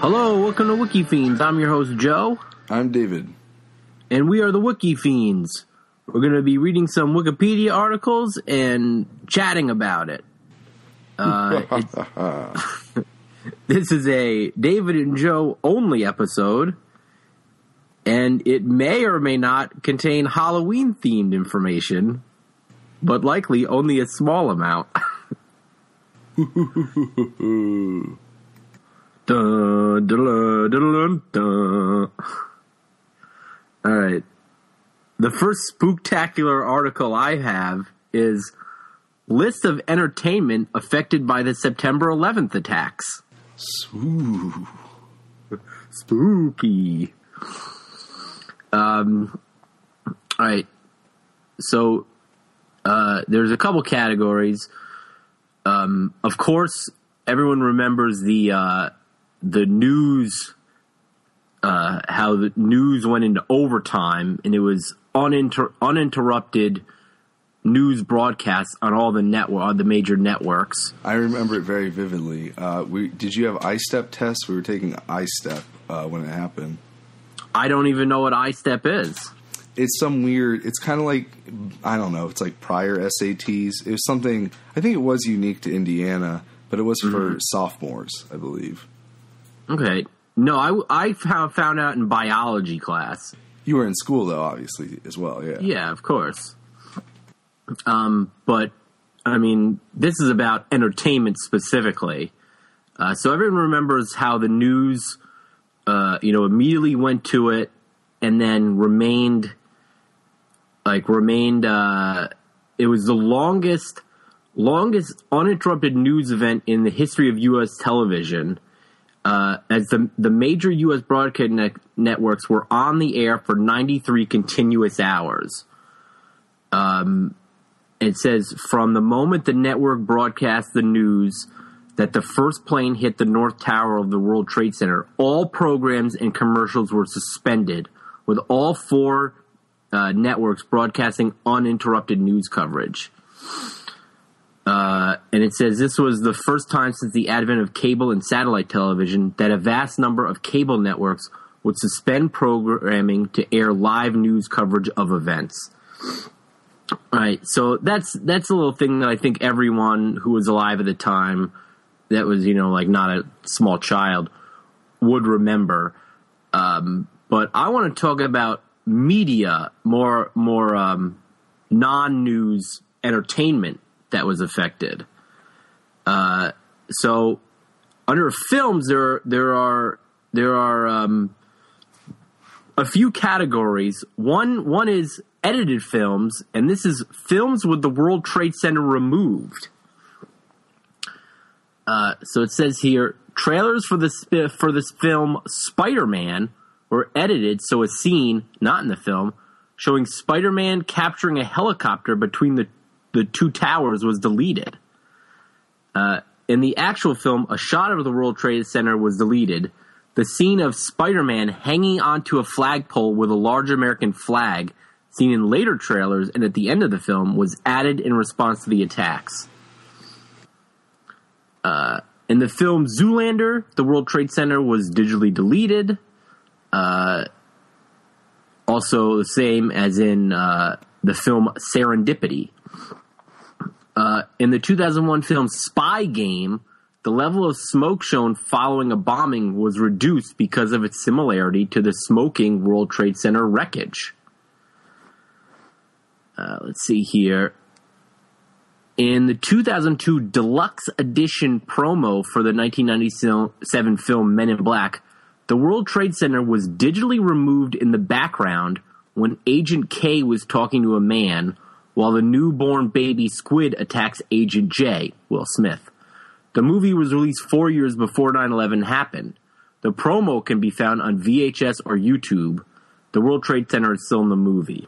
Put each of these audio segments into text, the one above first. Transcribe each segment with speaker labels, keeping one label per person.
Speaker 1: Hello, welcome to Wikifiends. I'm your host, Joe.
Speaker 2: I'm David.
Speaker 1: And we are the Wikifiends. We're going to be reading some Wikipedia articles and chatting about it. This is a David and Joe only episode, and it may or may not contain Halloween-themed information, but likely only a small amount. Dun, dun, dun, dun, dun. All right. The first spooktacular article I have is List of Entertainment Affected by the September 11th Attacks.
Speaker 2: Ooh.
Speaker 1: Spooky. All right. So there's a couple categories. Of course, everyone remembers the news, how the news went into overtime, and it was uninterrupted news broadcasts on all the major networks.
Speaker 2: I remember it very vividly. Did you have iStep tests? We were taking iStep when it happened.
Speaker 1: I don't even know what iStep is.
Speaker 2: It's some weird. It's kind of like, I don't know. It's like prior SATs. It was something. I think it was unique to Indiana, but it was for sophomores, I believe. Okay.
Speaker 1: No, I found out in biology class.
Speaker 2: You were in school, though, obviously, as well, yeah.
Speaker 1: Yeah, of course. But, I mean, this is about entertainment specifically. So everyone remembers how the news, immediately went to it and then remained, it was the longest uninterrupted news event in the history of U.S. television. As the major U.S. broadcast networks were on the air for 93 continuous hours. It says, from the moment the network broadcast the news that the first plane hit the North Tower of the World Trade Center, all programs and commercials were suspended, with all four networks broadcasting uninterrupted news coverage. And it says this was the first time since the advent of cable and satellite television that a vast number of cable networks would suspend programming to air live news coverage of events. All right, so that's a little thing that I think everyone who was alive at the time that was, not a small child would remember. But I want to talk about media, more non-news entertainment that was affected. So under films, there are a few categories. One is edited films, and this is films with the World Trade Center removed. So it says here, trailers for this film Spider-Man were edited so a scene, not in the film, showing Spider-Man capturing a helicopter between the two towers was deleted. In the actual film, a shot of the World Trade Center was deleted. The scene of Spider-Man hanging onto a flagpole with a large American flag, seen in later trailers and at the end of the film, was added in response to the attacks. In the film Zoolander, the World Trade Center was digitally deleted. Also the same as in the film Serendipity. In the 2001 film Spy Game, the level of smoke shown following a bombing was reduced because of its similarity to the smoking World Trade Center wreckage. Let's see here. In the 2002 deluxe edition promo for the 1997 film Men in Black, the World Trade Center was digitally removed in the background when Agent K was talking to a man, while the newborn baby squid attacks Agent J, Will Smith. The movie was released 4 years before 9/11 happened. The promo can be found on VHS or YouTube. The World Trade Center is still in the movie.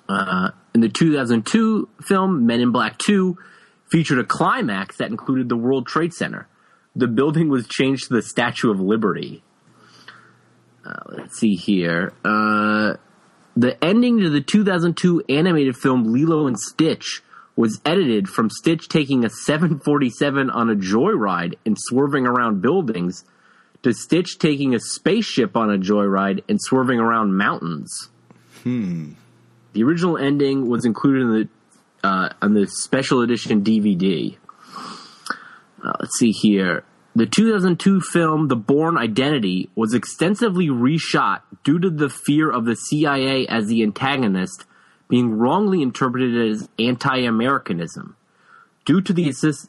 Speaker 1: In the 2002 film, Men in Black 2 featured a climax that included the World Trade Center. The building was changed to the Statue of Liberty. Let's see here. The ending to the 2002 animated film Lilo and Stitch was edited from Stitch taking a 747 on a joyride and swerving around buildings to Stitch taking a spaceship on a joyride and swerving around mountains. The original ending was included in on the special edition DVD. Let's see here. The 2002 film The Bourne Identity was extensively reshot due to the fear of the CIA as the antagonist being wrongly interpreted as anti-Americanism. Due to the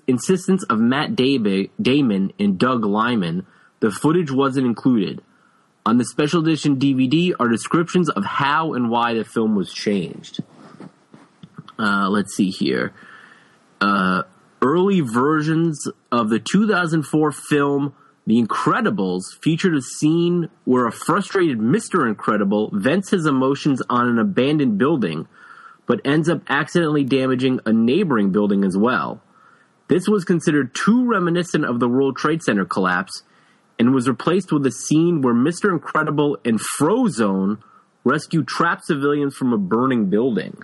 Speaker 1: insistence of Matt Damon and Doug Liman, the footage wasn't included. On the special edition DVD are descriptions of how and why the film was changed. Let's see here. Early versions of the 2004 film The Incredibles featured a scene where a frustrated Mr. Incredible vents his emotions on an abandoned building, but ends up accidentally damaging a neighboring building as well. This was considered too reminiscent of the World Trade Center collapse and was replaced with a scene where Mr. Incredible and Frozone rescue trapped civilians from a burning building.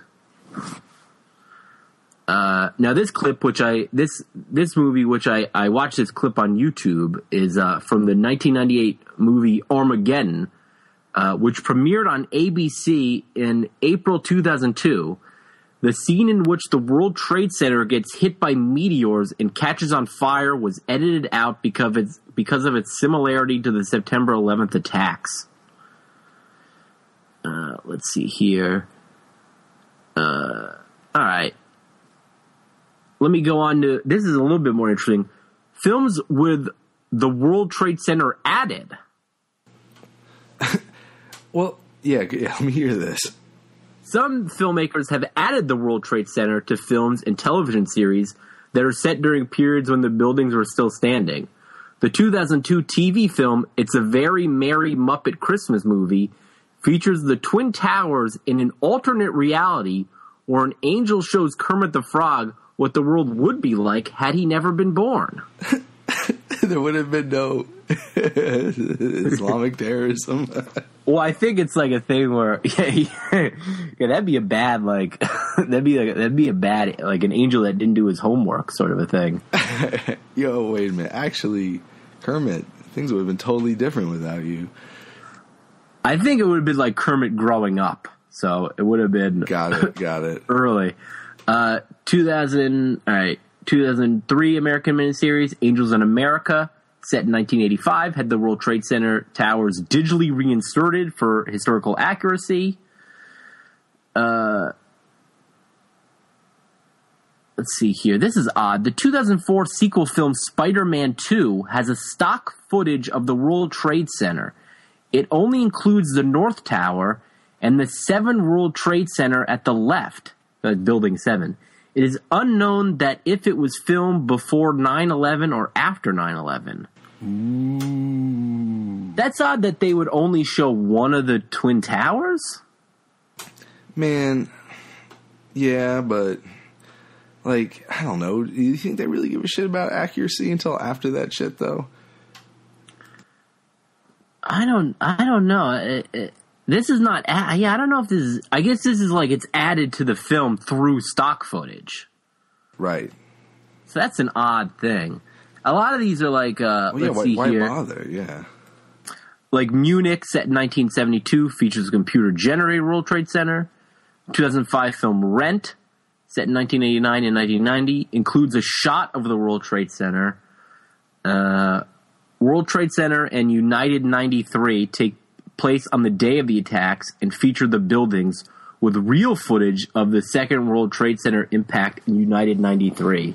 Speaker 1: Now this clip, this movie, which I watched this clip on YouTube, is from the 1998 movie Armageddon, which premiered on ABC in April 2002. The scene in which the World Trade Center gets hit by meteors and catches on fire was edited out because of its similarity to the September 11th attacks. Let's see here. All right. Let me go on to, this is a little bit more interesting. Films with the World Trade Center added.
Speaker 2: Well, yeah, let me hear this.
Speaker 1: Some filmmakers have added the World Trade Center to films and television series that are set during periods when the buildings were still standing. The 2002 TV film It's a Very Merry Muppet Christmas Movie features the Twin Towers in an alternate reality where an angel shows Kermit the Frog what the world would be like had he never been born.
Speaker 2: There would have been no Islamic terrorism.
Speaker 1: Well, I think it's like a thing where, yeah, that'd be a bad, like, that'd be a bad, like an angel that didn't do his homework sort of a thing.
Speaker 2: Yo, wait a minute. Actually, Kermit, things would have been totally different without you.
Speaker 1: I think it would have been like Kermit growing up. So it would have been.
Speaker 2: Got it.
Speaker 1: Early. 2003 American miniseries Angels in America, set in 1985, had the World Trade Center towers digitally reinserted for historical accuracy. Let's see here. This is odd. The 2004 sequel film Spider-Man 2 has a stock footage of the World Trade Center. It only includes the North Tower and the 7 World Trade Center at the left. Building 7. It is unknown that if it was filmed before 9/11 or after 9/11.
Speaker 2: Ooh.
Speaker 1: That's odd that they would only show one of the Twin Towers?
Speaker 2: Man, yeah, but, like, I don't know. Do you think they really give a shit about accuracy until after that shit, though?
Speaker 1: I don't know. This is not, I don't know if this is, I guess this is like it's added to the film through stock footage.
Speaker 2: Right.
Speaker 1: So that's an odd thing. A lot of these are like, let's see
Speaker 2: why
Speaker 1: here.
Speaker 2: Why bother? Yeah.
Speaker 1: Like Munich, set in 1972, features a computer-generated World Trade Center. 2005 film Rent, set in 1989 and 1990, includes a shot of the World Trade Center. World Trade Center and United 93 take place on the day of the attacks and feature the buildings with real footage of the second World Trade Center impact in United 93.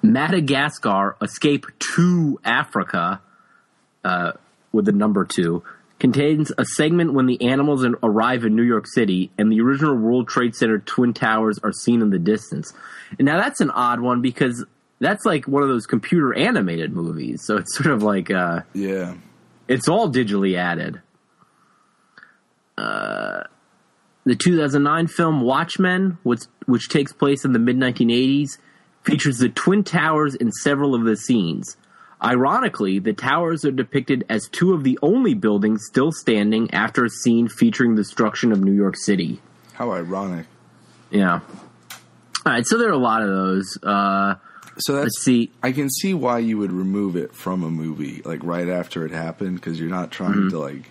Speaker 1: Madagascar, Escape to Africa, with the number 2, contains a segment when the animals arrive in New York City and the original World Trade Center Twin Towers are seen in the distance. And now that's an odd one because that's like one of those computer animated movies. So it's sort of like,
Speaker 2: yeah.
Speaker 1: It's all digitally added. The 2009 film Watchmen, which takes place in the mid-1980s, features the Twin Towers in several of the scenes. Ironically, the towers are depicted as 2 of the only buildings still standing after a scene featuring the destruction of New York City.
Speaker 2: How ironic.
Speaker 1: Yeah. All right, so there are a lot of those.
Speaker 2: So
Speaker 1: let's see.
Speaker 2: I can see why you would remove it from a movie, like right after it happened, because you're not trying to like,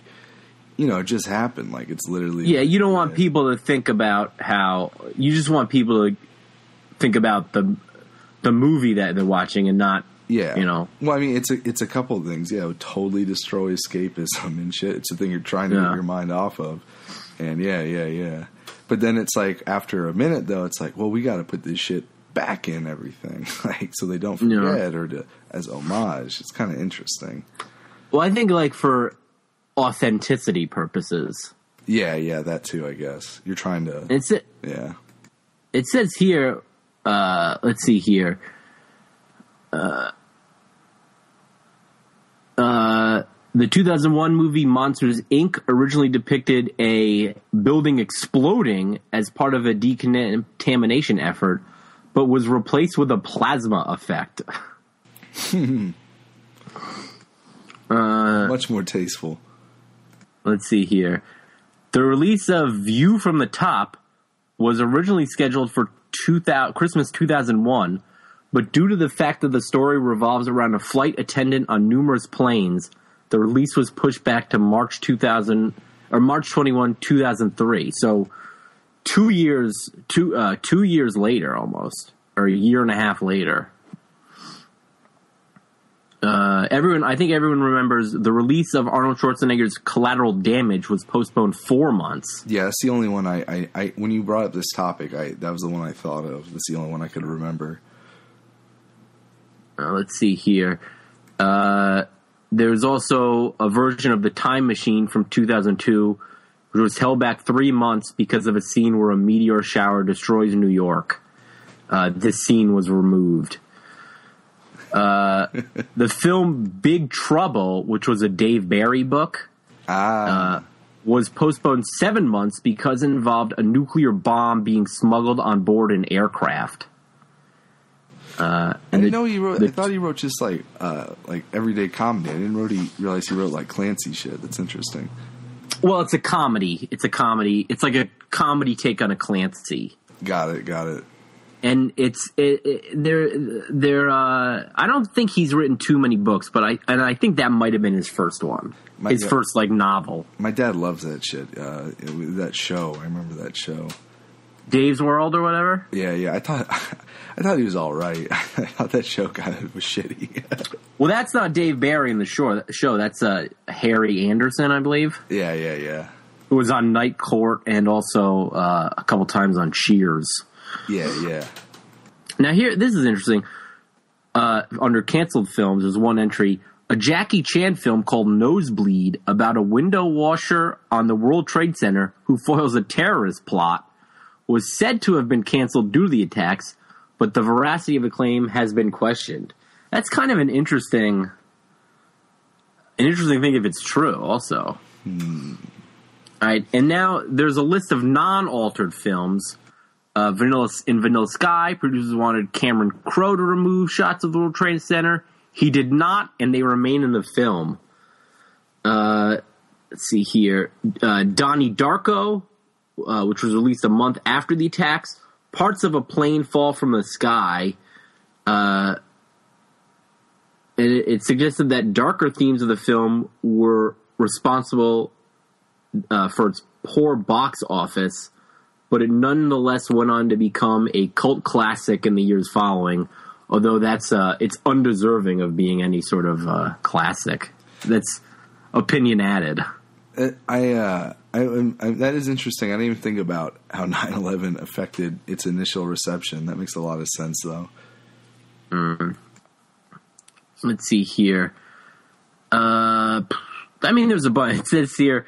Speaker 2: it just happened. Like it's literally.
Speaker 1: Yeah, you don't want people to think about how. You just want people to think about the movie that they're watching and not.
Speaker 2: Yeah.
Speaker 1: Well,
Speaker 2: I mean, it's a couple of things. Yeah, it would totally destroy escapism and shit. It's the thing you're trying to get your mind off of. And yeah. But then it's like after a minute, though, it's like, well, we got to put this shit back in everything, like so they don't forget or as homage. It's kind of interesting.
Speaker 1: Well, I think like for authenticity purposes.
Speaker 2: Yeah, that too. I guess you're trying to. Yeah.
Speaker 1: It says here. Let's see here. The 2001 movie Monsters, Inc. originally depicted a building exploding as part of a decontamination effort, but was replaced with a plasma effect.
Speaker 2: Much more tasteful.
Speaker 1: Let's see here. The release of View from the Top was originally scheduled for Christmas 2001, but due to the fact that the story revolves around a flight attendant on numerous planes, the release was pushed back to March 21, 2003. So 2 years later, almost, or a year and a half later. I think everyone remembers the release of Arnold Schwarzenegger's Collateral Damage was postponed 4 months.
Speaker 2: Yeah, that's the only one I when you brought up this topic, that was the one I thought of. That's the only one I could remember.
Speaker 1: Let's see here. There's also a version of The Time Machine from 2002, which was held back 3 months because of a scene where a meteor shower destroys New York. This scene was removed. The film Big Trouble, which was a Dave Barry book, was postponed 7 months because it involved a nuclear bomb being smuggled on board an aircraft.
Speaker 2: I didn't know he wrote. I thought he wrote just like everyday comedy. I didn't realize he wrote like Clancy shit. That's interesting.
Speaker 1: Well, it's a comedy. It's like a comedy take on a Clancy.
Speaker 2: Got it.
Speaker 1: And I don't think he's written too many books, but I think that might have been his first one. His first like novel.
Speaker 2: My dad loves that shit. That show. I remember that show.
Speaker 1: Dave's World or whatever?
Speaker 2: Yeah. I thought he was all right. I thought that show kind of was shitty.
Speaker 1: Well, that's not Dave Barry in the show. That's Harry Anderson, I believe.
Speaker 2: Yeah.
Speaker 1: Who was on Night Court and also a couple times on Cheers.
Speaker 2: Yeah.
Speaker 1: Now this is interesting. Under canceled films, there's one entry, a Jackie Chan film called Nosebleed about a window washer on the World Trade Center who foils a terrorist plot, was said to have been canceled due to the attacks, but the veracity of the claim has been questioned. That's kind of an interesting thing if it's true also. All right, and now there's a list of non-altered films. Vanilla Sky, producers wanted Cameron Crowe to remove shots of the World Trade Center. He did not, and they remain in the film. Let's see here. Donnie Darko, which was released a month after the attacks. Parts of a plane fall from the sky. It suggested that darker themes of the film were responsible for its poor box office, but it nonetheless went on to become a cult classic in the years following, although it's undeserving of being any sort of classic. That's opinion added.
Speaker 2: That is interesting. I didn't even think about how 9/11 affected its initial reception. That makes a lot of sense, though.
Speaker 1: Let's see here. There's a bunch. It says here,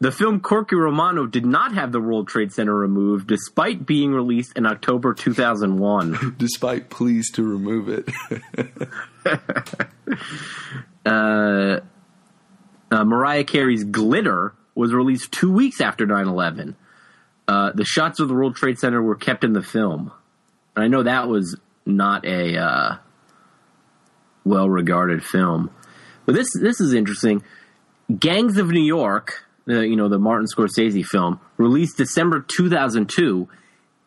Speaker 1: the film Corky Romano did not have the World Trade Center removed, despite being released in October 2001.
Speaker 2: Despite pleas to remove it.
Speaker 1: Mariah Carey's Glitter was released 2 weeks after 9/11. The shots of the World Trade Center were kept in the film. And I know that was not a well-regarded film. But this is interesting. Gangs of New York, the Martin Scorsese film, released December 2002,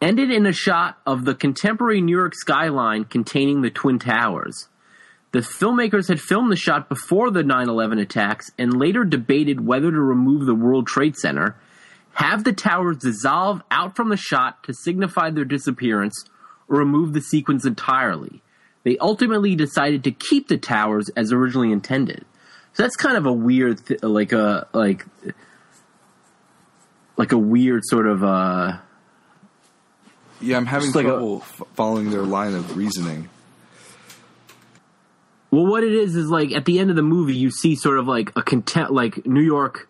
Speaker 1: ended in a shot of the contemporary New York skyline containing the Twin Towers. The filmmakers had filmed the shot before the 9/11 attacks and later debated whether to remove the World Trade Center, have the towers dissolve out from the shot to signify their disappearance, or remove the sequence entirely. They ultimately decided to keep the towers as originally intended. So that's kind of a weird, like a weird sort of.
Speaker 2: Yeah, I'm having trouble following their line of reasoning.
Speaker 1: Well, what it is like at the end of the movie, you see sort of like like New York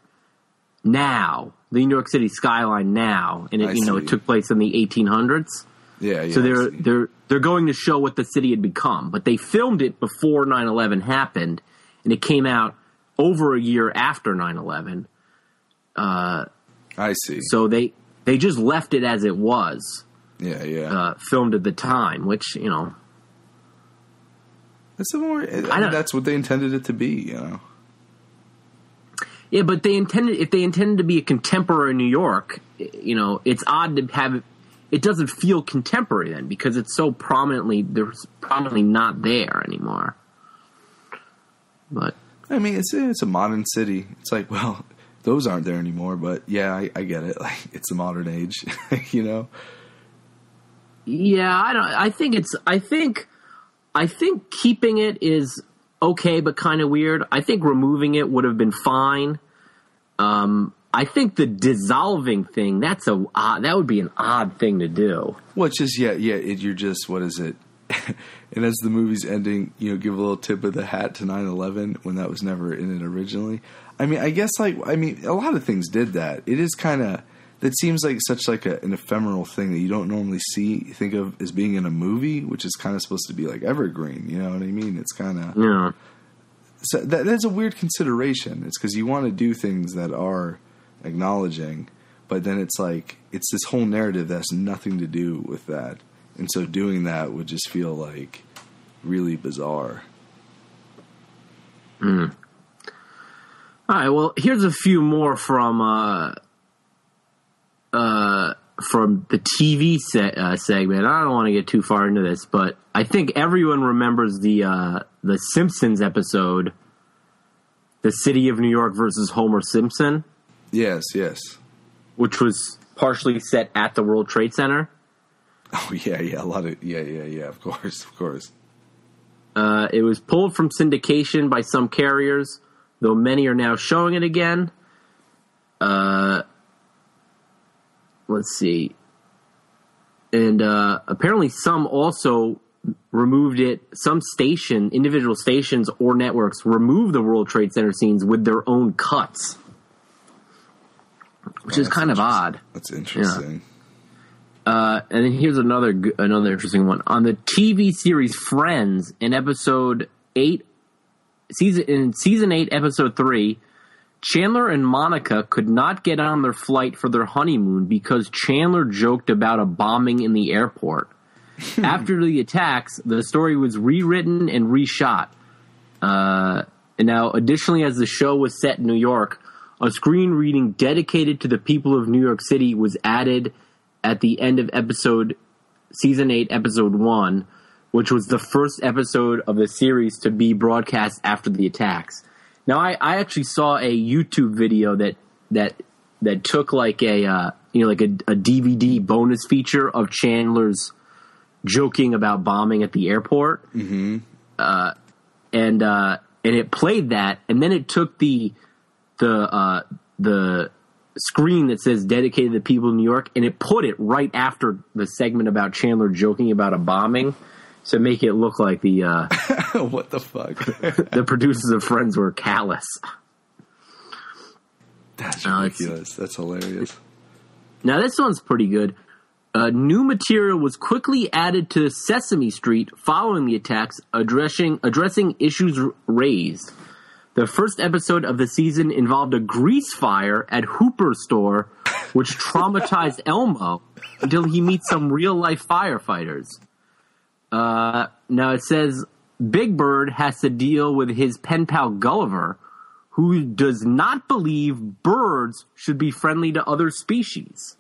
Speaker 1: now, the New York City skyline now, and it took place in the 1800s.
Speaker 2: Yeah.
Speaker 1: So they're going to show what the city had become, but they filmed it before 9/11 happened, and it came out over a year after 9/11.
Speaker 2: I see.
Speaker 1: So they just left it as it was.
Speaker 2: Yeah.
Speaker 1: Filmed at the time, which
Speaker 2: that's what they intended it to be,
Speaker 1: Yeah, but if they intended to be a contemporary New York, it's odd to have it. It doesn't feel contemporary then because it's so they're prominently not there anymore. But
Speaker 2: I mean, it's a modern city. It's like, well, those aren't there anymore. But yeah, I get it. Like, it's the modern age,
Speaker 1: Yeah, I think keeping it is okay, but kind of weird. I think removing it would have been fine. I think the dissolving thing, that would be an odd thing to do.
Speaker 2: Well, it's just, you're just, what is it? And as the movie's ending, give a little tip of the hat to 9/11 when that was never in it originally. I mean, I guess, a lot of things did that. It is kind of, that seems like such like an ephemeral thing that you don't normally think of as being in a movie, which is kind of supposed to be like evergreen, you know what I mean? It's kind of...
Speaker 1: Yeah.
Speaker 2: So that's a weird consideration. It's because you want to do things that are acknowledging, but then it's like, it's this whole narrative that has nothing to do with that. And so doing that would just feel like really bizarre.
Speaker 1: All right, well, here's a few more from the TV segment. I don't want to get too far into this, but I think everyone remembers the Simpsons episode, The City of New York versus Homer Simpson.
Speaker 2: Yes.
Speaker 1: Which was partially set at the World Trade Center.
Speaker 2: Oh, yeah, a lot of... Yeah, of course.
Speaker 1: It was pulled from syndication by some carriers, though many are now showing it again. Let's see. And apparently some also removed it. Some individual stations or networks removed the World Trade Center scenes with their own cuts. Which is kind of odd.
Speaker 2: That's interesting.
Speaker 1: Yeah. And then here's another interesting one. On the TV series Friends, in season 8, episode 3, Chandler and Monica could not get on their flight for their honeymoon because Chandler joked about a bombing in the airport. After the attacks, the story was rewritten and reshot. And now, additionally, as the show was set in New York, a screen reading dedicated to the people of New York City was added at the end of season 8, episode 1, which was the first episode of the series to be broadcast after the attacks. Now, I actually saw a YouTube video that took like a DVD bonus feature of Chandler's joking about bombing at the airport, and it played that, and then it took the screen that says dedicated to the people of New York, and it put it right after the segment about Chandler joking about a bombing. To make it look like the
Speaker 2: what the fuck?
Speaker 1: The producers of Friends were callous.
Speaker 2: That's ridiculous. That's hilarious.
Speaker 1: Now this one's pretty good. New material was quickly added to Sesame Street following the attacks, addressing issues raised. The first episode of the season involved a grease fire at Hooper's store, which traumatized Elmo until he meets some real-life firefighters. Now it says Big Bird has to deal with his pen pal Gulliver, who does not believe birds should be friendly to other species.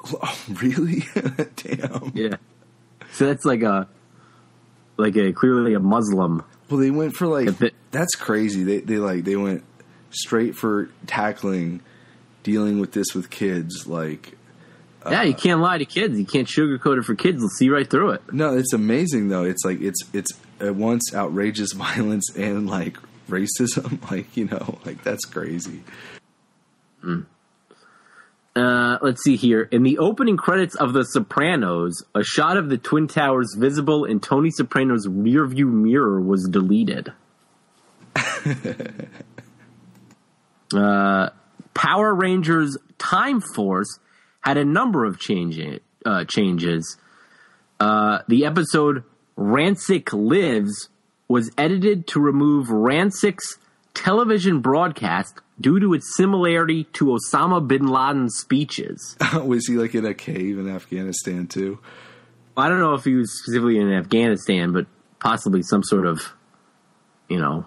Speaker 2: Oh, really? Damn.
Speaker 1: Yeah. So that's like a clearly a Muslim.
Speaker 2: Well, they went for like that's crazy. They went straight for dealing with this with kids. Like,
Speaker 1: yeah, you can't lie to kids. You can't sugarcoat it for kids. They'll see right through it.
Speaker 2: No, it's amazing though. It's like it's at once outrageous violence and like racism. Like, you know, like that's crazy.
Speaker 1: Let's see here. In the opening credits of The Sopranos, a shot of the Twin Towers visible in Tony Soprano's rearview mirror was deleted. Power Rangers Time Force had a number of changes. The episode Rancic Lives was edited to remove Rancic's television broadcast due to its similarity to Osama bin Laden's speeches.
Speaker 2: Was he like in a cave in Afghanistan too?
Speaker 1: I don't know if he was specifically in Afghanistan, but possibly some sort of, you know,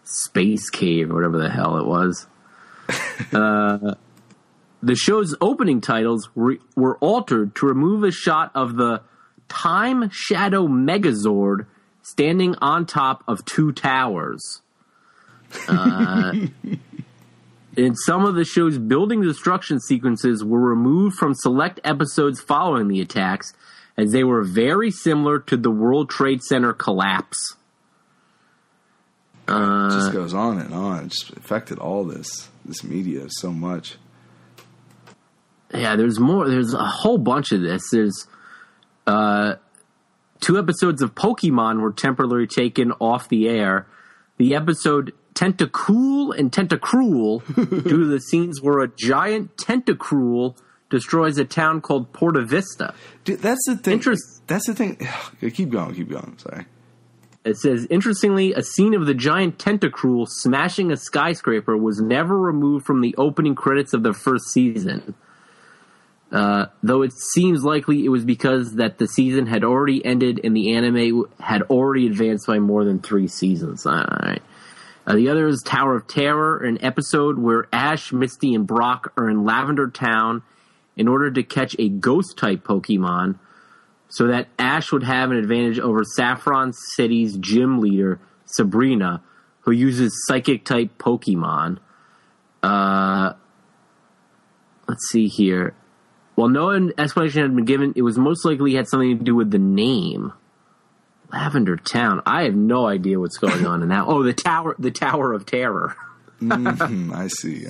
Speaker 1: space cave or whatever the hell it was. The show's opening titles were altered to remove a shot of the Time Shadow Megazord standing on top of two towers. And some of the show's building destruction sequences were removed from select episodes following the attacks, as they were very similar to the World Trade Center collapse.
Speaker 2: It just goes on and on. It just affected all this media so much.
Speaker 1: Yeah, there's more. There's a whole bunch of this. There's 2 episodes of Pokemon were temporarily taken off the air. The episode Tentacool and Tentacruel due to the scenes where a giant Tentacruel destroys a town called Porta Vista.
Speaker 2: Dude, that's the thing. That's the thing. Keep going. Sorry.
Speaker 1: It says, interestingly, a scene of the giant Tentacruel smashing a skyscraper was never removed from the opening credits of the first season. Though it seems likely it was because that the season had already ended and the anime had already advanced by more than 3 seasons. All right. The other is Tower of Terror, an episode where Ash, Misty, and Brock are in Lavender Town in order to catch a ghost-type Pokemon so that Ash would have an advantage over Saffron City's gym leader, Sabrina, who uses Psychic-type Pokemon. Let's see here. While no explanation had been given, it was most likely had something to do with the name. Lavender Town. I have no idea what's going on in that. Oh, the Tower of Terror.
Speaker 2: I see.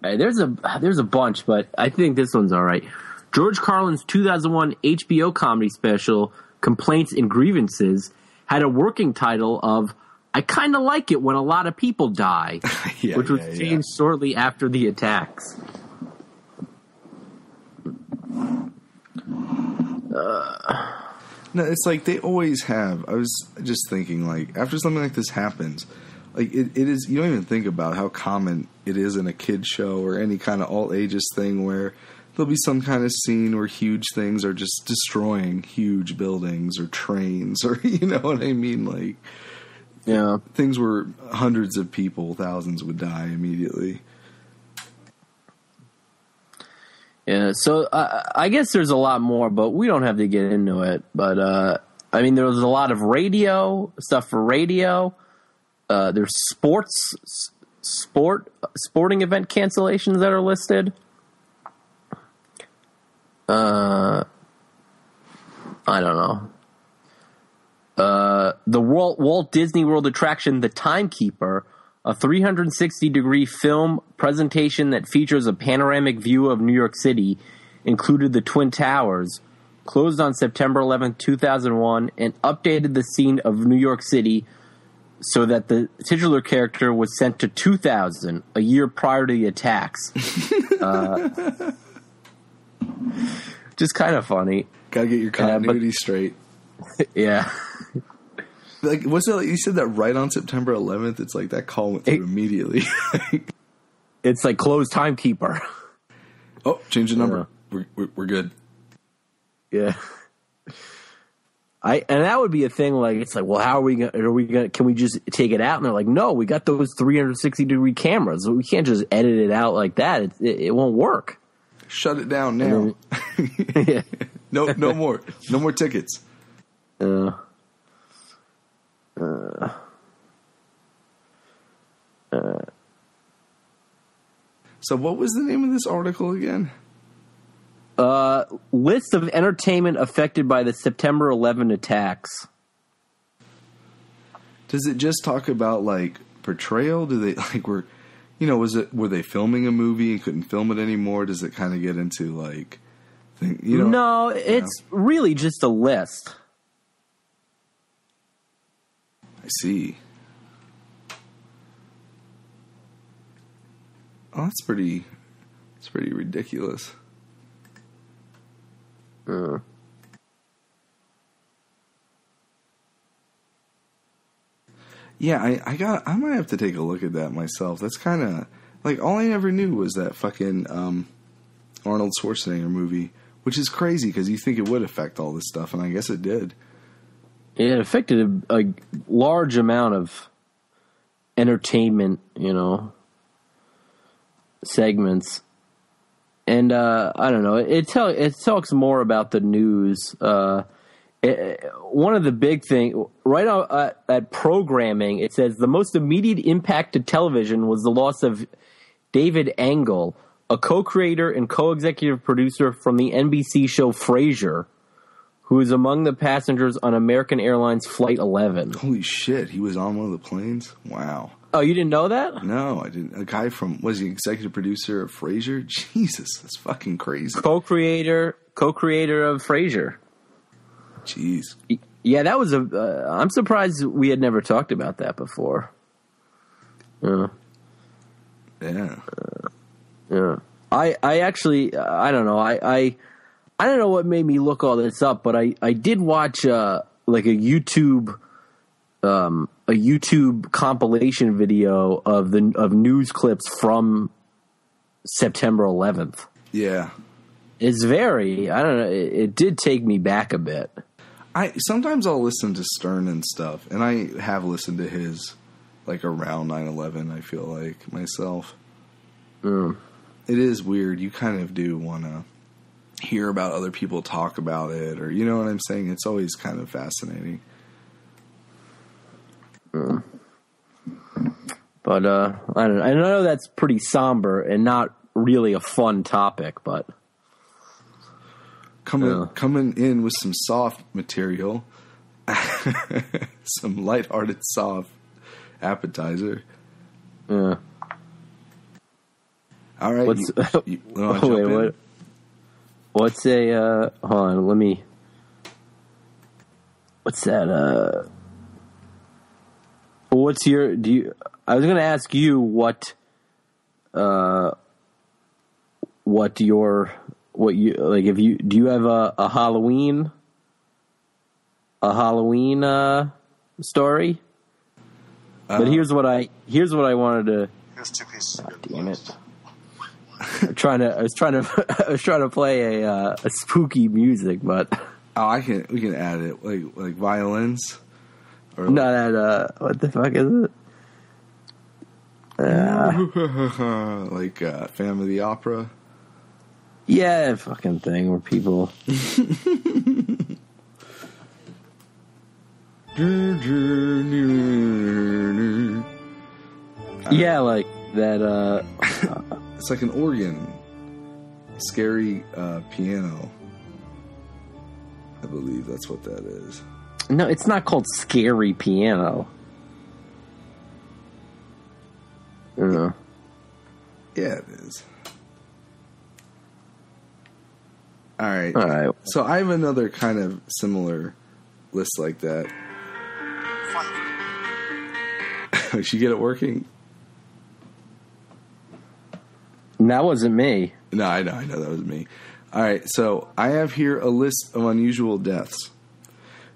Speaker 1: There's a bunch, but I think this one's all right. George Carlin's 2001 HBO comedy special, Complaints and Grievances, had a working title of I Kinda Like It When a Lot of People Die, which was changed shortly after the attacks.
Speaker 2: No, it's like they always have. I was just thinking, like, after something like this happens, like, it is, you don't even think about how common it is in a kid show or any kind of all ages thing where there'll be some kind of scene where huge things are just destroying huge buildings or trains or, you know what I mean? Like,
Speaker 1: yeah,
Speaker 2: things where hundreds of people, thousands would die immediately.
Speaker 1: Yeah, so I guess there's a lot more, but we don't have to get into it. But, I mean, there was a lot of stuff for radio. There's sporting event cancellations that are listed. I don't know. The Walt Disney World attraction, The Timekeeper, a 360-degree film presentation that features a panoramic view of New York City, included the Twin Towers, closed on September 11, 2001, and updated the scene of New York City so that the titular character was sent to 2000, a year prior to the attacks. Just kind of funny.
Speaker 2: Gotta get your continuity straight.
Speaker 1: Yeah.
Speaker 2: Like, what's that? Like, you said that right on September 11th. It's like that call went through immediately.
Speaker 1: It's like closed Timekeeper.
Speaker 2: Oh, change the number. Yeah. We're good.
Speaker 1: Yeah. And that would be a thing. Like, it's like, well, how are we gonna? Can we just take it out? And they're like, no, we got those 360-degree cameras. We can't just edit it out like that. It won't work.
Speaker 2: Shut it down now.
Speaker 1: Yeah.
Speaker 2: No more tickets. So what was the name of this article again?
Speaker 1: List of entertainment affected by the September 11 attacks.
Speaker 2: Does it just talk about like portrayal? Do they like were they filming a movie and couldn't film it anymore? Does it kind of get into like
Speaker 1: No, it's really just a list.
Speaker 2: I see. Oh, it's pretty ridiculous. Yeah, I might have to take a look at that myself. That's kind of like all I ever knew was that fucking Arnold Schwarzenegger movie, which is crazy because you think it would affect all this stuff, and I guess it did.
Speaker 1: It affected a large amount of entertainment, segments. And I don't know. It talks more about the news. One of the big thing right out at programming, it says the most immediate impact to television was the loss of David Angle, a co-creator and co-executive producer from the NBC show Frasier, who was among the passengers on American Airlines Flight 11.
Speaker 2: Holy shit, he was on one of the planes? Wow.
Speaker 1: Oh, you didn't know that?
Speaker 2: No, I didn't. A guy was he executive producer of Frasier? Jesus, that's fucking crazy.
Speaker 1: Co-creator of Frasier.
Speaker 2: Jeez.
Speaker 1: Yeah, that was I'm surprised we had never talked about that before.
Speaker 2: Yeah.
Speaker 1: Yeah. I actually, I don't know. I don't know what made me look all this up, but I did watch like a YouTube compilation video of news clips from September 11th.
Speaker 2: Yeah.
Speaker 1: It's very, I don't know, it did take me back a bit.
Speaker 2: Sometimes I'll listen to Stern and stuff, and I have listened to his like around 9/11, I feel like myself. It is weird. You kind of do want to hear about other people talk about it, or you know what I'm saying? It's always kind of fascinating.
Speaker 1: But I don't know. I know that's pretty somber and not really a fun topic, but
Speaker 2: coming in with some soft material, some lighthearted soft appetizer.
Speaker 1: Yeah.
Speaker 2: All right.
Speaker 1: What's a hold on, let me. What's that? What's your? I was going to ask you what you like. If you do you have a Halloween story? But here's what I wanted to.
Speaker 3: Here's 2 pieces.
Speaker 1: God damn it! I was trying to play a spooky music, but
Speaker 2: we can add it like violins. Or
Speaker 1: not at what the fuck is it?
Speaker 2: Like Phantom of the Opera.
Speaker 1: Yeah, fucking thing where people. Yeah, like that.
Speaker 2: It's like an organ, scary piano. I believe that's what that is.
Speaker 1: No, it's not called Scary Piano. I don't know.
Speaker 2: Yeah, it is. All right. So I have another kind of similar list like that. Did you get it working?
Speaker 1: That wasn't me.
Speaker 2: No, I know that was me. All right, so I have here a list of unusual deaths.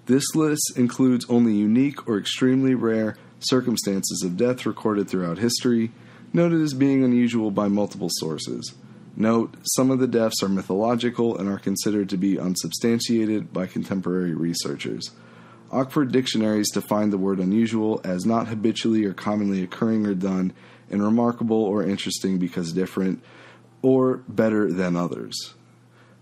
Speaker 2: This list includes only unique or extremely rare circumstances of death recorded throughout history, noted as being unusual by multiple sources. Note, some of the deaths are mythological and are considered to be unsubstantiated by contemporary researchers. Oxford dictionaries define the word unusual as not habitually or commonly occurring or done, and remarkable or interesting because different, or better than others.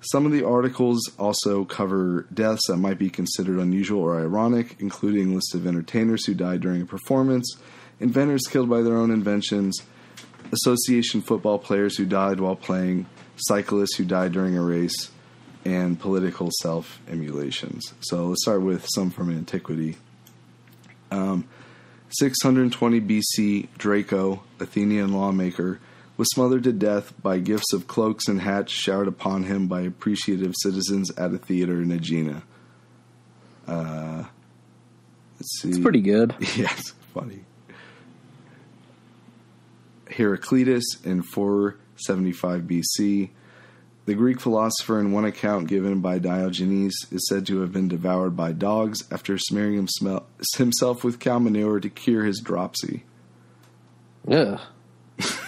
Speaker 2: Some of the articles also cover deaths that might be considered unusual or ironic, including lists of entertainers who died during a performance, inventors killed by their own inventions, association football players who died while playing, cyclists who died during a race, and political self-immolations. So let's start with some from antiquity. 620 BC, Draco, Athenian lawmaker, was smothered to death by gifts of cloaks and hats showered upon him by appreciative citizens at a theater in Aegina. Let's see.
Speaker 1: It's pretty good.
Speaker 2: Yeah, it's funny. Heraclitus in 475 BC. The Greek philosopher, in one account given by Diogenes, is said to have been devoured by dogs after smearing himself with cow manure to cure his dropsy.
Speaker 1: Yeah.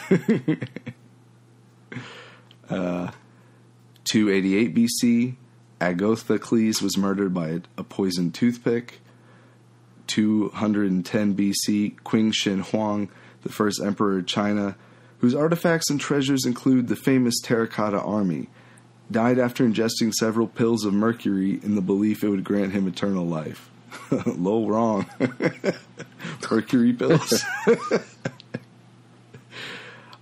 Speaker 2: 288 BC, Agathocles was murdered by a poisoned toothpick. 210 BC, Qing Shi Huang, the first emperor of China, whose artifacts and treasures include the famous terracotta army, died after ingesting several pills of mercury in the belief it would grant him eternal life. Low wrong. Mercury pills.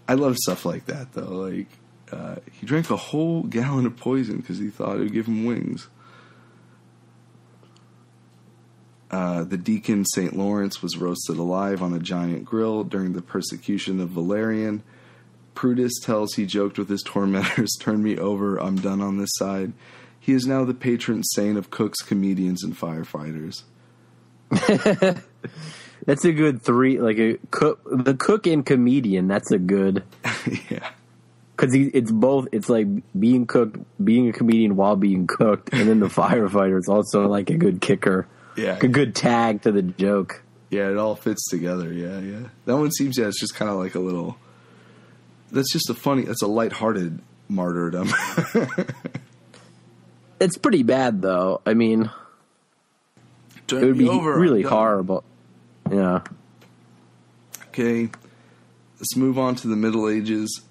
Speaker 2: I love stuff like that, though. Like, he drank a whole gallon of poison because he thought it would give him wings. The deacon St. Lawrence was roasted alive on a giant grill during the persecution of Valerian. Brutus tells he joked with his tormentors, "Turn me over, I'm done on this side." He is now the patron saint of cooks, comedians, and firefighters.
Speaker 1: That's a good three, like a cook, the cook and comedian. That's a good,
Speaker 2: yeah.
Speaker 1: Because it's both. It's like being cooked, being a comedian while being cooked, and then the firefighter is also like a good kicker.
Speaker 2: Yeah,
Speaker 1: a good tag to the joke.
Speaker 2: Yeah, it all fits together. Yeah, yeah. That one seems, it's just kind of like a little. That's just that's a lighthearted martyrdom.
Speaker 1: It's pretty bad, though. I mean, it would be really horrible. Yeah.
Speaker 2: Okay, let's move on to the Middle Ages.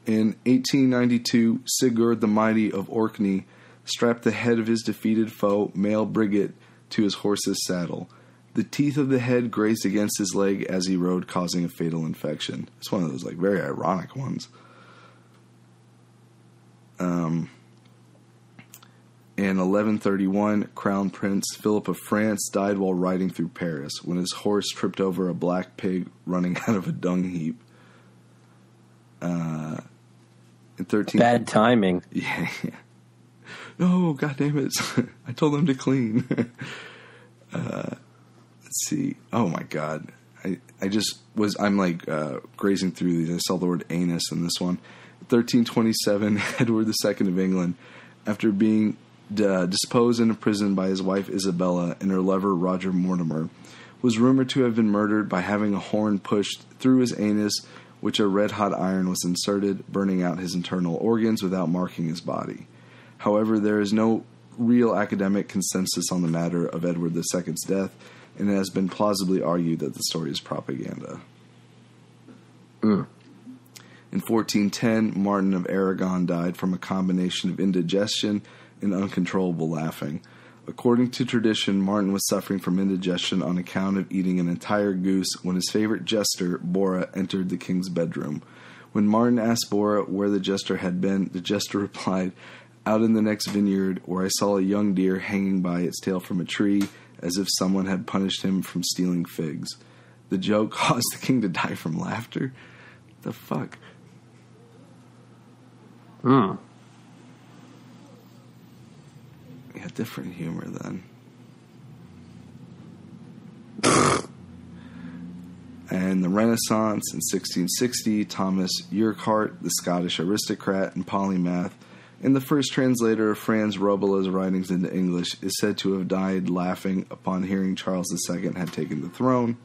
Speaker 2: In 1892, Sigurd the Mighty of Orkney strapped the head of his defeated foe, male Brigit, to his horse's saddle. The teeth of the head grazed against his leg as he rode, causing a fatal infection. It's one of those like very ironic ones. In 1131, Crown Prince Philip of France died while riding through Paris when his horse tripped over a black pig running out of a dung heap.
Speaker 1: Bad timing.
Speaker 2: Yeah. No, God damn it! I told them to clean. Let's see. Oh my God! I'm like grazing through these. I saw the word anus in this one. 1327, Edward II of England, after being disposed and imprisoned by his wife Isabella and her lover Roger Mortimer, was rumored to have been murdered by having a horn pushed through his anus, which a red-hot iron was inserted, burning out his internal organs without marking his body. However, there is no real academic consensus on the matter of Edward II's death, and it has been plausibly argued that the story is propaganda. In 1410, Martin of Aragon died from a combination of indigestion and uncontrollable laughing. According to tradition, Martin was suffering from indigestion on account of eating an entire goose when his favorite jester, Bora, entered the king's bedroom. When Martin asked Bora where the jester had been, the jester replied, "Out in the next vineyard, where I saw a young deer hanging by its tail from a tree, as if someone had punished him from stealing figs." The joke caused the king to die from laughter? The fuck? Yeah, different humor then. And the Renaissance in 1660, Thomas Urquhart, the Scottish aristocrat and polymath, and the first translator of Franz Robela's writings into English, is said to have died laughing upon hearing Charles II had taken the throne.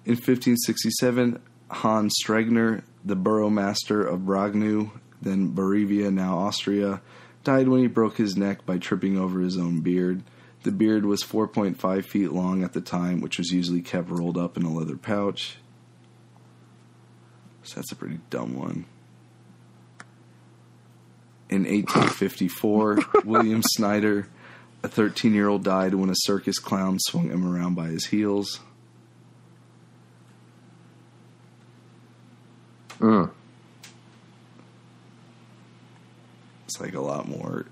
Speaker 2: In 1567, Hans Stregner, the burgomaster of Bragnu, then Boravia, now Austria, died when he broke his neck by tripping over his own beard. The beard was 4.5 feet long at the time, which was usually kept rolled up in a leather pouch. So that's a pretty dumb one. In 1854, William Snyder, a 13-year-old, died when a circus clown swung him around by his heels. It's like a lot more...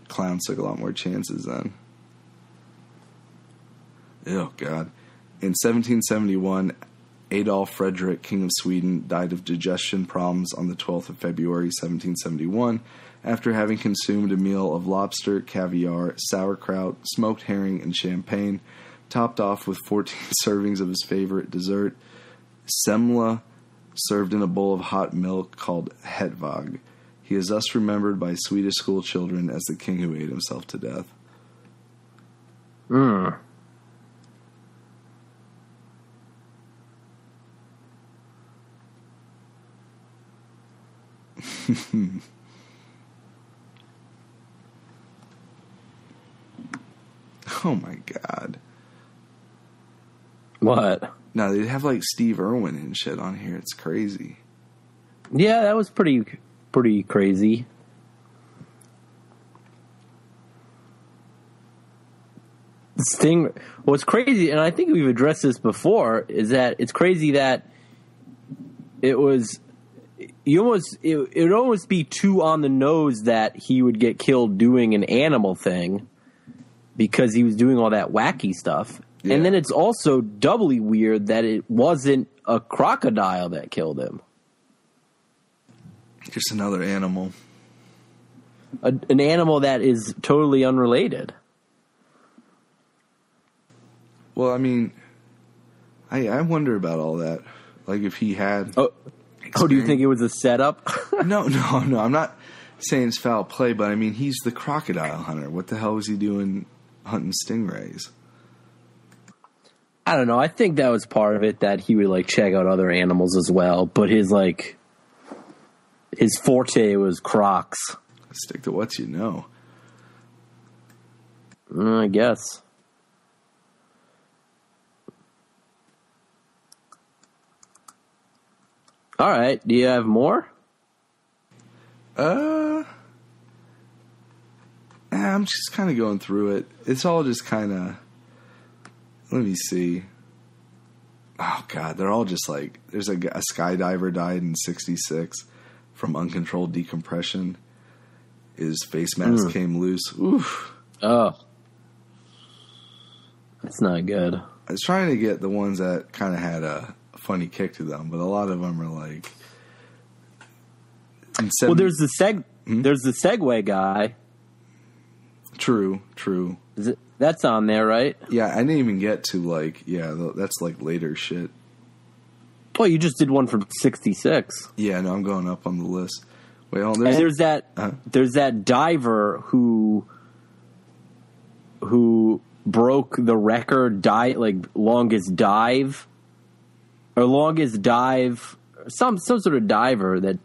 Speaker 2: Clowns took a lot more chances then. Oh, God. In 1771, Adolf Frederick, King of Sweden, died of digestion problems on the 12th of February, 1771, after having consumed a meal of lobster, caviar, sauerkraut, smoked herring, and champagne, topped off with 14 servings of his favorite dessert, semla, served in a bowl of hot milk called Hettvag. He is thus remembered by Swedish school children as the king who ate himself to death. Oh my God.
Speaker 1: What?
Speaker 2: No, they have like Steve Irwin and shit on here. It's crazy.
Speaker 1: Yeah, that was pretty crazy. This thing, what's crazy, and I think we've addressed this before, is that it's crazy that it was... it would almost be too on the nose that he would get killed doing an animal thing because he was doing all that wacky stuff. Yeah. And then it's also doubly weird that it wasn't a crocodile that killed him.
Speaker 2: Just another animal.
Speaker 1: An animal that is totally unrelated.
Speaker 2: Well, I mean, I wonder about all that. Like if he had...
Speaker 1: Oh, do you think it was a setup?
Speaker 2: No. I'm not saying it's foul play, but I mean, he's the crocodile hunter. What the hell was he doing hunting stingrays?
Speaker 1: I don't know. I think that was part of it, that he would like check out other animals as well. But his forte was crocs.
Speaker 2: Stick to what you know.
Speaker 1: I guess. All right. Do you have more?
Speaker 2: I'm just kind of going through it. It's all just kind of... Let me see. Oh, God. They're all just like... There's a skydiver died in 1966 from uncontrolled decompression. His face mask came loose. Oof.
Speaker 1: Oh. That's not good.
Speaker 2: I was trying to get the ones that kind of had a funny kick to them, but a lot of them are like...
Speaker 1: Well, there's the Segway guy.
Speaker 2: True.
Speaker 1: That's on there, right?
Speaker 2: Yeah, I didn't even get to that's like later shit.
Speaker 1: Well, you just did one from 1966.
Speaker 2: Yeah, no, I'm going up on the list. Wait, hold on.
Speaker 1: And there's that diver who broke the record, longest dive, some sort of diver that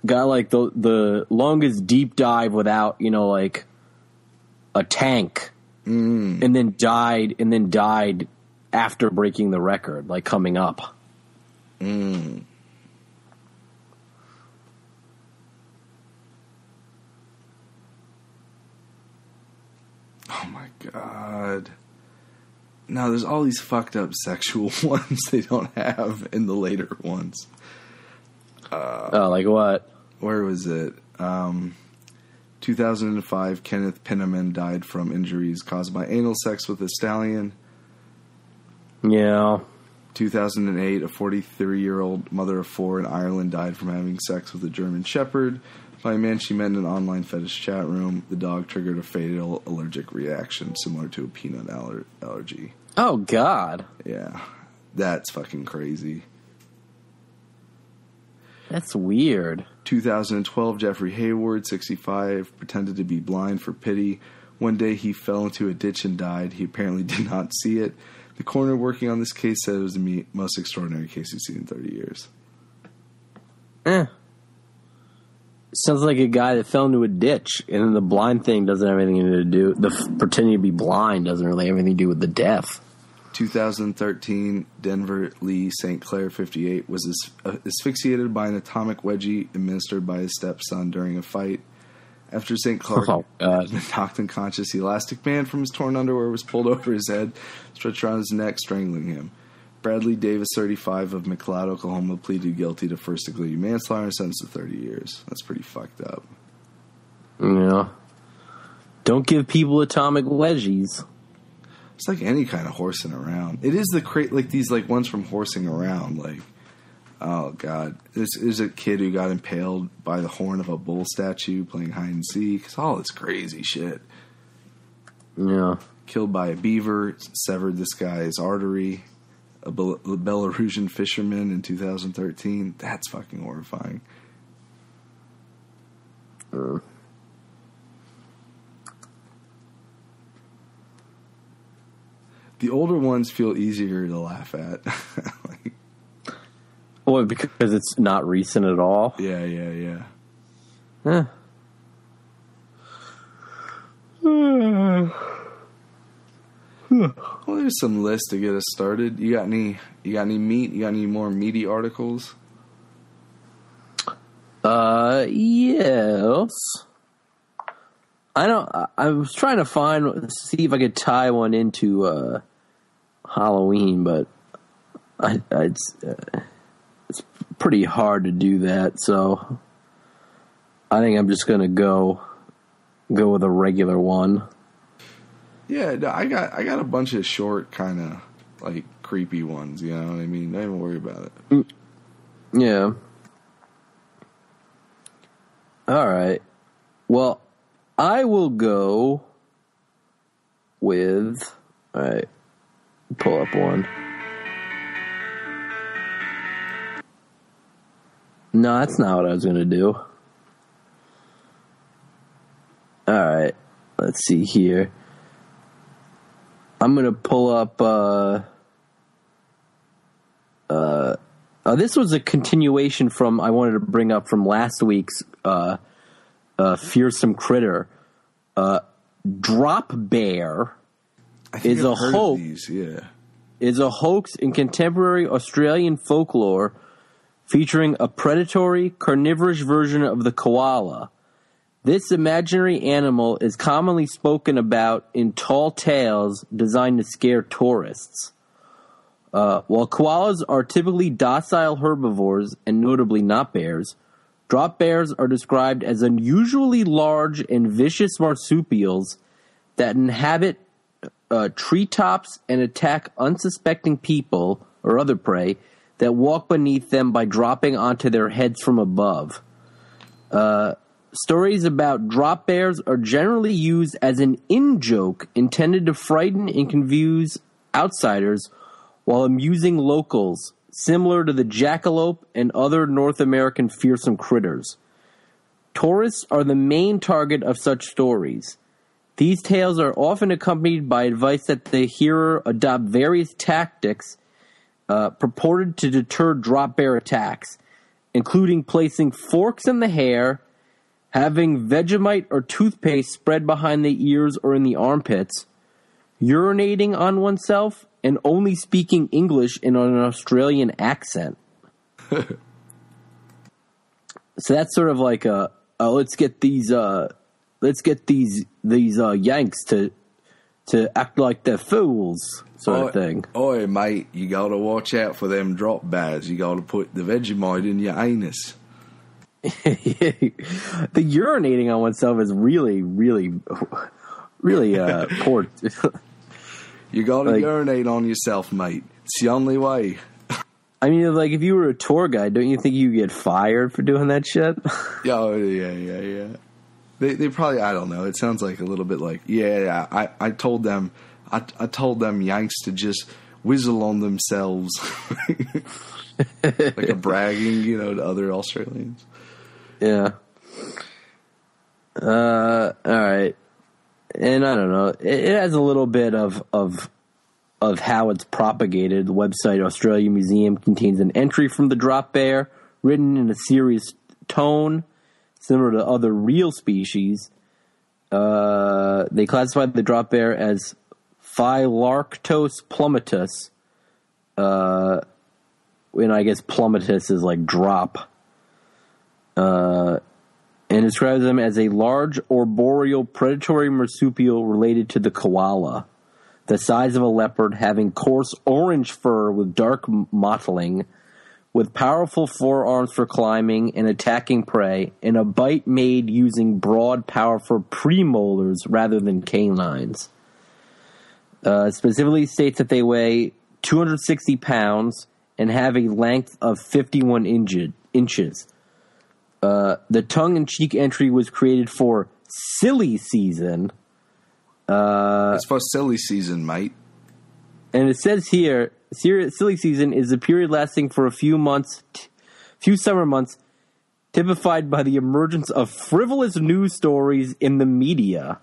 Speaker 1: got like the longest deep dive without a tank, and then died after breaking the record, like coming up.
Speaker 2: Oh my God. No, there's all these fucked up sexual ones they don't have in the later ones.
Speaker 1: Like what?
Speaker 2: Where was it? 2005, Kenneth Penniman died from injuries caused by anal sex with a stallion.
Speaker 1: Yeah.
Speaker 2: 2008, a 43-year-old mother of four in Ireland died from having sex with a German shepherd by a man she met in an online fetish chat room. The dog triggered a fatal allergic reaction similar to a peanut allergy.
Speaker 1: Oh, God.
Speaker 2: Yeah. That's fucking crazy.
Speaker 1: That's weird.
Speaker 2: 2012, Jeffrey Hayward, 65, pretended to be blind for pity. One day he fell into a ditch and died. He apparently did not see it. The coroner working on this case said it was the most extraordinary case he's seen in 30 years.
Speaker 1: sounds like a guy that fell into a ditch, and then the blind thing doesn't have anything to do. The pretending to be blind doesn't really have anything to do with the deaf.
Speaker 2: 2013, Denver Lee St. Clair, 58, was asphyxiated by an atomic wedgie administered by his stepson during a fight. After St. Clair had been knocked unconscious, the elastic band from his torn underwear was pulled over his head, stretched around his neck, strangling him. Bradley Davis, 35, of McLeod, Oklahoma, pleaded guilty to first-degree manslaughter and sentenced to 30 years. That's pretty fucked up.
Speaker 1: Yeah. Don't give people atomic wedgies.
Speaker 2: It's like any kind of horsing around. It is like these like ones from horsing around. Like, oh god, there's a kid who got impaled by the horn of a bull statue playing hide and seek. It's all this crazy shit.
Speaker 1: Yeah.
Speaker 2: Killed by a beaver, severed this guy's artery. A Belarusian fisherman in 2013. That's fucking horrifying. The older ones feel easier to laugh at.
Speaker 1: Well, because it's not recent at all?
Speaker 2: Yeah.
Speaker 1: Huh.
Speaker 2: Well, there's some lists to get us started. You got any meat? You got any more meaty articles?
Speaker 1: Yes. I was trying to see if I could tie one into Halloween, but it's pretty hard to do that. So I think I'm just gonna go with a regular one.
Speaker 2: Yeah, I got a bunch of short, kind of like creepy ones. You know what I mean? Don't even worry about it.
Speaker 1: Yeah. All right. Well, I will go with. All right. Pull up one. No, that's not what I was going to do. All right. Let's see here. I'm going to pull up. This was a continuation from I wanted to bring up from last week's fearsome critter. Drop bear is a hoax. Is a hoax in contemporary Australian folklore featuring a predatory, carnivorous version of the koala. This imaginary animal is commonly spoken about in tall tales designed to scare tourists. While koalas are typically docile herbivores, and notably not bears, drop bears are described as unusually large and vicious marsupials that inhabit treetops and attack unsuspecting people or other prey that walk beneath them by dropping onto their heads from above. Stories about drop bears are generally used as an in-joke intended to frighten and confuse outsiders while amusing locals, similar to the jackalope and other North American fearsome critters. Tourists are the main target of such stories. These tales are often accompanied by advice that the hearer adopt various tactics purported to deter drop bear attacks, including placing forks in the hair, having Vegemite or toothpaste spread behind the ears or in the armpits, urinating on oneself, and only speaking English in an Australian accent. So that's sort of like let's get these Yanks to act like they're fools sort of thing.
Speaker 2: Oi, mate, you gotta watch out for them drop bears. You gotta put the Vegemite in your anus.
Speaker 1: The urinating on oneself is really, really, really poor.
Speaker 2: You gotta urinate on yourself, mate. It's the only way.
Speaker 1: I mean, like, if you were a tour guide, don't you think you get fired for doing that shit?
Speaker 2: Yeah. They probably, I don't know. It sounds like a little bit like, I told them Yanks to just whizzle on themselves. Like a bragging, to other Australians.
Speaker 1: Yeah. All right. And I don't know. It has a little bit of how it's propagated. The website Australia Museum contains an entry from the drop bear, written in a serious tone, similar to other real species. They classified the drop bear as Phylarctos plummetus, and I guess plummetus is like drop, and describes them as a large arboreal predatory marsupial related to the koala, the size of a leopard, having coarse orange fur with dark mottling, with powerful forearms for climbing and attacking prey, and a bite made using broad, powerful premolars rather than canines. Specifically states that they weigh 260 pounds and have a length of 51 inches. The tongue-in-cheek entry was created for silly season.
Speaker 2: It's for silly season, mate.
Speaker 1: And it says here, silly season is a period lasting for a few summer months, typified by the emergence of frivolous news stories in the media.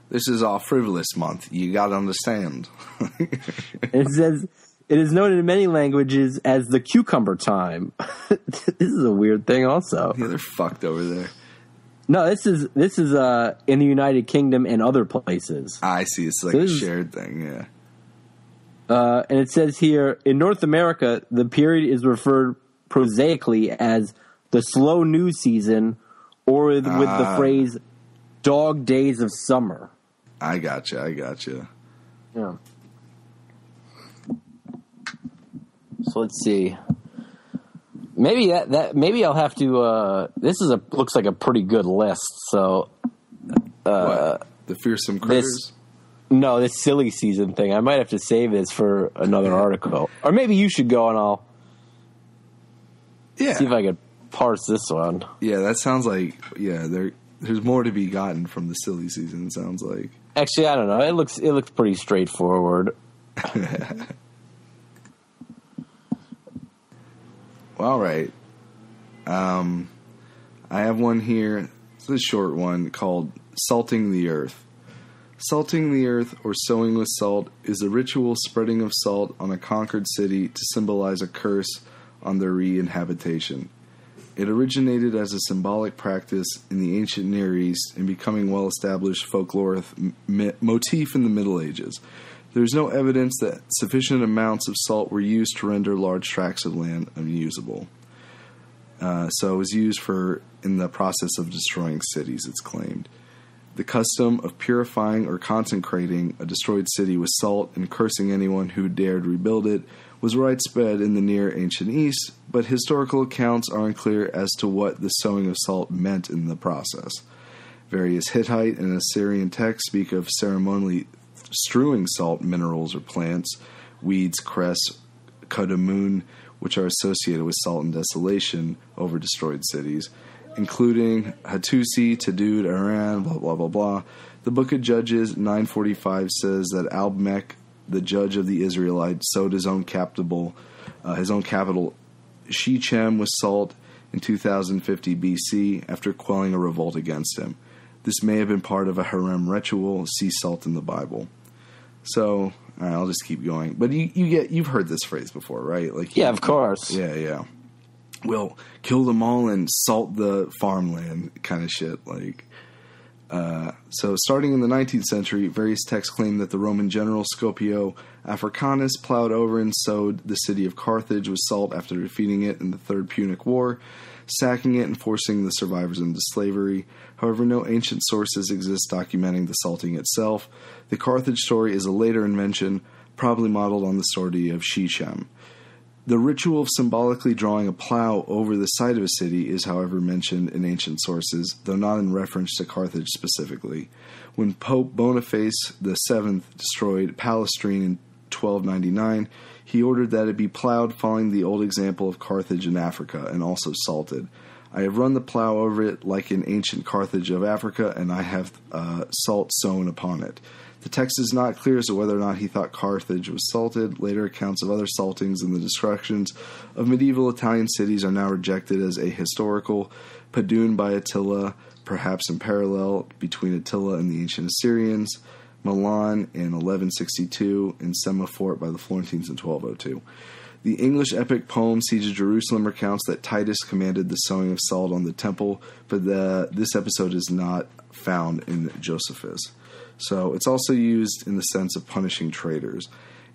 Speaker 2: This is our frivolous month. You gotta understand.
Speaker 1: And it says, it is known in many languages as the cucumber time. This is a weird thing also.
Speaker 2: Yeah, they're fucked over there.
Speaker 1: No, this is in the United Kingdom and other places.
Speaker 2: I see. It's like a shared thing, yeah.
Speaker 1: And it says here, in North America, the period is referred prosaically as the slow news season, or with the phrase, dog days of summer.
Speaker 2: I gotcha.
Speaker 1: Yeah. So let's see. Maybe maybe I'll have to. Looks like a pretty good list. So,
Speaker 2: what? The fearsome critters.
Speaker 1: This silly season thing. I might have to save this for another article, or maybe you should go and I'll see if I could parse this one.
Speaker 2: Yeah, that sounds like there's more to be gotten from the silly season. It sounds like.
Speaker 1: Actually, I don't know. It looks pretty straightforward.
Speaker 2: Well, all right. I have one here. It's a short one called Salting the Earth. Salting the earth, or sowing with salt, is a ritual spreading of salt on a conquered city to symbolize a curse on their re-inhabitation. It originated as a symbolic practice in the ancient Near East and becoming well-established folkloric motif in the Middle Ages. There is no evidence that sufficient amounts of salt were used to render large tracts of land unusable. So it was used in the process of destroying cities, it's claimed. The custom of purifying or consecrating a destroyed city with salt and cursing anyone who dared rebuild it was widespread in the Near Ancient East, but historical accounts are unclear as to what the sowing of salt meant in the process. Various Hittite and Assyrian texts speak of ceremonially strewing salt minerals or plants, weeds, crests, cardamom, which are associated with salt and desolation over destroyed cities, including Hattusi, Tadud, Aran, blah, blah, blah, blah. The Book of Judges 9:45 says that Almech, the judge of the Israelites, sowed his own capital, Shechem, with salt in 2050 BC after quelling a revolt against him. This may have been part of a harem ritual. See salt in the Bible. So, I'll just keep going. But you've heard this phrase before, right? Like,
Speaker 1: yeah, of course.
Speaker 2: Yeah. We'll kill them all and salt the farmland kind of shit. So starting in the 19th century, various texts claim that the Roman general Scipio Africanus plowed over and sowed the city of Carthage with salt after defeating it in the Third Punic War, sacking it and forcing the survivors into slavery. However, no ancient sources exist documenting the salting itself. The Carthage story is a later invention, probably modeled on the story of Shechem. The ritual of symbolically drawing a plow over the site of a city is, however, mentioned in ancient sources, though not in reference to Carthage specifically. When Pope Boniface VII destroyed Palestine in 1299, he ordered that it be plowed following the old example of Carthage in Africa, and also salted. I have run the plow over it like in ancient Carthage of Africa, and I have salt sown upon it. The text is not clear as to whether or not he thought Carthage was salted. Later accounts of other saltings and the destructions of medieval Italian cities are now rejected as ahistorical. Padun by Attila, perhaps in parallel between Attila and the ancient Assyrians. Milan in 1162, and Semaphore by the Florentines in 1202. The English epic poem Siege of Jerusalem recounts that Titus commanded the sowing of salt on the temple, but this episode is not found in Josephus. So it's also used in the sense of punishing traitors.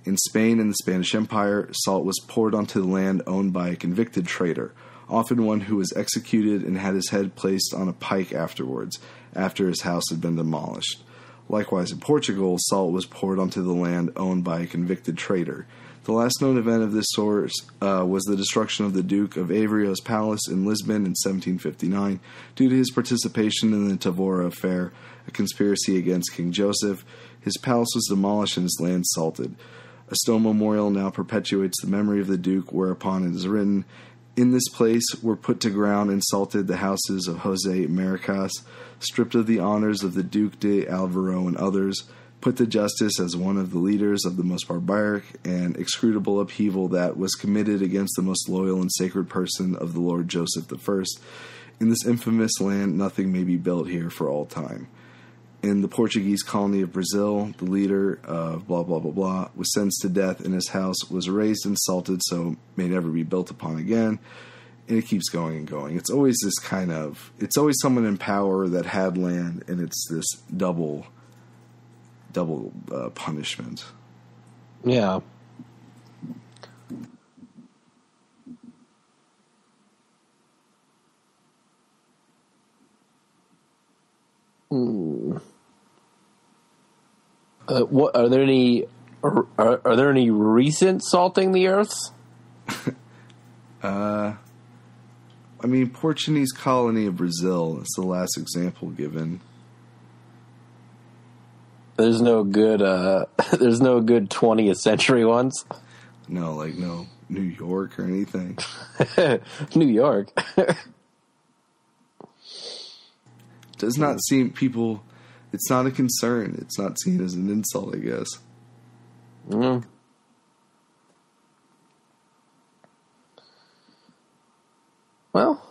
Speaker 2: In Spain and the Spanish Empire, salt was poured onto the land owned by a convicted traitor, often one who was executed and had his head placed on a pike afterwards, after his house had been demolished. Likewise, in Portugal, salt was poured onto the land owned by a convicted traitor. The last known event of this sort was the destruction of the Duke of Aveirio's palace in Lisbon in 1759 due to his participation in the Tavora affair, a conspiracy against King Joseph. His palace was demolished and his land salted. A stone memorial now perpetuates the memory of the Duke, whereupon it is written, "In this place were put to ground and salted the houses of Jose Maricas, stripped of the honors of the Duke de Alvaro and others, put to justice as one of the leaders of the most barbaric and execrable upheaval that was committed against the most loyal and sacred person of the Lord Joseph I. In this infamous land nothing may be built here for all time." In the Portuguese colony of Brazil, the leader of blah, blah, blah, blah, was sentenced to death and his house was razed and salted so may never be built upon again. And it keeps going and going. It's always this kind of, it's always someone in power that had land, and it's this double punishment.
Speaker 1: Yeah. What are there any? Are there any recent salting the earths?
Speaker 2: I mean, Portuguese colony of Brazil is the last example given.
Speaker 1: There's no good. There's no good 20th century ones.
Speaker 2: No, like no New York or anything.
Speaker 1: New York.
Speaker 2: Does not seem people. It's not a concern. It's not seen as an insult, I guess.
Speaker 1: Mm. Well,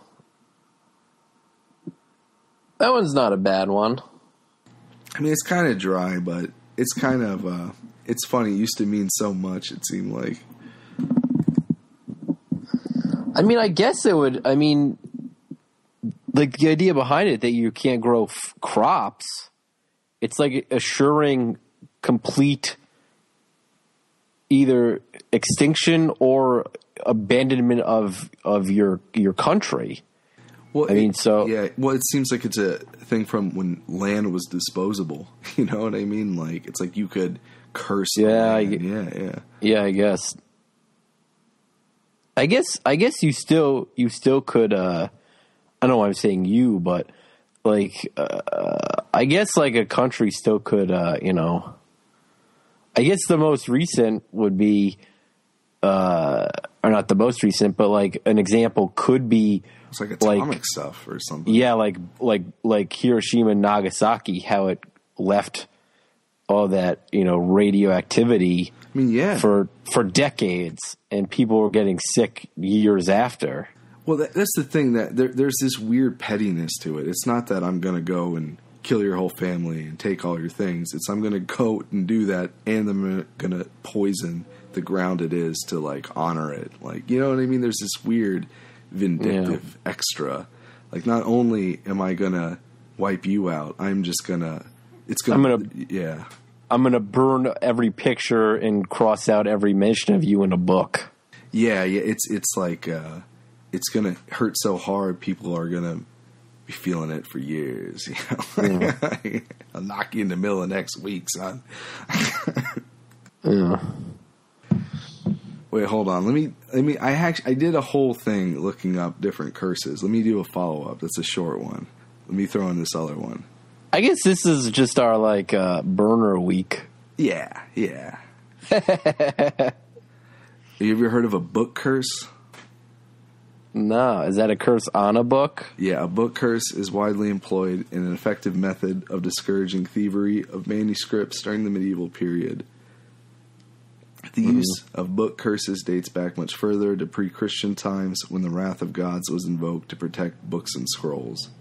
Speaker 1: that one's not a bad one.
Speaker 2: I mean, it's kind of dry, but it's kind of, it's funny. It used to mean so much, it seemed like.
Speaker 1: I mean, I guess it would, I mean, like the idea behind it that you can't grow crops, it's like assuring complete either extinction or abandonment of your country.
Speaker 2: Well,
Speaker 1: I mean, so
Speaker 2: yeah. Well, it seems like it's a thing from when land was disposable. You know what I mean? Like it's like you could curse.
Speaker 1: Yeah,
Speaker 2: yeah.
Speaker 1: I guess. I guess you still could. I don't know why I'm saying you, but like I guess like a country still could. You know, I guess the most recent would be, or not the most recent, but like an example could be.
Speaker 2: It's like atomic stuff or something.
Speaker 1: Yeah, like Hiroshima and Nagasaki, how it left all that, you know, radioactivity.
Speaker 2: I mean, yeah,
Speaker 1: for decades, and people were getting sick years after.
Speaker 2: Well, that's the thing, that there's this weird pettiness to it. It's not that I'm going to go and kill your whole family and take all your things. It's I'm going to go and do that, and I'm going to poison the ground it is to like honor it. Like, you know what I mean? There's this weird vindictive extra. Like, not only am I gonna wipe you out, I'm gonna
Speaker 1: burn every picture and cross out every mention of you in a book.
Speaker 2: Yeah, it's like it's gonna hurt so hard, people are gonna be feeling it for years. You know, I'll knock you in the middle of next week, son.
Speaker 1: Yeah.
Speaker 2: Wait, hold on. Let me. I did a whole thing looking up different curses. Let me do a follow up. That's a short one. Let me throw in this other one.
Speaker 1: I guess this is just our like burner week.
Speaker 2: Yeah. Have you ever heard of a book curse?
Speaker 1: No. Is that a curse on a book?
Speaker 2: Yeah, a book curse is widely employed in an effective method of discouraging thievery of manuscripts during the medieval period. The use of book curses dates back much further to pre-Christian times, when the wrath of gods was invoked to protect books and scrolls.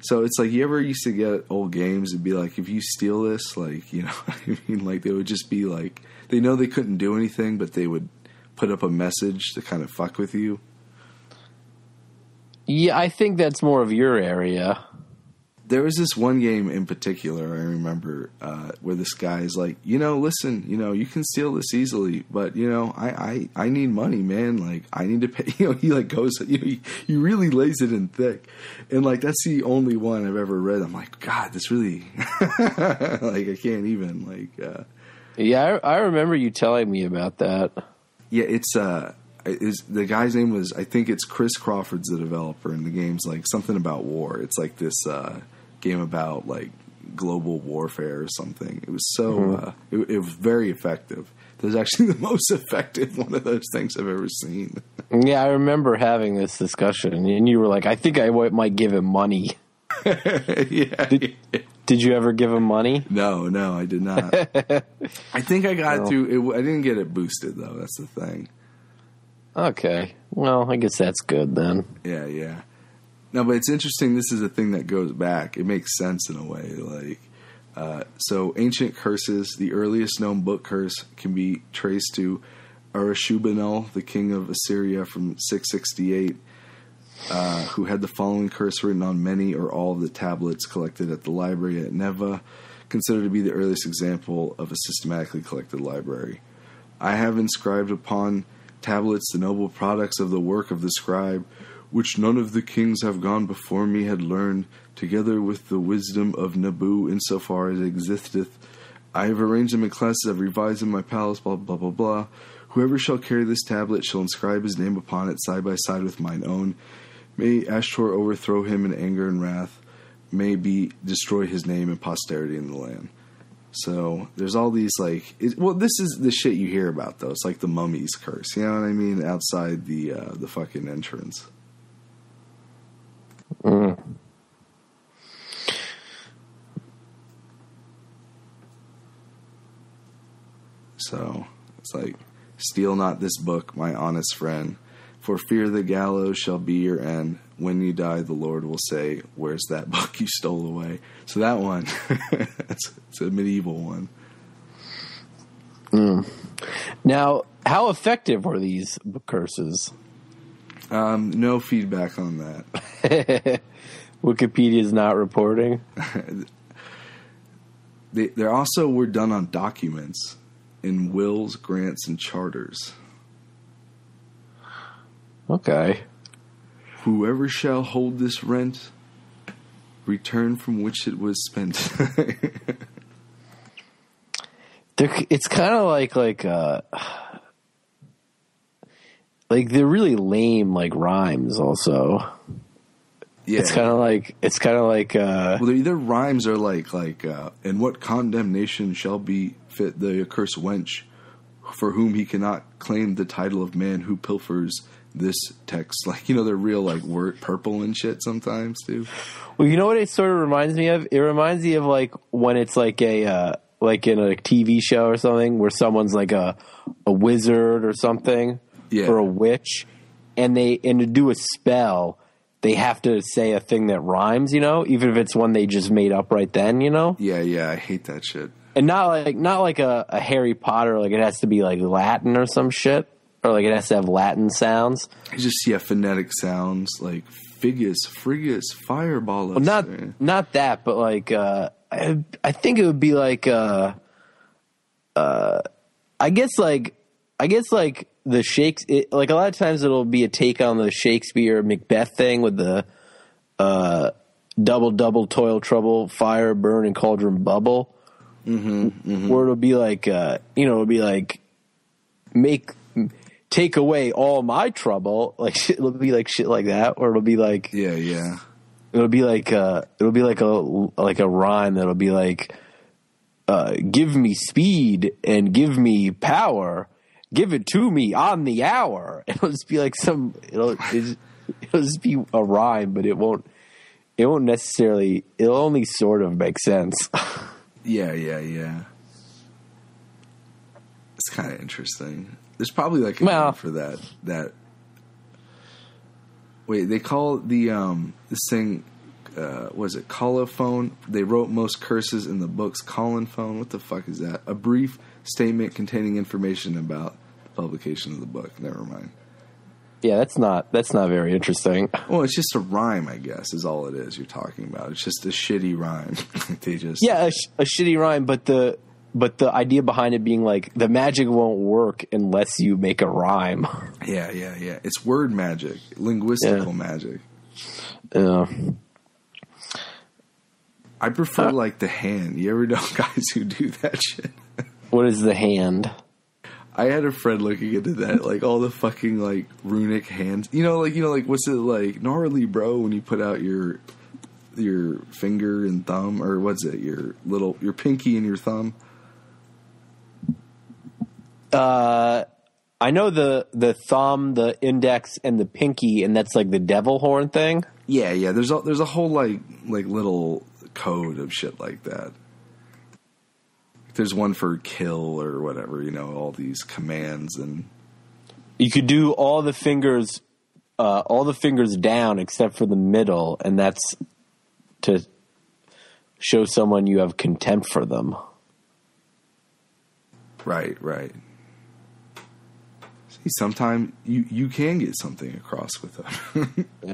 Speaker 2: So it's like, you ever used to get old games and be like, if you steal this, like, you know what I mean? Like, they would just be like, they know they couldn't do anything, but they would put up a message to kind of fuck with you.
Speaker 1: Yeah, I think that's more of your area.
Speaker 2: There was this one game in particular I remember where this guy is like, listen, you can steal this easily, but I need money, man. Like I need to pay. He like goes, he really lays it in thick, and like that's the only one I've ever read. I'm like, God, this really, like I can't even like.
Speaker 1: Yeah, I remember you telling me about that.
Speaker 2: Yeah, it's the guy's name was, I think it's Chris Crawford's the developer, and the game's like something about war. It's like this game about like global warfare or something. It was so it was very effective. It was actually the most effective one of those things I've ever seen.
Speaker 1: Yeah, I remember having this discussion, and you were like, I think I might give him money.
Speaker 2: Yeah.
Speaker 1: Did you ever give him money?
Speaker 2: No, I did not. I think I got through. I didn't get it boosted though. That's the thing.
Speaker 1: Okay. Well, I guess that's good then.
Speaker 2: Yeah. No, but it's interesting. This is a thing that goes back. It makes sense in a way. Like, so ancient curses, the earliest known book curse can be traced to Ashurbanipal, the king of Assyria from 668, who had the following curse written on many or all of the tablets collected at the library at Nineveh, considered to be the earliest example of a systematically collected library. I have inscribed upon tablets the noble products of the work of the scribe, which none of the kings have gone before me had learned, together with the wisdom of Nabu insofar as it existeth. I have arranged them in classes, I have revised them in my palace, blah, blah, blah, blah. Whoever shall carry this tablet shall inscribe his name upon it side by side with mine own. May Ashtor overthrow him in anger and wrath. May be destroy his name and posterity in the land. So there's all these like, this is the shit you hear about though. It's like the mummy's curse, you know what I mean? Outside the fucking entrance. So it's like, steal not this book, my honest friend, for fear the gallows shall be your end. When you die, the Lord will say, where's that book you stole away? So that one, it's a medieval one.
Speaker 1: Now, how effective were these curses?
Speaker 2: No feedback on that.
Speaker 1: Wikipedia is not reporting.
Speaker 2: They also were done on documents in wills, grants, and charters.
Speaker 1: Okay.
Speaker 2: Whoever shall hold this rent, return from which it was spent.
Speaker 1: It's kind of like they're really lame like rhymes also. Yeah. It's kind of like
Speaker 2: well, they're either rhymes or like and what condemnation shall be fit the accursed wench for whom he cannot claim the title of man who pilfers this text. Like, they're real like word purple and shit sometimes too.
Speaker 1: Well, you know what it sort of reminds me of? It reminds me of like when it's like a like in a TV show or something where someone's like a wizard or something, or a witch, and to do a spell they have to say a thing that rhymes, even if it's one they just made up right then,
Speaker 2: Yeah, I hate that shit.
Speaker 1: And not like a Harry Potter, like it has to be like Latin or some shit, or like it has to have Latin sounds.
Speaker 2: It's just phonetic sounds like figus, frigus, fireball.
Speaker 1: Well, not that, but like I think it would be like I guess like the Shakespeare, like a lot of times it'll be a take on the Shakespeare Macbeth thing with the double toil trouble, fire burn and cauldron bubble. Where it'll be like it'll be like take away all my trouble, like shit, it'll be like shit like that, or it'll be like it'll be like a rhyme that'll be like give me speed and give me power, give it to me on the hour. It'll just be like it'll just be a rhyme, but it won't necessarily, it'll only sort of make sense.
Speaker 2: Yeah. It's kind of interesting. There's probably like a name for that. Wait, they call this thing, was it colophone? They wrote most curses in the books. Colin phone, what the fuck is that? A brief statement containing information about publication of the book. Never mind.
Speaker 1: Yeah, that's not very interesting.
Speaker 2: Well, it's just a rhyme, I guess, is all it is you're talking about. It's just a shitty rhyme. They just
Speaker 1: a shitty rhyme, but the idea behind it being like the magic won't work unless you make a rhyme.
Speaker 2: Yeah. It's word magic, linguistical magic.
Speaker 1: Yeah.
Speaker 2: I prefer like the hand. You ever know guys who do that shit?
Speaker 1: What is the hand?
Speaker 2: I had a friend looking into that, like all the fucking like runic hands. Like what's it like? Gnarly, bro, when you put out your finger and thumb, or what's it? Your pinky and your thumb.
Speaker 1: I know the thumb, the index, and the pinky, and that's like the devil horn thing.
Speaker 2: Yeah. There's a whole like little code of shit like that. There's one for kill or whatever, all these commands, and
Speaker 1: you could do all the fingers down except for the middle, and that's to show someone you have contempt for them.
Speaker 2: Right. See, sometimes you can get something across with them.
Speaker 1: Yeah.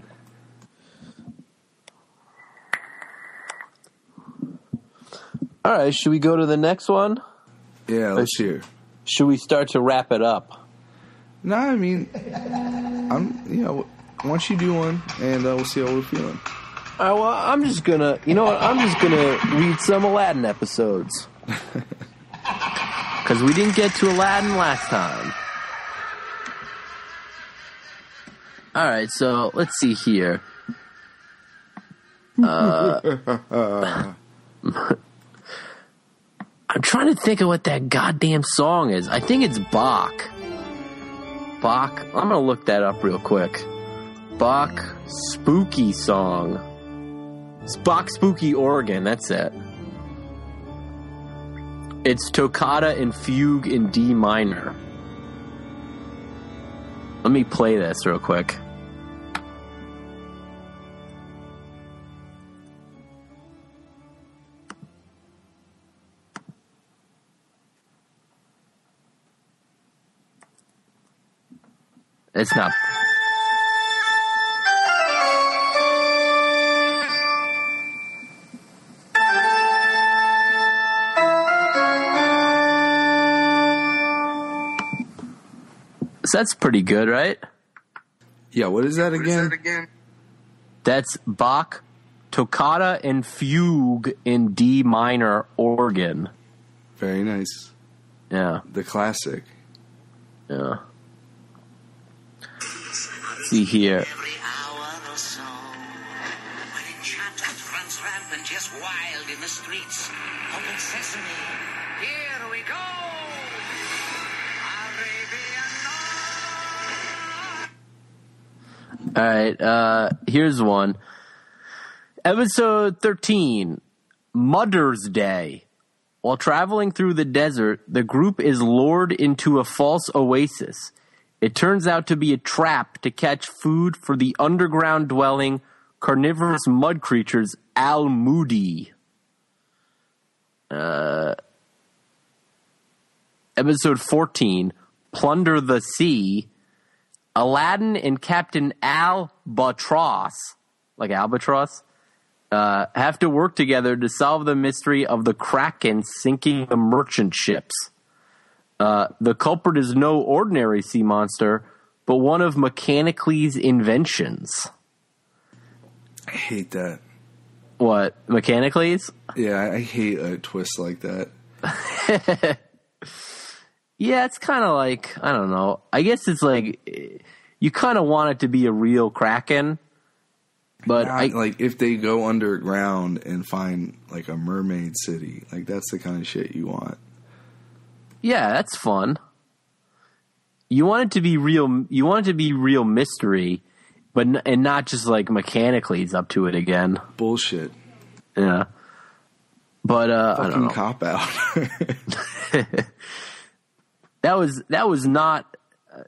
Speaker 1: All right, should we go to the next one?
Speaker 2: Yeah, let's hear.
Speaker 1: Should we start to wrap it up?
Speaker 2: No, I mean, why don't you do one, and we'll see how we're feeling.
Speaker 1: All right, well, I'm just gonna read some Aladdin episodes. Because we didn't get to Aladdin last time. All right, so let's see here. I'm trying to think of what that goddamn song is. I think it's Bach. I'm going to look that up real quick. Bach Spooky Song. It's Bach Spooky Organ, that's it. It's Toccata and Fugue in D minor. Let me play this real quick. It's not. So that's pretty good, right?
Speaker 2: Yeah, what is that again?
Speaker 1: That's Bach, Toccata and Fugue in D minor organ.
Speaker 2: Very nice.
Speaker 1: Yeah.
Speaker 2: The classic.
Speaker 1: Yeah. See here.
Speaker 3: Every hour or so, when enchantment runs rampant, just wild in the streets. Open sesame, here we go. Arabian Nights.
Speaker 1: All right, here's one. Episode 13, Mother's Day. While traveling through the desert, the group is lured into a false oasis. It turns out to be a trap to catch food for the underground dwelling carnivorous mud creatures Al-Mudi. Episode 14, Plunder the Sea. Aladdin and Captain Albatross, like albatross, have to work together to solve the mystery of the Kraken sinking the merchant ships. The culprit is no ordinary sea monster, but one of Mechanical's inventions.
Speaker 2: I hate that.
Speaker 1: What, Mechanical's?
Speaker 2: Yeah, I hate a twist like that.
Speaker 1: Yeah, it's kind of like, I don't know. I guess it's like, you kind of want it to be a real Kraken, but
Speaker 2: like if they go underground and find like a mermaid city, like that's the kind of shit you want.
Speaker 1: Yeah, that's fun. You want it to be real. You want it to be real mystery, and not just like Mechanical's up to it again.
Speaker 2: Bullshit.
Speaker 1: Yeah, but I don't know.
Speaker 2: Cop out.
Speaker 1: That was not.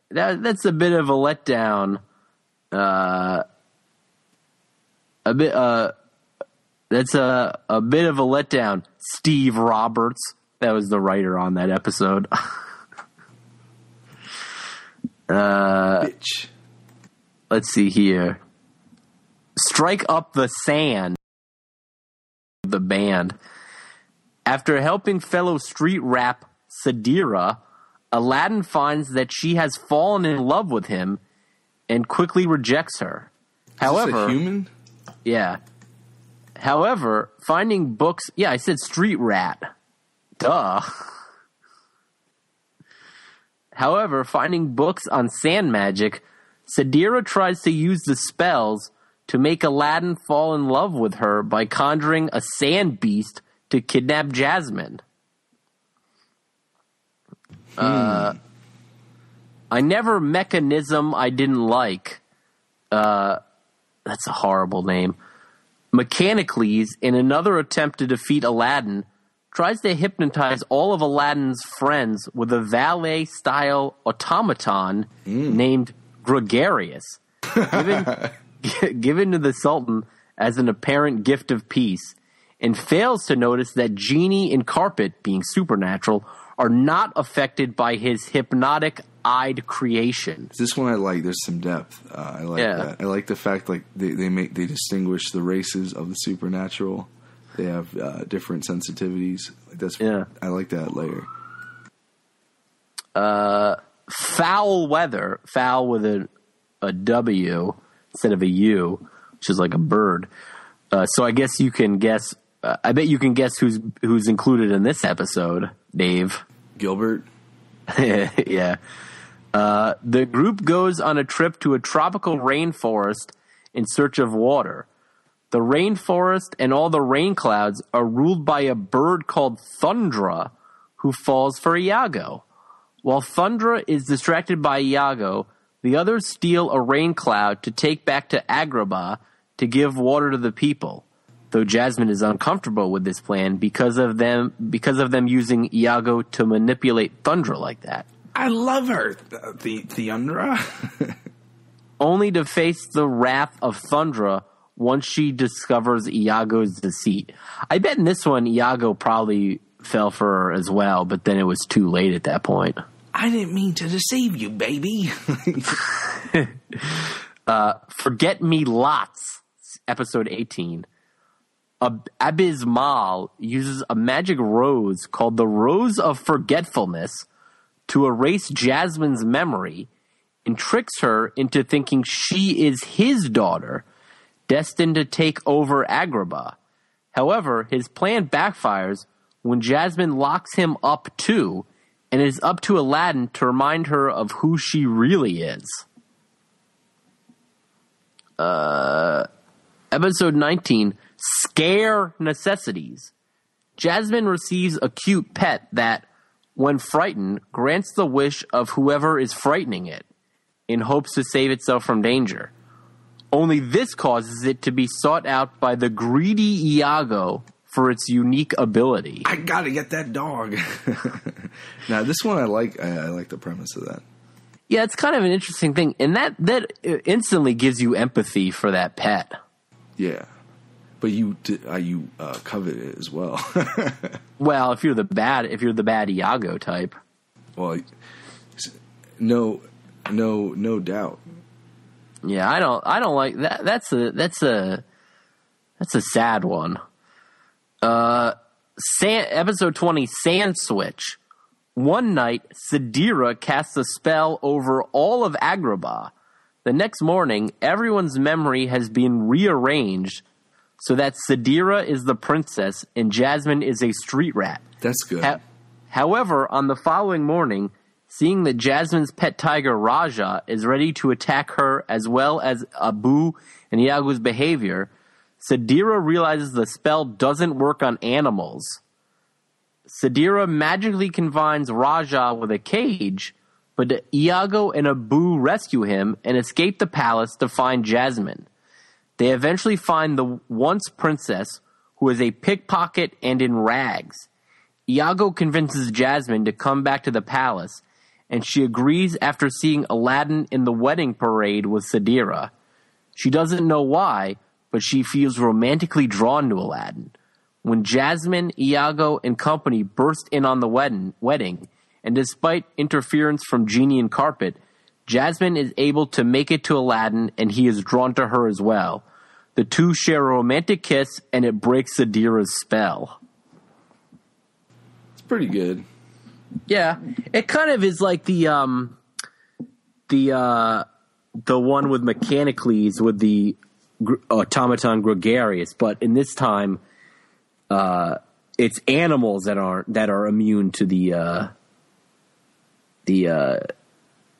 Speaker 1: That's a bit of a letdown. That's a bit of a letdown. Steve Roberts. That was the writer on that episode.
Speaker 2: Bitch.
Speaker 1: Let's see here. Strike Up the Sand, the band. After helping fellow street rap Sadira, Aladdin finds that she has fallen in love with him and quickly rejects her.
Speaker 2: Is this a human?
Speaker 1: Yeah. However, finding books... Yeah, I said street rat. Duh. However, finding books on sand magic, Sadira tries to use the spells to make Aladdin fall in love with her by conjuring a sand beast to kidnap Jasmine. I never mechanism I didn't like. That's a horrible name. Mechanicles, in another attempt to defeat Aladdin, tries to hypnotize all of Aladdin's friends with a valet-style automaton named Gregarious, given to the Sultan as an apparent gift of peace, and fails to notice that Genie and Carpet, being supernatural, are not affected by his hypnotic-eyed creation.
Speaker 2: This one I like. There's some depth. I like that. I like the fact like they distinguish the races of the supernatural. They have different sensitivities. I like that layer.
Speaker 1: Foul weather. Foul with a W instead of a U, which is like a bird. So I guess you can guess. I bet you can guess who's included in this episode, Dave.
Speaker 2: Gilbert.
Speaker 1: Yeah. The group goes on a trip to a tropical rainforest in search of water. The rainforest and all the rain clouds are ruled by a bird called Thundra, who falls for Iago. While Thundra is distracted by Iago, the others steal a rain cloud to take back to Agrabah to give water to the people. Though Jasmine is uncomfortable with this plan because of them using Iago to manipulate Thundra like that.
Speaker 2: I love her, Thundra.
Speaker 1: Only to face the wrath of Thundra once she discovers Iago's deceit. I bet in this one, Iago probably fell for her as well, but then it was too late at that point.
Speaker 2: I didn't mean to deceive you, baby.
Speaker 1: Forget Me Lots, episode 18. Abysmal uses a magic rose called the Rose of Forgetfulness to erase Jasmine's memory and tricks her into thinking she is his daughter, destined to take over Agrabah. However, his plan backfires when Jasmine locks him up too, and it is up to Aladdin to remind her of who she really is. Episode 19, Scare Necessities. Jasmine receives a cute pet that, when frightened, grants the wish of whoever is frightening it, in hopes to save itself from danger. Only this causes it to be sought out by the greedy Iago for its unique ability.
Speaker 2: I gotta get that dog. Now, this one I like. I like the premise of that.
Speaker 1: Yeah, it's kind of an interesting thing, and that instantly gives you empathy for that pet.
Speaker 2: Yeah, but you covet it as well.
Speaker 1: Well, if you're the bad Iago type.
Speaker 2: Well, no doubt.
Speaker 1: Yeah, I don't like that. That's a sad one. Episode 20, Sand Switch. One night, Sadira casts a spell over all of Agrabah. The next morning, everyone's memory has been rearranged so that Sadira is the princess and Jasmine is a street rat.
Speaker 2: That's good.
Speaker 1: However, on the following morning, seeing that Jasmine's pet tiger Raja is ready to attack her as well as Abu and Iago's behavior, Sadira realizes the spell doesn't work on animals. Sadira magically confines Raja with a cage, but Iago and Abu rescue him and escape the palace to find Jasmine. They eventually find the once princess, who is a pickpocket and in rags. Iago convinces Jasmine to come back to the palace, and she agrees after seeing Aladdin in the wedding parade with Sadira. She doesn't know why, but she feels romantically drawn to Aladdin. When Jasmine, Iago, and company burst in on the wedding, and despite interference from Genie and Carpet, Jasmine is able to make it to Aladdin, and he is drawn to her as well. The two share a romantic kiss, and it breaks Sadira's spell.
Speaker 2: It's pretty good.
Speaker 1: Yeah, it kind of is like the one with Mechanicles with the automaton gregarious, but in this time, it's animals that are immune to the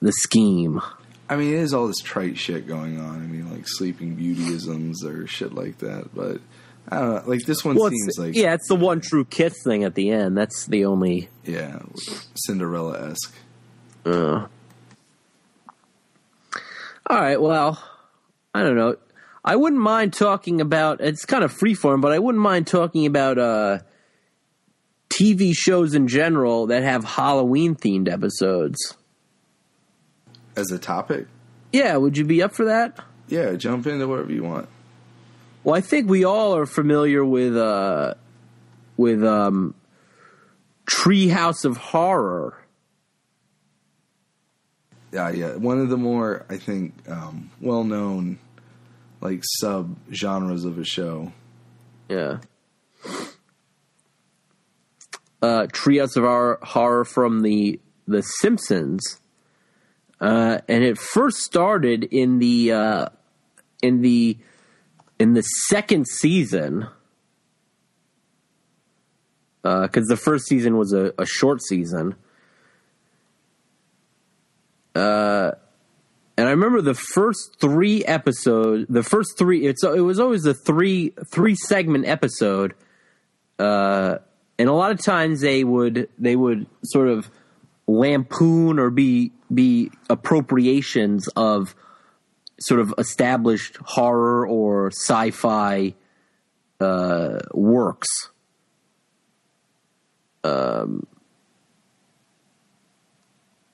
Speaker 1: scheme.
Speaker 2: I mean, it is all this trite shit going on. I mean, like Sleeping Beautyisms or shit like that. But I don't know. Like this one seems like
Speaker 1: it's the one true kiss thing at the end. That's the only
Speaker 2: Cinderella-esque.
Speaker 1: All right. Well, I don't know. I wouldn't mind talking about. It's kind of freeform, but I wouldn't mind talking about TV shows in general that have Halloween themed episodes.
Speaker 2: As a topic?
Speaker 1: Yeah, would you be up for that?
Speaker 2: Yeah, jump into whatever you want.
Speaker 1: Well, I think we all are familiar with Treehouse of Horror.
Speaker 2: Yeah. One of the more, I think, well-known, like, sub-genres of a show.
Speaker 1: Yeah. Treehouse of Horror from the Simpsons. And it first started in the second season, because the first season was a short season. And I remember the first three episodes. It was always a three segment episode. And a lot of times they would sort of lampoon or be appropriations of sort of established horror or sci-fi works.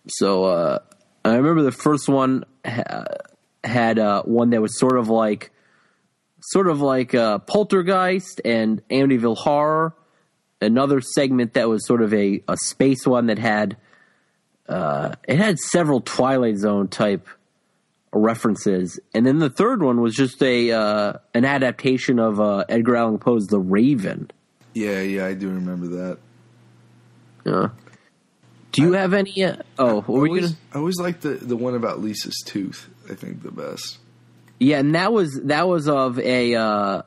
Speaker 1: So I remember the first one had one that was sort of like Poltergeist and Amityville Horror. Another segment that was sort of a space one that had it had several Twilight Zone type references, and then the third one was just an adaptation of Edgar Allan Poe's The Raven.
Speaker 2: Yeah, I do remember that.
Speaker 1: Yeah. Do you have any? I
Speaker 2: always liked the one about Lisa's tooth. I think the best.
Speaker 1: Yeah, and that was of a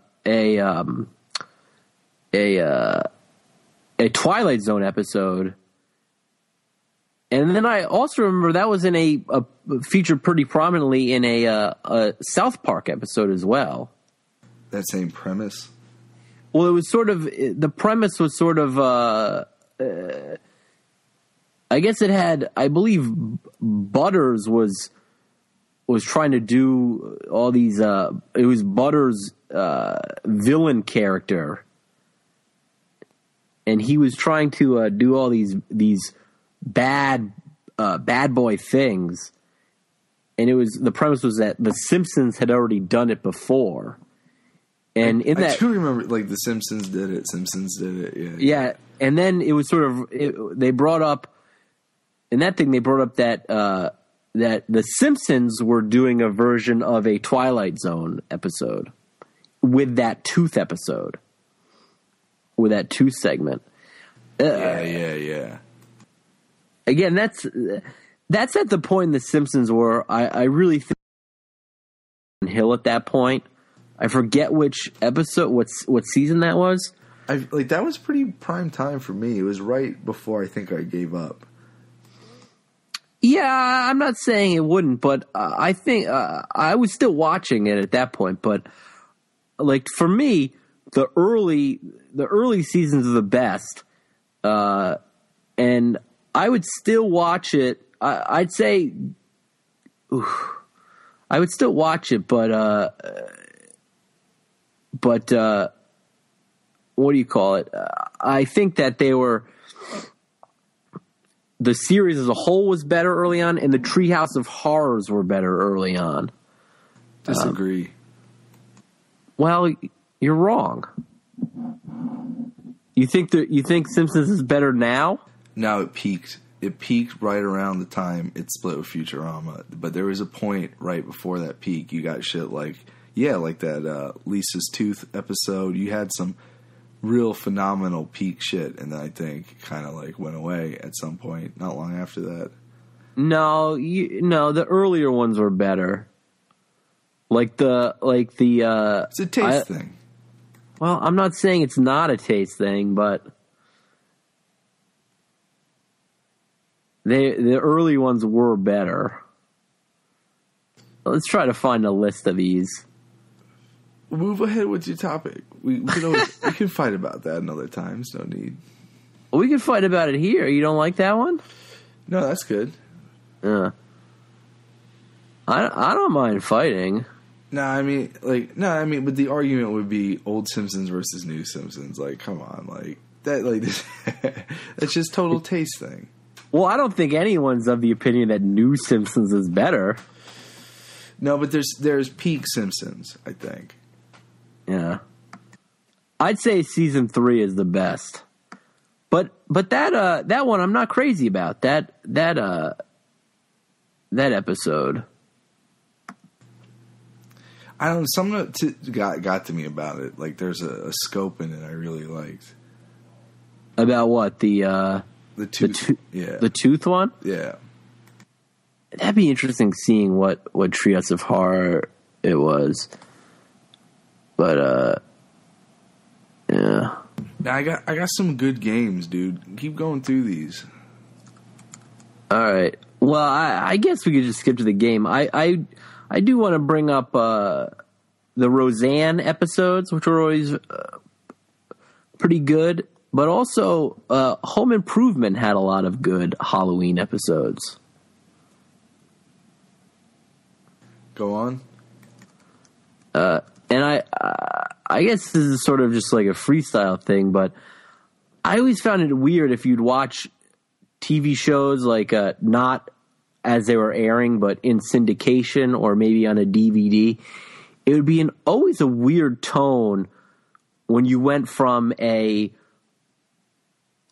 Speaker 1: Twilight Zone episode. And then I also remember that was in a featured pretty prominently in a South Park episode as well.
Speaker 2: That same premise?
Speaker 1: Well, it was sort of, the premise was sort of, I guess it had, I believe Butters was trying to do all these, it was Butters' villain character. And he was trying to do all these bad boy things, and the premise was that the Simpsons had already done it before, and I
Speaker 2: do remember, like, the Simpsons did it. Yeah,
Speaker 1: and then it was sort of they brought up that that the Simpsons were doing a version of a Twilight Zone episode with that tooth episode, with that tooth segment.
Speaker 2: Yeah.
Speaker 1: Again, that's at the point in The Simpsons where I really think Hill at that point. I forget which episode, what season that was.
Speaker 2: That was pretty prime time for me. It was right before I think I gave up.
Speaker 1: Yeah, I'm not saying it wouldn't, but I think I was still watching it at that point. But like for me, the early seasons are the best, and I would still watch it. I'd say I would still watch it, but what do you call it? I think that the series as a whole was better early on, and the Treehouse of Horrors were better early on.
Speaker 2: Disagree.
Speaker 1: Well, you're wrong. You think Simpsons is better now?
Speaker 2: Now it peaked. it peaked right around the time it split with Futurama. But there was a point right before that peak. You got shit like that Lisa's Tooth episode. You had some real phenomenal peak shit, and then I think kind of like went away at some point, not long after that.
Speaker 1: No, the earlier ones were better. It's
Speaker 2: a taste thing.
Speaker 1: Well, I'm not saying it's not a taste thing, but the early ones were better. Let's try to find a list of these.
Speaker 2: Move ahead with your topic. We can fight about that another time. No need.
Speaker 1: We can fight about it here. You don't like that one?
Speaker 2: No, that's good.
Speaker 1: I don't mind fighting.
Speaker 2: But the argument would be old Simpsons versus new Simpsons. Like, come on, like that, like that's just total taste thing.
Speaker 1: Well, I don't think anyone's of the opinion that new Simpsons is better.
Speaker 2: No, but there's peak Simpsons, I think.
Speaker 1: Yeah, I'd say season 3 is the best. But that one I'm not crazy about. That episode.
Speaker 2: I don't know. Something got to me about it. Like, there's a scope in it I really liked.
Speaker 1: About what? The tooth? The tooth one?
Speaker 2: Yeah.
Speaker 1: That'd be interesting seeing what Treehouse of Horror it was. But, yeah.
Speaker 2: Now, I got some good games, dude. Keep going through these.
Speaker 1: All right. Well, I guess we could just skip to the game. I do want to bring up the Roseanne episodes, which were always pretty good, but also Home Improvement had a lot of good Halloween episodes.
Speaker 2: Go on.
Speaker 1: And I guess this is sort of just like a freestyle thing, but I always found it weird if you'd watch TV shows like not as they were airing, but in syndication or maybe on a DVD. It would be always a weird tone when you went from a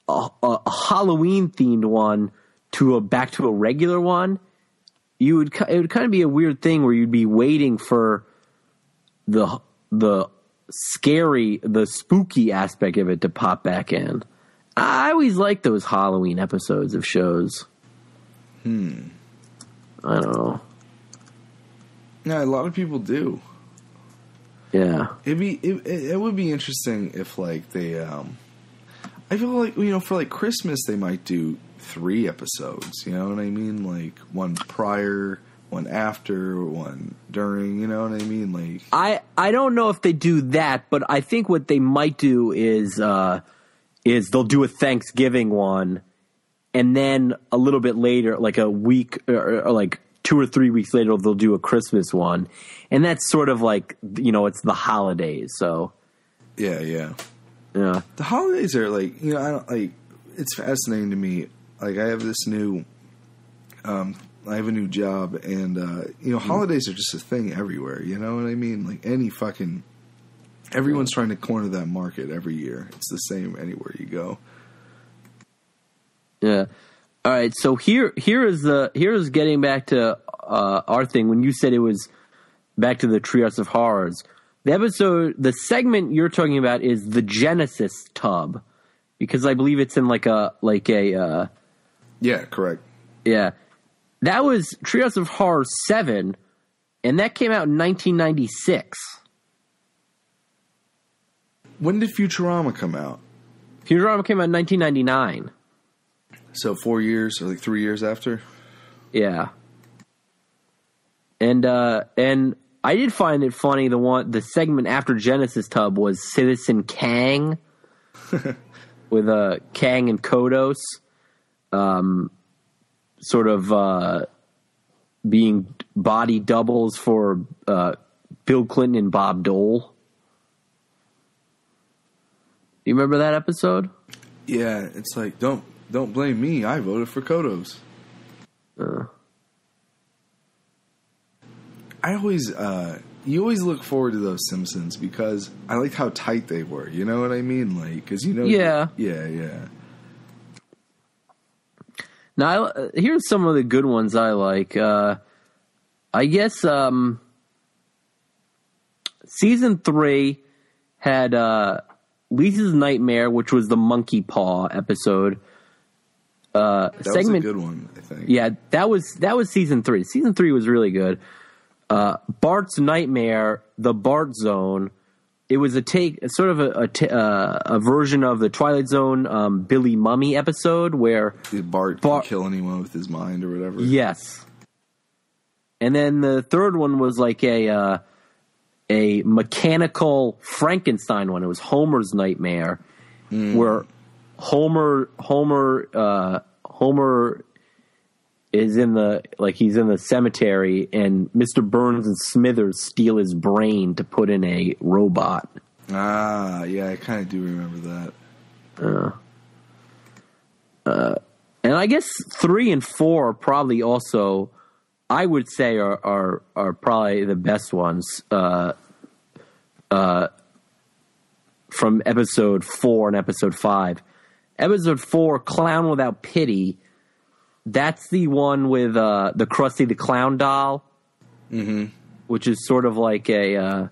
Speaker 1: Halloween themed one back to a regular one. It would kind of be a weird thing where you'd be waiting for the spooky aspect of it to pop back in. I always liked those Halloween episodes of shows. I don't know.
Speaker 2: Yeah, a lot of people do.
Speaker 1: Yeah.
Speaker 2: It would be interesting if like they I feel like, for like Christmas they might do 3 episodes, you know what I mean? Like one prior, one after, one during, you know what I mean? Like
Speaker 1: I don't know if they do that, but I think what they might do is they'll do a Thanksgiving one, and then a little bit later, like a week or like 2 or 3 weeks later, they'll do a Christmas one, and that's sort of like, it's the holidays. So
Speaker 2: yeah. The holidays are like, I don't like. It's fascinating to me. Like I have this new, I have a new job, and holidays are just a thing everywhere. You know what I mean? Like everyone's trying to corner that market every year. It's the same anywhere you go.
Speaker 1: Yeah. All right. So here is getting back to our thing. When you said it was back to the Treehouse of Horrors, the segment you're talking about is the Genesis tub, because I believe it's in like a
Speaker 2: yeah, correct.
Speaker 1: Yeah. That was Treehouse of Horror 7, and that came out in 1996.
Speaker 2: When did Futurama come out?
Speaker 1: Futurama came out in 1999.
Speaker 2: So 4 years or like 3 years after?
Speaker 1: Yeah. And I did find it funny, the segment after Genesis Tub was Citizen Kang with Kang and Kodos sort of being body doubles for Bill Clinton and Bob Dole. Do you remember that episode?
Speaker 2: Yeah, it's like, don't blame me. I voted for Kodos. You always look forward to those Simpsons because I liked how tight they were. You know what I mean? Like, because
Speaker 1: Yeah.
Speaker 2: Yeah.
Speaker 1: Now, here's some of the good ones I like. I guess season 3 had Lisa's Nightmare, which was the monkey paw episode.
Speaker 2: That was a good one, I think.
Speaker 1: Yeah, that was season 3. Season 3 was really good. Bart's Nightmare, the Bart Zone. It was a version of the Twilight Zone Billy Mummy episode where
Speaker 2: Bart can kill anyone with his mind or whatever.
Speaker 1: Yes. And then the third one was like a mechanical Frankenstein one. It was Homer's Nightmare, where Homer is he's in the cemetery, and Mr. Burns and Smithers steal his brain to put in a robot.
Speaker 2: Ah, yeah, I kind of do remember
Speaker 1: that. And I guess 3 and 4 are probably also, I would say, are probably the best ones. From episode 4 and episode 5. Episode 4, Clown Without Pity. That's the one with the Krusty the Clown doll, which is sort of like a.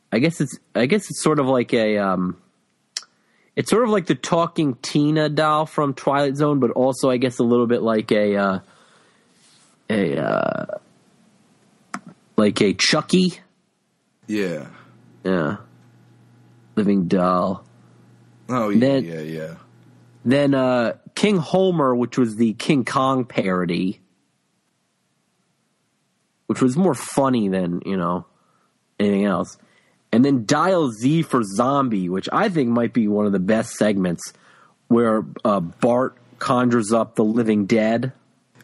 Speaker 1: I guess it's sort of like a. It's sort of like the Talking Tina doll from Twilight Zone, but also I guess a little bit like a Chucky.
Speaker 2: Yeah.
Speaker 1: Yeah. Living doll.
Speaker 2: Oh yeah, yeah.
Speaker 1: Then King Homer, which was the King Kong parody, which was more funny than, anything else. And then Dial Z for Zombie, which I think might be one of the best segments, where Bart conjures up the living dead.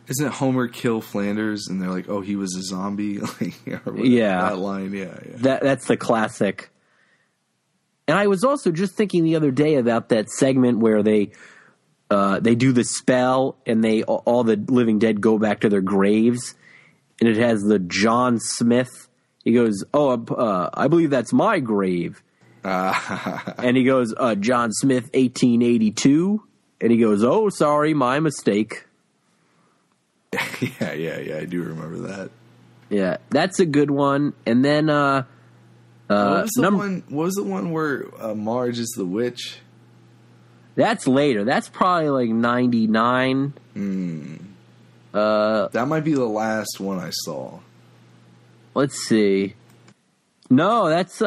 Speaker 2: Isn't it Homer kill Flanders and they're like, oh, he was a zombie?
Speaker 1: Yeah.
Speaker 2: That line, yeah.
Speaker 1: That's the classic. And I was also just thinking the other day about that segment where they do the spell and all the living dead go back to their graves, and it has the John Smith. He goes, "Oh, I believe that's my grave," and he goes, "John Smith, 1882," and he goes, "Oh, sorry, my mistake."
Speaker 2: Yeah. I do remember that.
Speaker 1: Yeah, that's a good one. And then, what
Speaker 2: was the one where Marge is the witch?
Speaker 1: That's later. That's probably like 99.
Speaker 2: That might be the last one I saw.
Speaker 1: Let's see. No, that's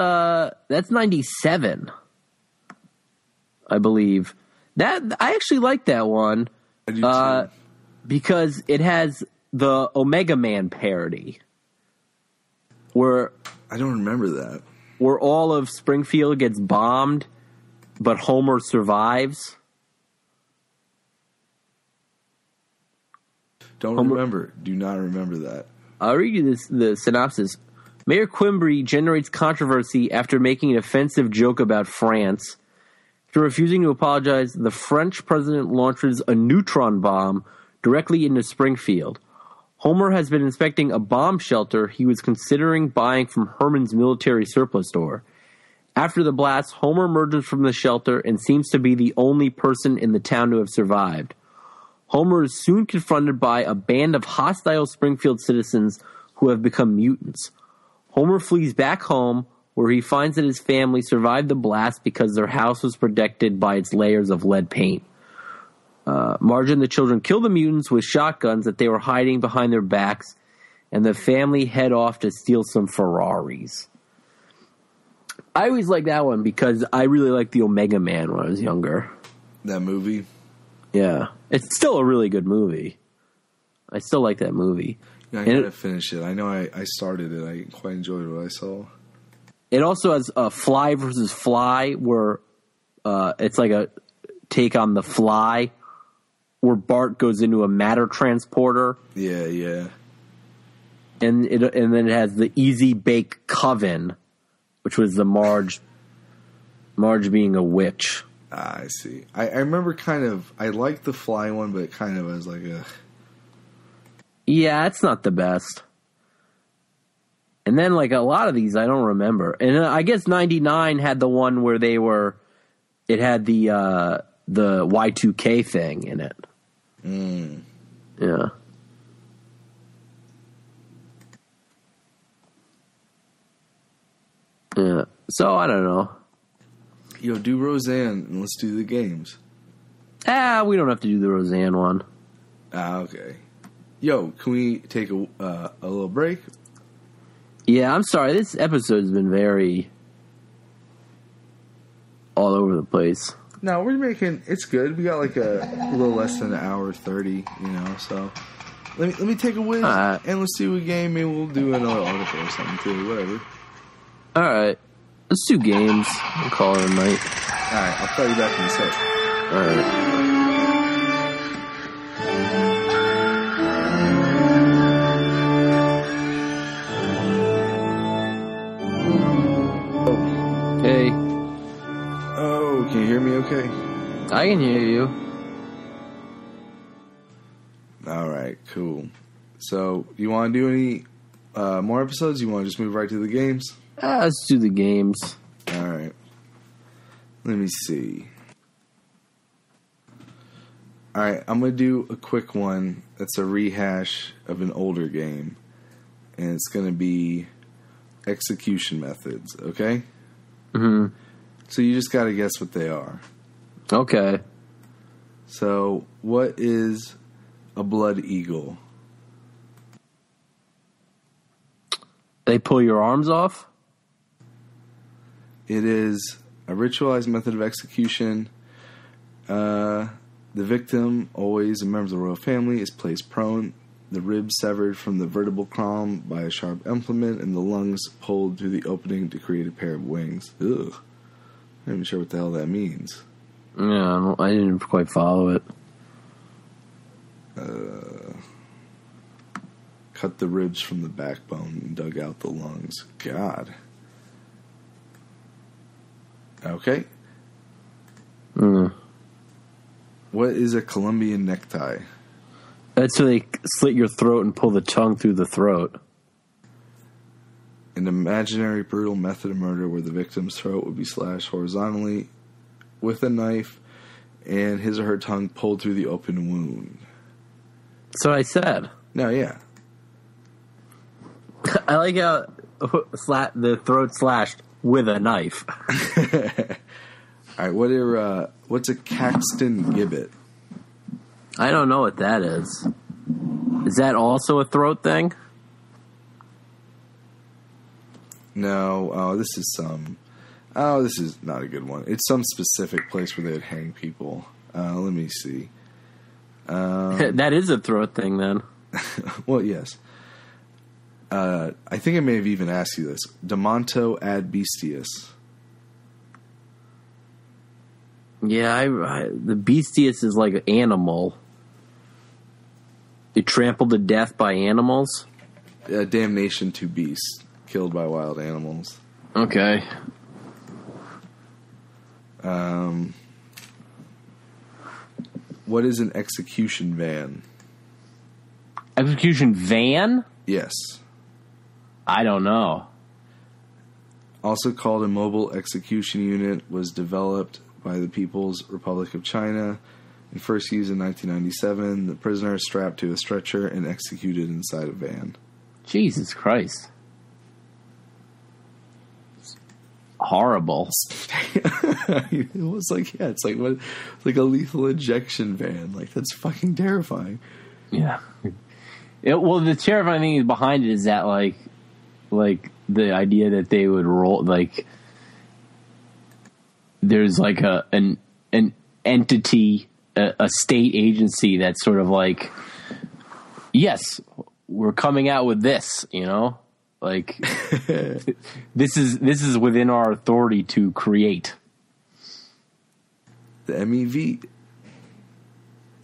Speaker 1: 97. I believe. I actually like that one.
Speaker 2: I do too.
Speaker 1: Because it has the Omega Man parody. Where
Speaker 2: I don't remember that.
Speaker 1: Where all of Springfield gets bombed, but Homer survives.
Speaker 2: Remember. Do not remember that.
Speaker 1: I'll read you the synopsis. Mayor Quimby generates controversy after making an offensive joke about France. After refusing to apologize, the French president launches a neutron bomb directly into Springfield. Homer has been inspecting a bomb shelter he was considering buying from Herman's military surplus store. After the blast, Homer emerges from the shelter and seems to be the only person in the town to have survived. Homer is soon confronted by a band of hostile Springfield citizens who have become mutants. Homer flees back home, where he finds that his family survived the blast because their house was protected by its layers of lead paint. Marge and the children kill the mutants with shotguns that they were hiding behind their backs, and the family head off to steal some Ferraris. I always liked that one because I really liked the Omega Man when I was younger.
Speaker 2: That movie?
Speaker 1: Yeah. It's still a really good movie. I still like that movie.
Speaker 2: Yeah, I gotta finish it. I know I started it. I quite enjoyed what I saw.
Speaker 1: It also has a Fly versus Fly, where it's like a take on The Fly, where Bart goes into a matter transporter.
Speaker 2: Yeah.
Speaker 1: And then it has the Easy Bake Coven, which was the Marge being a witch.
Speaker 2: I see. I remember I liked the Fly one, but kind of I was like, ugh.
Speaker 1: Yeah, it's not the best. And then like a lot of these I don't remember. And I guess 99 had the one where it had the Y2K thing in it. Yeah. Yeah. So, I don't know.
Speaker 2: Yo, do Roseanne and let's do the games.
Speaker 1: We don't have to do the Roseanne one.
Speaker 2: Okay. Yo, can we take a little break?
Speaker 1: Yeah, I'm sorry. This episode's been very all over the place.
Speaker 2: No, it's good. We got like a little less than an hour 30, so let me take a whiz and let's do a game. Maybe we'll do another article or something too, whatever.
Speaker 1: Alright. Let's do games. We'll call it a night.
Speaker 2: Alright, I'll call you back in a sec.
Speaker 1: Alright. Hey.
Speaker 2: Oh, can you hear me okay?
Speaker 1: I can hear you.
Speaker 2: Alright, cool. So, you want to do any more episodes? You want to just move right to the games?
Speaker 1: Let's do the games.
Speaker 2: Alright. Let me see. Alright, I'm going to do a quick one that's a rehash of an older game. And it's going to be execution methods, okay?
Speaker 1: Mm-hmm.
Speaker 2: So you just got to guess what they are.
Speaker 1: Okay.
Speaker 2: So, what is a blood eagle?
Speaker 1: They pull your arms off?
Speaker 2: It is a ritualized method of execution. The victim, always a member of the royal family, is placed prone, the ribs severed from the vertebral column by a sharp implement, and the lungs pulled through the opening to create a pair of wings. Ugh. I'm not even sure what the hell that means.
Speaker 1: Yeah, I didn't quite follow it.
Speaker 2: Cut the ribs from the backbone and dug out the lungs. God. Okay. What is a Colombian necktie?
Speaker 1: That's so they slit your throat and pull the tongue through the throat.
Speaker 2: An imaginary brutal method of murder where the victim's throat would be slashed horizontally with a knife and his or her tongue pulled through the open wound.
Speaker 1: That's what I said.
Speaker 2: No, yeah.
Speaker 1: I like how the throat slashed with a knife.
Speaker 2: All right, what's a Caxton gibbet?
Speaker 1: I don't know what that is. Is that also a throat thing?
Speaker 2: No. This is not a good one. It's some specific place where they would hang people. Let me see.
Speaker 1: That is a throat thing, then.
Speaker 2: Well, yes. I think I may have even asked you this. Demonto ad bestius.
Speaker 1: Yeah, the bestius is like an animal. You're trampled to death by animals?
Speaker 2: Damnation to beasts. Killed by wild animals.
Speaker 1: Okay.
Speaker 2: What is an execution van?
Speaker 1: Execution van?
Speaker 2: Yes.
Speaker 1: I don't know.
Speaker 2: Also called a mobile execution unit, was developed by the People's Republic of China and first used in 1997. The prisoner is strapped to a stretcher and executed inside a van.
Speaker 1: Jesus Christ. Horrible.
Speaker 2: It was like, yeah, it's like what, like a lethal injection van. Like, that's fucking terrifying.
Speaker 1: Yeah. Well, the terrifying thing behind it is that, like the idea that they would roll, like, there's like an entity, a state agency that's sort of like, yes, we're coming out with this, like this is within our authority to create.
Speaker 2: The MEV.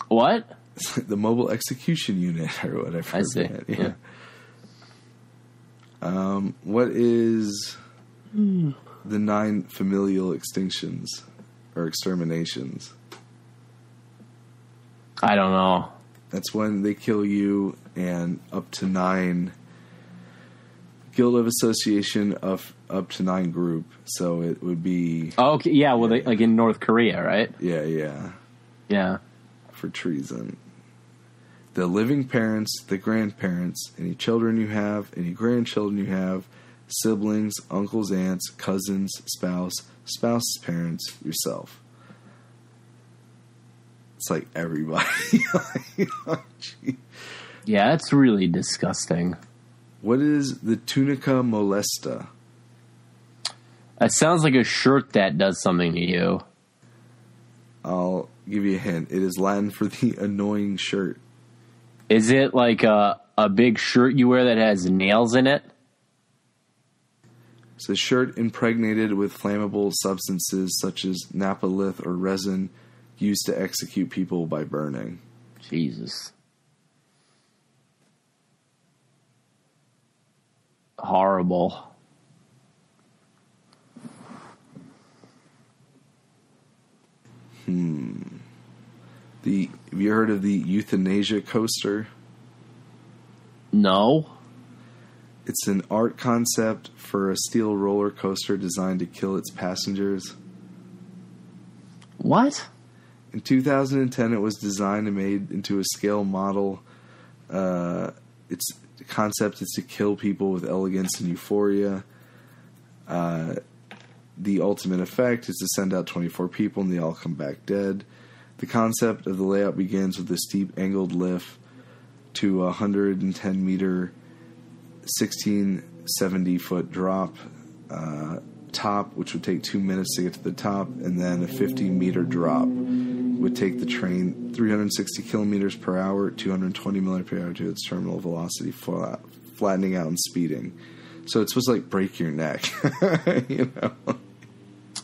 Speaker 1: What?
Speaker 2: The mobile execution unit or whatever.
Speaker 1: I see. Yeah.
Speaker 2: What is the 9 familial extinctions or exterminations?
Speaker 1: I don't know.
Speaker 2: That's when they kill you and up to 9 guild of association of up to 9 group. So it would be.
Speaker 1: Oh, okay. Yeah. Well, like in North Korea, right?
Speaker 2: Yeah.
Speaker 1: Yeah.
Speaker 2: For treason. the living parents, the grandparents, any children you have, any grandchildren you have, siblings, uncles, aunts, cousins, spouse's parents, yourself. It's like everybody. Oh,
Speaker 1: yeah, it's really disgusting.
Speaker 2: What is the tunica molesta?
Speaker 1: It sounds like a shirt that does something to you.
Speaker 2: I'll give you a hint. It is Latin for the annoying shirt.
Speaker 1: Is it like a big shirt you wear that has nails in it?
Speaker 2: It's a shirt impregnated with flammable substances such as naphthalene or resin used to execute people by burning.
Speaker 1: Jesus. Horrible.
Speaker 2: Have you heard of the euthanasia coaster?
Speaker 1: No.
Speaker 2: It's an art concept for a steel roller coaster designed to kill its passengers.
Speaker 1: What?
Speaker 2: In 2010, it was designed and made into a scale model. Its concept is to kill people with elegance and euphoria. The ultimate effect is to send out 24 people and they all come back dead. The concept of the layout begins with a steep angled lift to a 110-meter, 1670-foot drop top, which would take 2 minutes to get to the top, and then a 50-meter drop would take the train 360 kilometers per hour, 220 miles per hour to its terminal velocity, flattening out and speeding. So it's supposed to like break your neck, you know?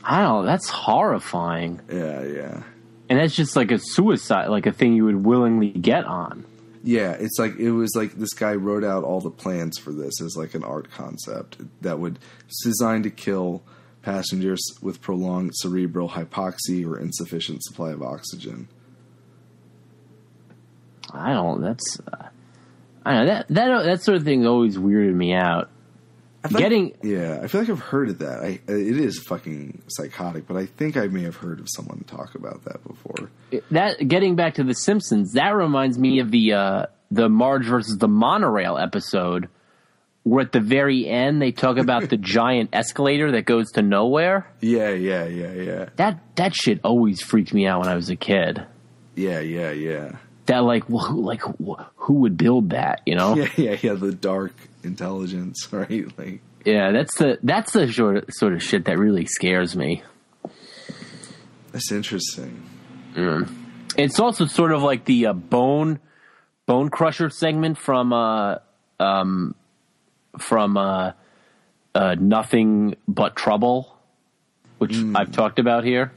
Speaker 1: I don't know. That's horrifying.
Speaker 2: Yeah.
Speaker 1: And that's just like a suicide, like a thing you would willingly get on.
Speaker 2: Yeah, it was like this guy wrote out all the plans for this as like an art concept it's designed to kill passengers with prolonged cerebral hypoxia or insufficient supply of oxygen.
Speaker 1: I don't know that sort of thing always weirded me out.
Speaker 2: I feel like I've heard of that. It is fucking psychotic, but I think I may have heard of someone talk about that before.
Speaker 1: Getting back to The Simpsons, that reminds me of the Marge versus the Monorail episode, where at the very end they talk about the giant escalator that goes to nowhere.
Speaker 2: Yeah.
Speaker 1: That shit always freaked me out when I was a kid.
Speaker 2: Yeah.
Speaker 1: That who would build that? You know?
Speaker 2: Yeah. The dark intelligence, right? Like,
Speaker 1: yeah, that's the sort of shit that really scares me.
Speaker 2: That's interesting.
Speaker 1: It's also sort of like the Bone Crusher segment from Nothing But Trouble, which I've talked about here.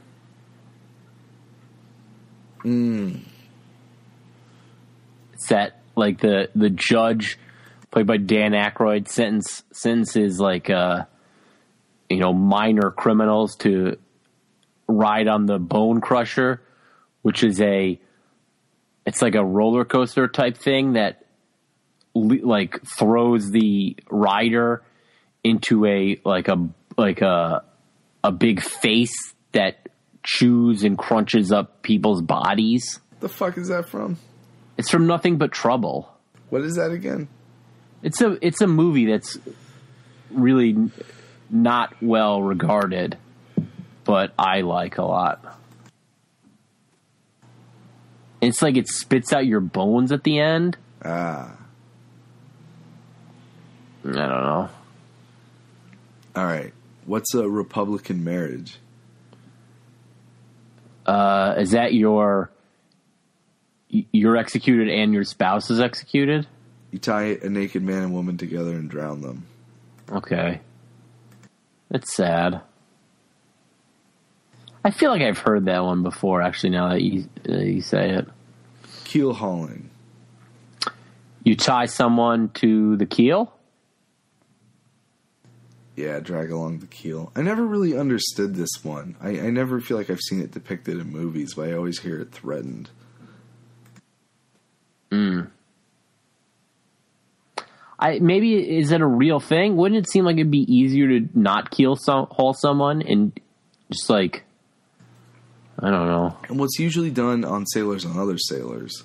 Speaker 1: It's that like the judge, played by Dan Aykroyd, sentences like minor criminals to ride on the Bone Crusher, which is it's like a roller coaster type thing that like throws the rider into a big face that chews and crunches up people's bodies.
Speaker 2: The fuck is that from?
Speaker 1: It's from Nothing But Trouble.
Speaker 2: What is that again?
Speaker 1: It's a movie that's really not well regarded, but I like a lot. It's like it spits out your bones at the end. I don't know.
Speaker 2: All right. What's a Republican marriage?
Speaker 1: Is that you're executed and your spouse is executed?
Speaker 2: You tie a naked man and woman together and drown them. Okay.
Speaker 1: That's sad. I feel like I've heard that one before, actually, now that you say it.
Speaker 2: Keel hauling.
Speaker 1: You tie someone to the keel?
Speaker 2: Yeah, drag along the keel. I never really understood this one. I never feel like I've seen it depicted in movies, but I always hear it threatened.
Speaker 1: Maybe, is it a real thing? Wouldn't it seem like it'd be easier to not haul someone and just like, I don't know.
Speaker 2: And what's usually done on sailors on other sailors.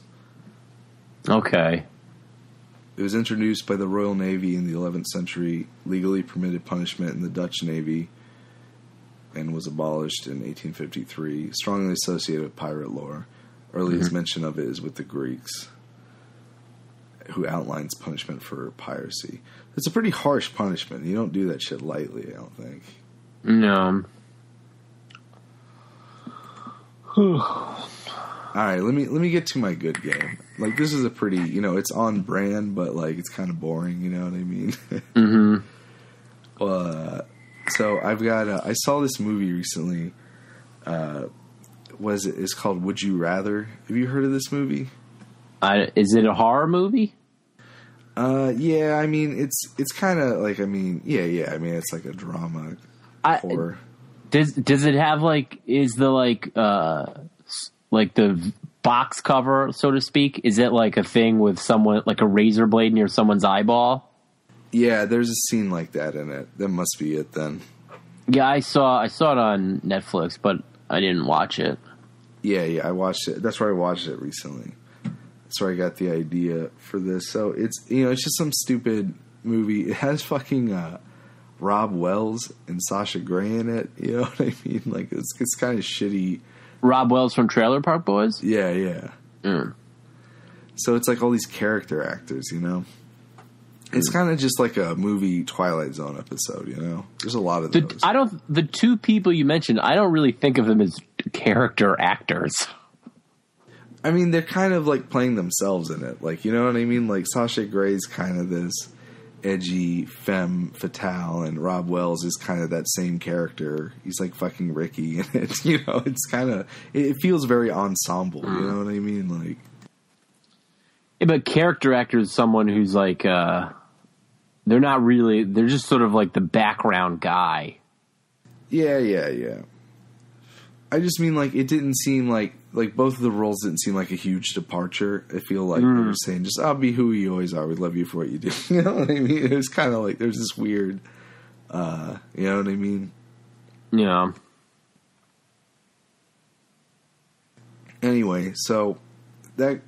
Speaker 1: Okay.
Speaker 2: It was introduced by the Royal Navy in the 11th century, legally permitted punishment in the Dutch Navy, and was abolished in 1853. Strongly associated with pirate lore. Earliest mention of it is with the Greeks, who outlines punishment for piracy. It's a pretty harsh punishment. You don't do that shit lightly, I don't think.
Speaker 1: No.
Speaker 2: Alright, let me get to my good game. Like, this is a pretty, it's on brand, but, like, it's kind of boring, you know what I mean? So I've got, I saw this movie recently, it's called Would You Rather. Have you heard of this movie?
Speaker 1: Is it a horror movie?
Speaker 2: Yeah, I mean, it's kind of like, I mean, it's like a drama horror.
Speaker 1: Does it have, like, is the, like the box cover, so to speak, is it like a thing with someone, like a razor blade near someone's eyeball?
Speaker 2: Yeah, there's a scene like that in it. That must be it then.
Speaker 1: Yeah, I saw it on Netflix, but I didn't watch it.
Speaker 2: Yeah, I watched it. That's where I watched it recently. That's where I got the idea for this. So it's it's just some stupid movie. It has fucking Rob Wells and Sasha Grey in it. You know what I mean? Like it's kind of shitty.
Speaker 1: Rob Wells from Trailer Park Boys?
Speaker 2: Yeah. So it's like all these character actors, It's kind of just like a movie Twilight Zone episode, There's a lot of those.
Speaker 1: The two people you mentioned, I don't really think of them as character actors.
Speaker 2: I mean, they're kind of like playing themselves in it. Like, you know what I mean? Like, Sasha Grey's kind of this edgy femme fatale, and Rob Wells is kind of that same character. He's like fucking Ricky in it, It's kind of, it feels very ensemble, you know what I mean? Like,
Speaker 1: yeah, but character actor is someone who's like, they're not really, they're just sort of like the background guy.
Speaker 2: Yeah. I just mean, like, it didn't seem like both of the roles didn't seem like a huge departure. I feel like they were saying, just, I'll be who you always are. We love you for what you do. You know what I mean? It was kind of like, there's this weird, you know what I mean?
Speaker 1: Yeah.
Speaker 2: Anyway, so the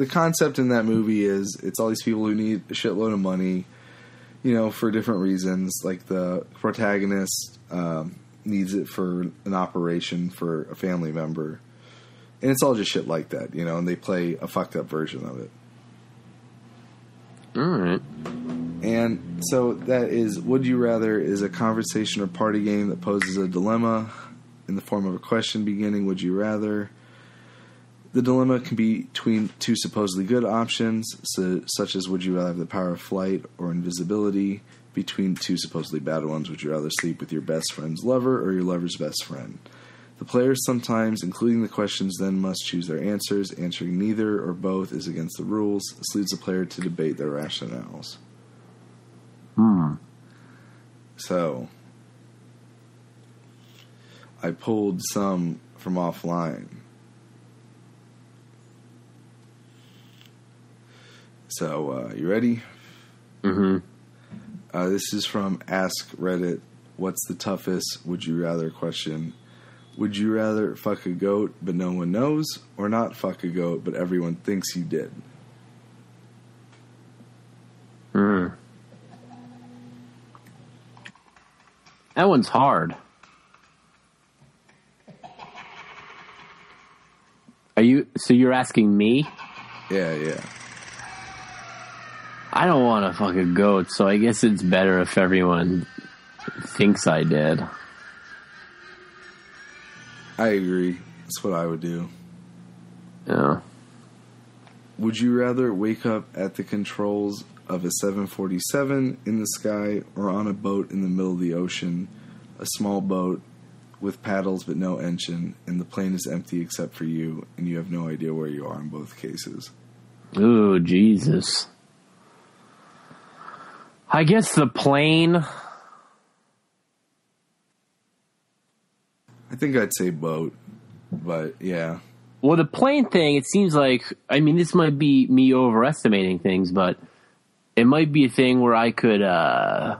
Speaker 2: concept in that movie is it's all these people who need a shitload of money, for different reasons. Like the protagonist, needs it for an operation for a family member. And it's all just shit like that, and they play a fucked up version of it.
Speaker 1: All right.
Speaker 2: And so that is Would You Rather is a conversation or party game that poses a dilemma in the form of a question beginning, Would you rather? The dilemma can be between two supposedly good options, such as would you rather have the power of flight or invisibility? Between two supposedly bad ones, would you rather sleep with your best friend's lover or your lover's best friend? The players sometimes, including the questions, then must choose their answers. Answering neither or both is against the rules. This leads the player to debate their rationales. So, I pulled some from offline. So, you ready? This is from Ask Reddit. What's the toughest would you rather question? Would you rather fuck a goat but no one knows, or not fuck a goat but everyone thinks you did?
Speaker 1: That one's hard. So you're asking me?
Speaker 2: Yeah.
Speaker 1: I don't want to fuck a goat, so I guess it's better if everyone thinks I did.
Speaker 2: I agree. That's what I would do.
Speaker 1: Yeah.
Speaker 2: Would you rather wake up at the controls of a 747 in the sky or on a boat in the middle of the ocean, a small boat with paddles but no engine, and the plane is empty except for you, and you have no idea where you are in both cases?
Speaker 1: Ooh, Jesus. I guess the plane.
Speaker 2: I think I'd say boat, but yeah.
Speaker 1: Well, the plane thing, it seems like, I mean, this might be me overestimating things, but it might be a thing where I could, I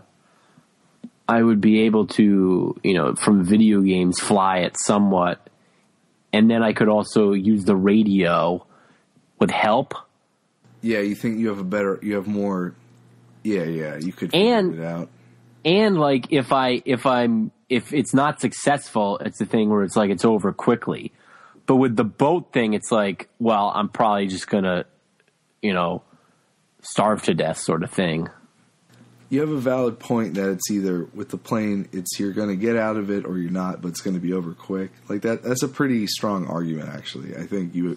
Speaker 1: would be able to, from video games, fly it somewhat. And then I could also use the radio with help.
Speaker 2: Yeah, you think you have more. Yeah, you could figure it out.
Speaker 1: And like if it's not successful, it's the thing where it's like it's over quickly. But with the boat thing, it's like, well, I'm probably just gonna, starve to death, sort of thing.
Speaker 2: You have a valid point that it's either with the plane, it's you're going to get out of it or you're not, but it's going to be over quick. Like that. That's a pretty strong argument, actually. I think you're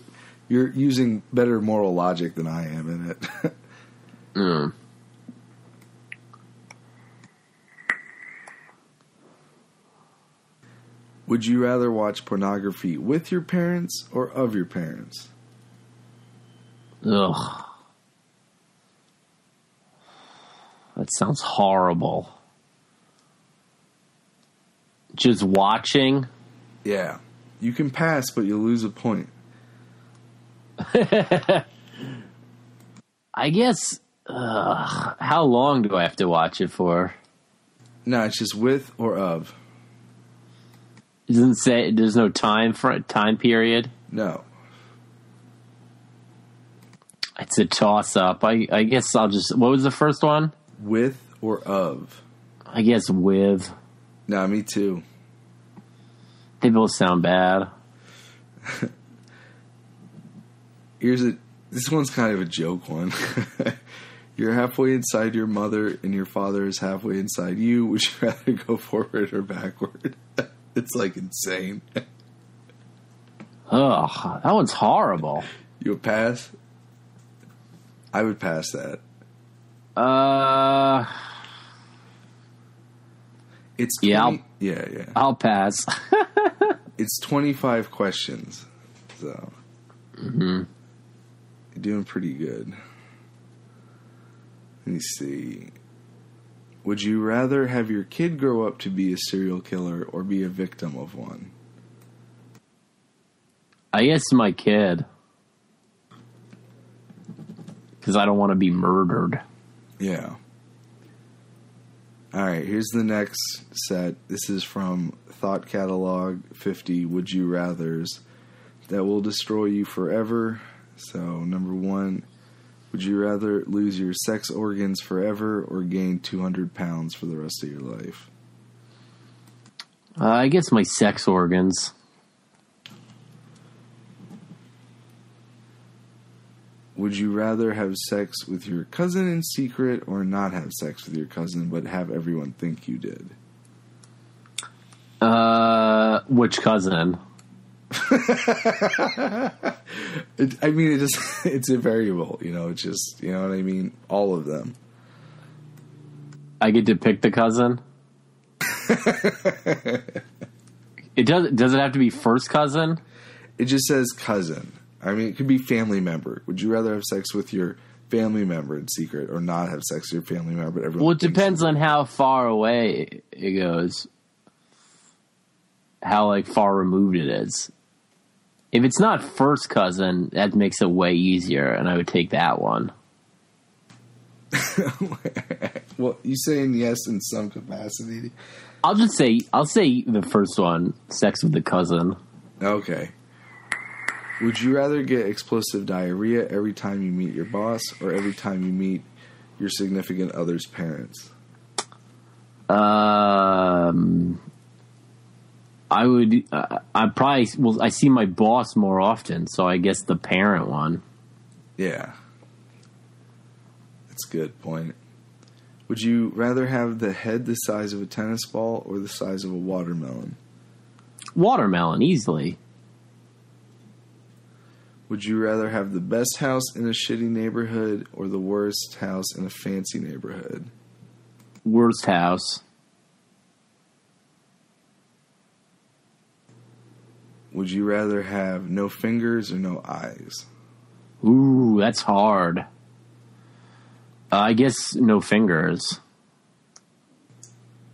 Speaker 2: using better moral logic than I am in it.
Speaker 1: Mm.
Speaker 2: Would you rather watch pornography with your parents or of your parents?
Speaker 1: Ugh. That sounds horrible. Just watching?
Speaker 2: Yeah. You can pass, but you'll lose a point.
Speaker 1: I guess, how long do I have to watch it for?
Speaker 2: No, it's just with or of.
Speaker 1: It doesn't say, there's no time period?
Speaker 2: No.
Speaker 1: It's a toss-up. I guess I'll just... What was the first one?
Speaker 2: With or of.
Speaker 1: I guess with.
Speaker 2: Nah, me too.
Speaker 1: They both sound bad.
Speaker 2: This one's kind of a joke one. You're halfway inside your mother and your father is halfway inside you. Would you rather go forward or backward? It's like insane.
Speaker 1: Ugh, that one's horrible.
Speaker 2: You would pass? I would pass that. It's 20, yeah.
Speaker 1: I'll pass.
Speaker 2: It's 25 questions, so you're doing pretty good. Let me see. Would you rather have your kid grow up to be a serial killer or be a victim of one?
Speaker 1: I guess my kid. Because I don't want to be murdered.
Speaker 2: Yeah. All right, here's the next set. This is from Thought Catalog 50 Would You Rathers that will destroy you forever. So, number 1, would you rather lose your sex organs forever or gain 200 pounds for the rest of your life?
Speaker 1: I guess my sex organs.
Speaker 2: Would you rather have sex with your cousin in secret or not have sex with your cousin but have everyone think you did?
Speaker 1: Which cousin?
Speaker 2: It's a variable, it's just, you know what I mean? All of them.
Speaker 1: I get to pick the cousin? Does it have to be first cousin?
Speaker 2: It just says cousin. I mean, it could be family member. Would you rather have sex with your family member in secret or not have sex with your family member? But everyone.
Speaker 1: Well, it depends on how far away it goes. How far removed it is. If it's not first cousin, that makes it way easier, and I would take that one.
Speaker 2: Well, you saying yes in some capacity?
Speaker 1: I'll say the first one, sex with the cousin.
Speaker 2: Okay. Would you rather get explosive diarrhea every time you meet your boss or every time you meet your significant other's parents?
Speaker 1: I would. I see my boss more often, so I guess the parent one.
Speaker 2: Yeah. That's a good point. Would you rather have the head the size of a tennis ball or the size of a watermelon?
Speaker 1: Watermelon, easily.
Speaker 2: Would you rather have the best house in a shitty neighborhood or the worst house in a fancy neighborhood?
Speaker 1: Worst house.
Speaker 2: Would you rather have no fingers or no eyes?
Speaker 1: Ooh, that's hard. I guess no fingers.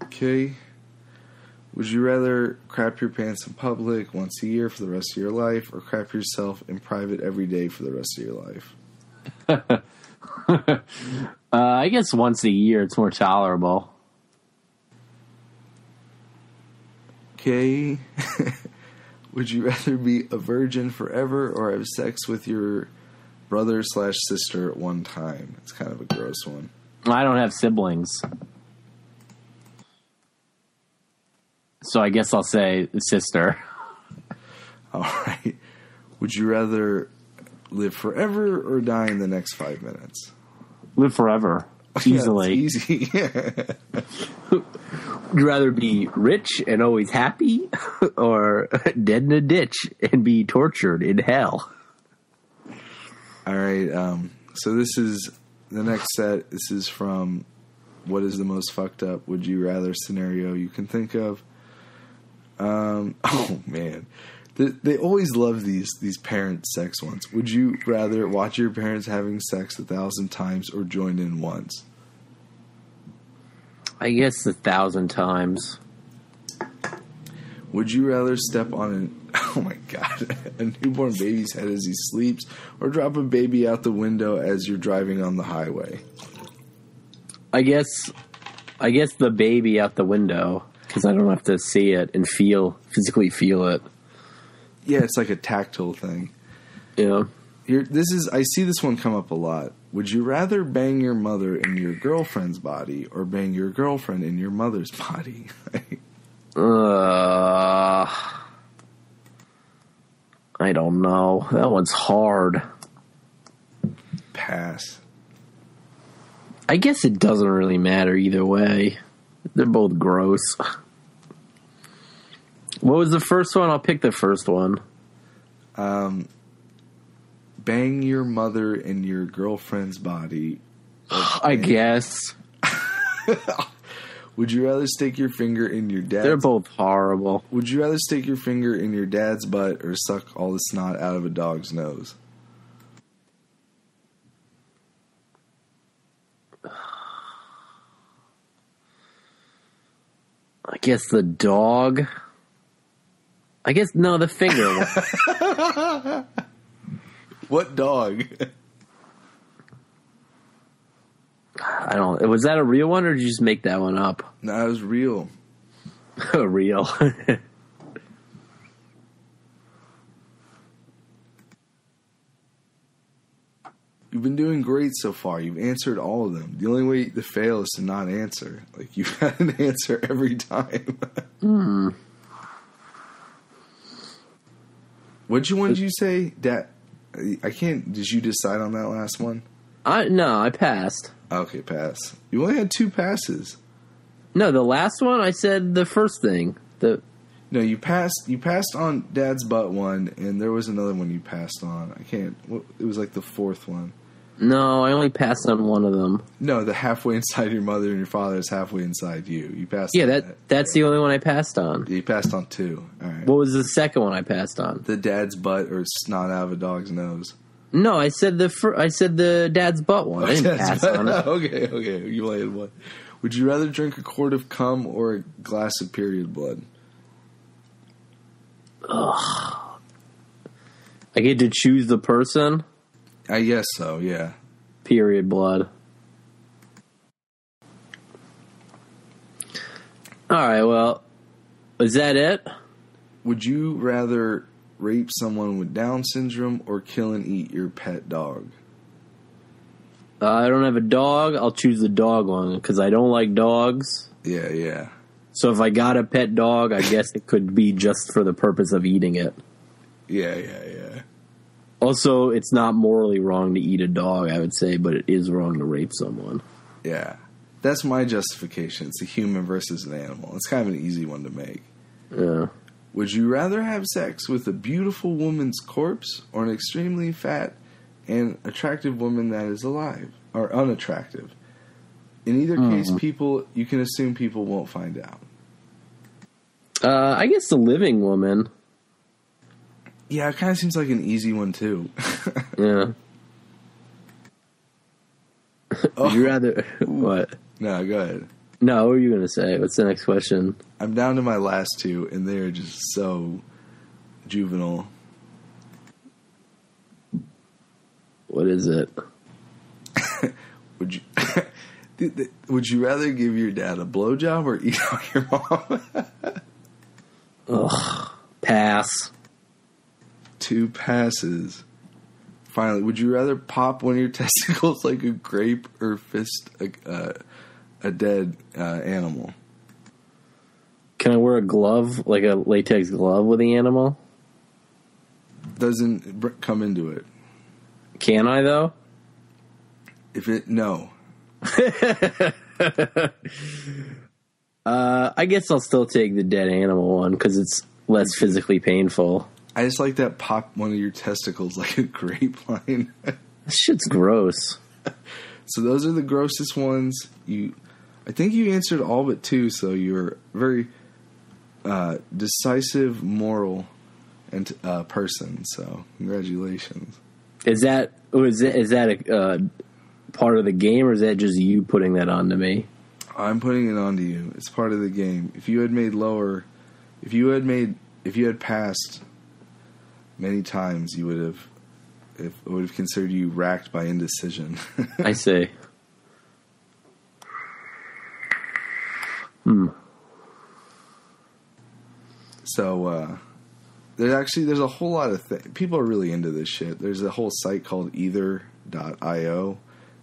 Speaker 2: Okay. Would you rather crap your pants in public once a year for the rest of your life or crap yourself in private every day for the rest of your life?
Speaker 1: I guess once a year it's more tolerable.
Speaker 2: Okay. Would you rather be a virgin forever or have sex with your brother/sister at one time. It's kind of a gross one.
Speaker 1: I don't have siblings. So I guess I'll say sister.
Speaker 2: All right. Would you rather live forever or die in the next 5 minutes?
Speaker 1: Live forever. Easily.
Speaker 2: Yeah, it's easy.
Speaker 1: Would you rather be rich and always happy or dead in a ditch and be tortured in hell?
Speaker 2: All right. So this is the next set. This is from what is the most fucked up would you rather scenario you can think of. Oh, man. They always love these parent sex ones. Would you rather watch your parents having sex 1,000 times or join in once?
Speaker 1: I guess 1,000 times.
Speaker 2: Would you rather step on oh my God, a newborn baby's head as he sleeps or drop a baby out the window as you're driving on the highway?
Speaker 1: I guess the baby out the window because I don't have to see it and physically feel it.
Speaker 2: Yeah, it's like a tactile thing.
Speaker 1: Yeah.
Speaker 2: I see this one come up a lot. Would you rather bang your mother in your girlfriend's body or bang your girlfriend in your mother's body?
Speaker 1: I don't know. That one's hard.
Speaker 2: Pass.
Speaker 1: I guess it doesn't really matter either way. They're both gross. What was the first one? I'll pick the first one.
Speaker 2: Bang your mother in your girlfriend's body.
Speaker 1: I guess.
Speaker 2: Would you rather stick your finger in your dad's...
Speaker 1: They're both horrible.
Speaker 2: Would you rather stick your finger in your dad's butt or suck all the snot out of a dog's nose?
Speaker 1: I guess the dog. I guess, no, the finger one.
Speaker 2: What dog?
Speaker 1: I don't. Was that a real one, or did you just make that one up?
Speaker 2: No, it was real.
Speaker 1: Real.
Speaker 2: You've been doing great so far. You've answered all of them. The only way to fail is to not answer. Like, you got an answer every time. What did you say? I can't. Did you decide on that last one?
Speaker 1: No, I passed.
Speaker 2: Okay, pass. You only had 2 passes.
Speaker 1: No, the last one I said the first thing.
Speaker 2: No, you passed. You passed on Dad's butt one, and there was another one you passed on. I can't. It was like the 4th one.
Speaker 1: No, I only passed on one of them.
Speaker 2: No, the halfway inside your mother and your father is halfway inside you. You passed.
Speaker 1: Yeah, that's the only one I passed on.
Speaker 2: You passed on 2. All right.
Speaker 1: What was the second one I passed on?
Speaker 2: The dad's butt or snot out of a dog's nose.
Speaker 1: No, I said the dad's butt one. I didn't pass on it.
Speaker 2: Okay. You only had one. Would you rather drink a quart of cum or a glass of period blood?
Speaker 1: Ugh. I get to choose the person?
Speaker 2: I guess so, yeah.
Speaker 1: Period blood. Alright, well, is that it?
Speaker 2: Would you rather rape someone with Down syndrome or kill and eat your pet dog?
Speaker 1: I don't have a dog. I'll choose the dog one because I don't like dogs.
Speaker 2: Yeah.
Speaker 1: So if I got a pet dog, I guess it could be just for the purpose of eating it.
Speaker 2: Yeah.
Speaker 1: Also, it's not morally wrong to eat a dog, I would say, but it is wrong to rape someone.
Speaker 2: Yeah. That's my justification. It's a human versus an animal. It's kind of an easy one to make.
Speaker 1: Yeah.
Speaker 2: Would you rather have sex with a beautiful woman's corpse or an extremely fat and attractive woman that is alive or unattractive? In either case, you can assume people won't find out.
Speaker 1: I guess the living woman.
Speaker 2: Yeah, it kind of seems like an easy one, too.
Speaker 1: Yeah. Would you rather... What?
Speaker 2: No, go ahead.
Speaker 1: No, what were you going to say? What's the next question?
Speaker 2: I'm down to my last 2, and they're just so juvenile.
Speaker 1: What is it?
Speaker 2: Would you rather give your dad a blowjob or eat out your mom?
Speaker 1: Ugh. Pass.
Speaker 2: 2 passes. Finally, would you rather pop one of your testicles like a grape or fist a dead animal?
Speaker 1: Can I wear a glove, like a latex glove with the animal?
Speaker 2: Doesn't come into it.
Speaker 1: Can I, though?
Speaker 2: No.
Speaker 1: I guess I'll still take the dead animal one because it's less physically painful.
Speaker 2: I just like that pop one of your testicles like a grape line.
Speaker 1: This shit's gross.
Speaker 2: So those are the grossest ones. I think you answered all but two, so you're very decisive, moral, and person. So congratulations. Is that
Speaker 1: a part of the game, or is that just you putting that on to me?
Speaker 2: I'm putting it on to you. It's part of the game. If you had passed many times, you would have considered you racked by indecision.
Speaker 1: I see.
Speaker 2: So there's a whole lot of things. People are really into this shit. There's a whole site called either.io,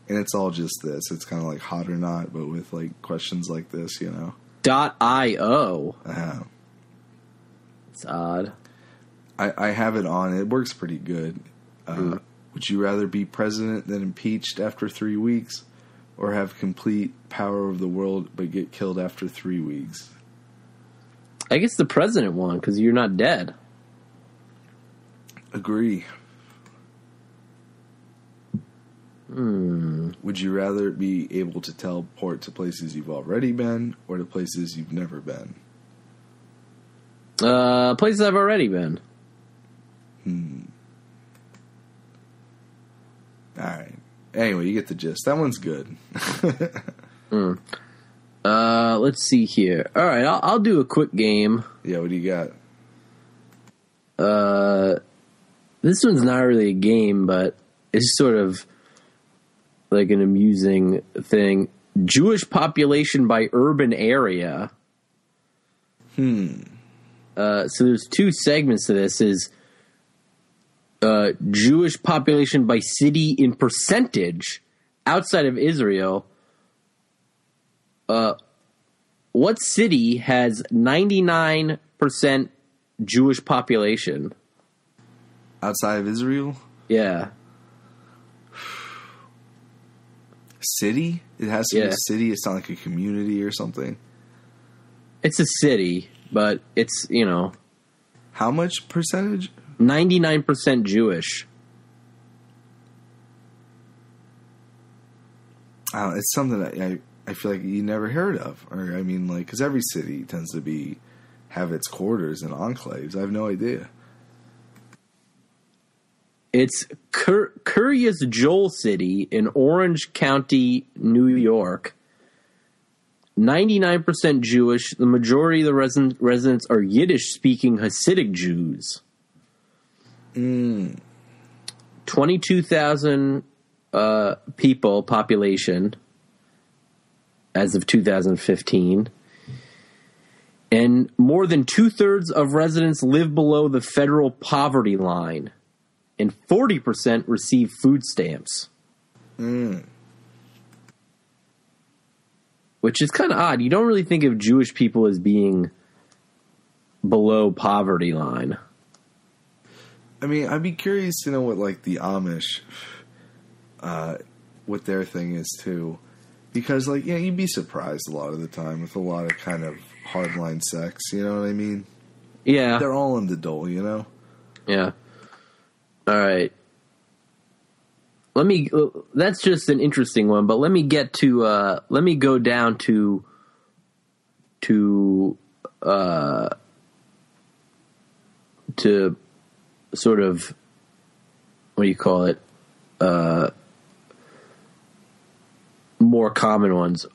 Speaker 2: and it's all just this. It's kind of like Hot or Not, but with like questions like this, you know.
Speaker 1: .io. It's odd.
Speaker 2: I have it on. It works pretty good. Would you rather be president than impeached after 3 weeks, or have complete power over the world but get killed after 3 weeks?
Speaker 1: I guess the president one, because you're not dead.
Speaker 2: Agree. Would you rather be able to teleport to places you've already been, or to places you've never been?
Speaker 1: Places I've already been.
Speaker 2: Alright. Anyway, you get the gist. That one's good.
Speaker 1: Let's see here. Alright, I'll do a quick game.
Speaker 2: Yeah, what do you got?
Speaker 1: This one's not really a game, but it's sort of like an amusing thing. Jewish population by urban area. So there's two segments to this. Is Jewish population by city in percentage outside of Israel. What city has 99% Jewish population?
Speaker 2: Outside of Israel?
Speaker 1: Yeah.
Speaker 2: City? It has to be a city. It's not like a community or something.
Speaker 1: It's a city, but it's, you know.
Speaker 2: How much percentage?
Speaker 1: 99% Jewish.
Speaker 2: It's something that I feel like you never heard of. Or, I mean, like, because every city tends to have its quarters and enclaves. I have no idea.
Speaker 1: It's Curious Joel City in Orange County, New York. 99% Jewish. The majority of the residents are Yiddish-speaking Hasidic Jews. 22,000 people population as of 2015. And more than 2/3 of residents live below the federal poverty line. And 40% receive food stamps. Which is kind of odd. You don't really think of Jewish people as being below poverty line.
Speaker 2: I mean, I'd be curious to know what, like, the Amish, what their thing is, too. Because, like, yeah, you'd be surprised a lot of the time with a lot of kind of hardline sex, you know what I mean?
Speaker 1: Yeah.
Speaker 2: They're all in the dole, you know?
Speaker 1: Yeah. All right. That's just an interesting one, but let me go down to sort of, what do you call it? More common ones.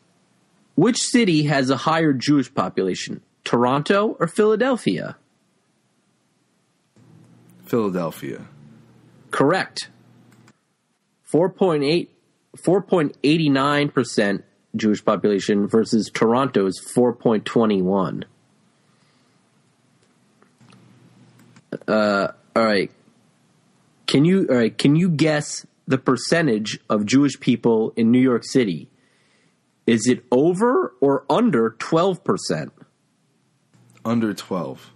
Speaker 1: Which city has a higher Jewish population? Toronto or Philadelphia?
Speaker 2: Philadelphia.
Speaker 1: Correct. 4.89% Jewish population versus Toronto's 4.21. All right. Can you guess the percentage of Jewish people in New York City? Is it over or under 12%?
Speaker 2: Under 12.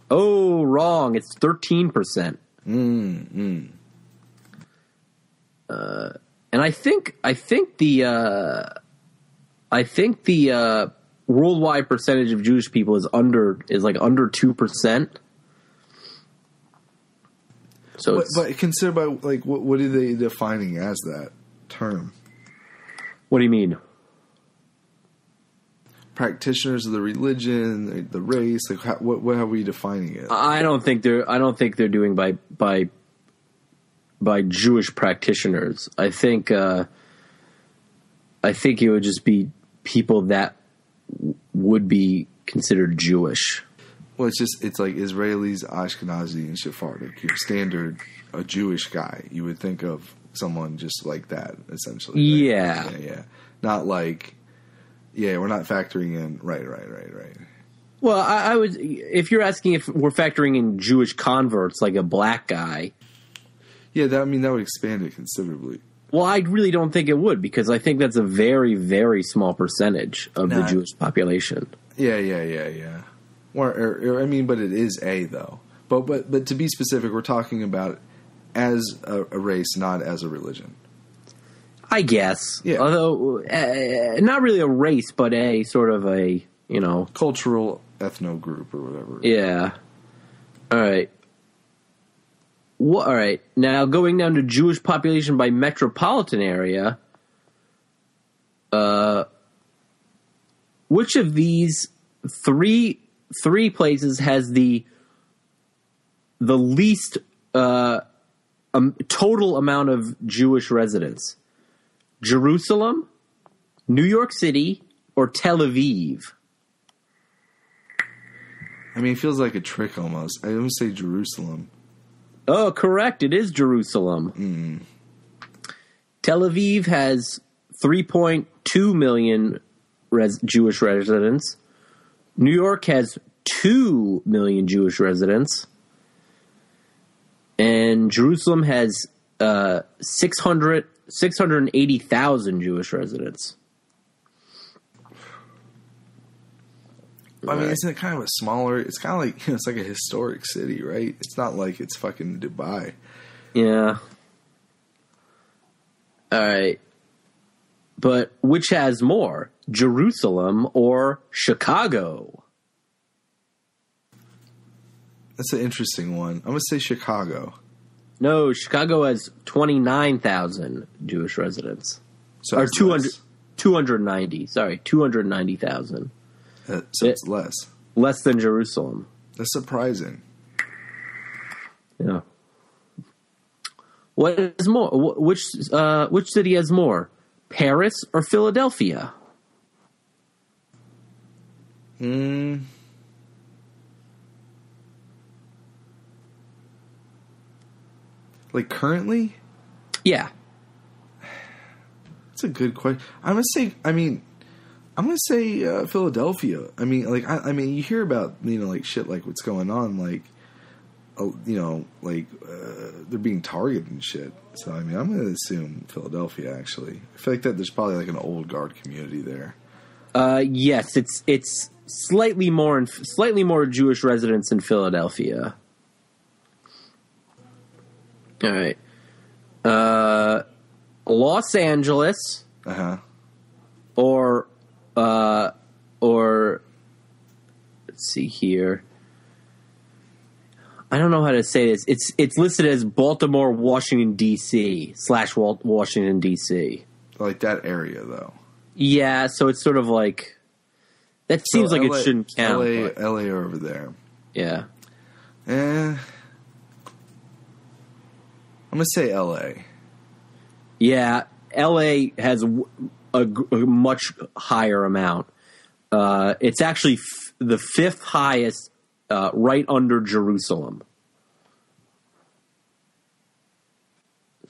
Speaker 1: Oh, wrong. It's 13%. And I think the worldwide percentage of Jewish people is under 2%. So,
Speaker 2: but consider by like what are they defining as that term?
Speaker 1: What do you mean?
Speaker 2: Practitioners of the religion, the race. Like, what are we defining it?
Speaker 1: I don't think they're doing by Jewish practitioners. I think it would just be people that would be considered Jewish.
Speaker 2: Well, it's like Israelis, Ashkenazi, and Sephardic. Your standard, a Jewish guy. You would think of someone just like that, essentially. Right? Yeah. Not like, we're not factoring in, right.
Speaker 1: Well, I would, if you're asking if we're factoring in Jewish converts, like a black guy.
Speaker 2: Yeah, that would expand it considerably.
Speaker 1: Well, I really don't think it would, because I think that's a very, very small percentage of the Jewish population.
Speaker 2: Yeah. But it is though. But to be specific, we're talking about as a race, not as a religion.
Speaker 1: I guess.
Speaker 2: Yeah.
Speaker 1: Although, not really a race, but a sort of a,
Speaker 2: cultural ethno group or whatever.
Speaker 1: Yeah. All right. All right. Now, going down to Jewish population by metropolitan area, which of these three places has the least total amount of Jewish residents? Jerusalem, New York City, or Tel Aviv?
Speaker 2: It feels like a trick almost. I almost say Jerusalem.
Speaker 1: Oh, correct. It is Jerusalem. Tel Aviv has 3.2 million Jewish residents. New York has 2 million Jewish residents. And Jerusalem has 680,000 Jewish residents.
Speaker 2: Isn't it kind of a smaller? It's kind of like it's like a historic city, right? It's not like it's fucking Dubai.
Speaker 1: Yeah. All right. But which has more, Jerusalem or Chicago?
Speaker 2: That's an interesting one. I'm gonna say Chicago.
Speaker 1: No, Chicago has 29,000 Jewish residents.
Speaker 2: So
Speaker 1: or 290. Sorry, 290,000.
Speaker 2: So it's less.
Speaker 1: Less than Jerusalem.
Speaker 2: That's surprising.
Speaker 1: Yeah. What is more? Which city has more? Paris or Philadelphia?
Speaker 2: Like currently?
Speaker 1: Yeah.
Speaker 2: That's a good question. I'm gonna say Philadelphia. You hear about like shit like what's going on, like they're being targeted and shit. So I'm gonna assume Philadelphia. Actually, I feel like that there's probably like an old guard community there.
Speaker 1: Yes, it's slightly more Jewish residents in Philadelphia. All right. Los Angeles. Or let's see here. I don't know how to say this. It's listed as Baltimore, Washington D.C. / Washington D.C.
Speaker 2: Like that area, though.
Speaker 1: Yeah, so it's sort of like that seems like it shouldn't count.
Speaker 2: LA are over there.
Speaker 1: Yeah.
Speaker 2: I'm gonna say LA.
Speaker 1: Yeah, LA has a much higher amount. It's actually the fifth highest, right under Jerusalem.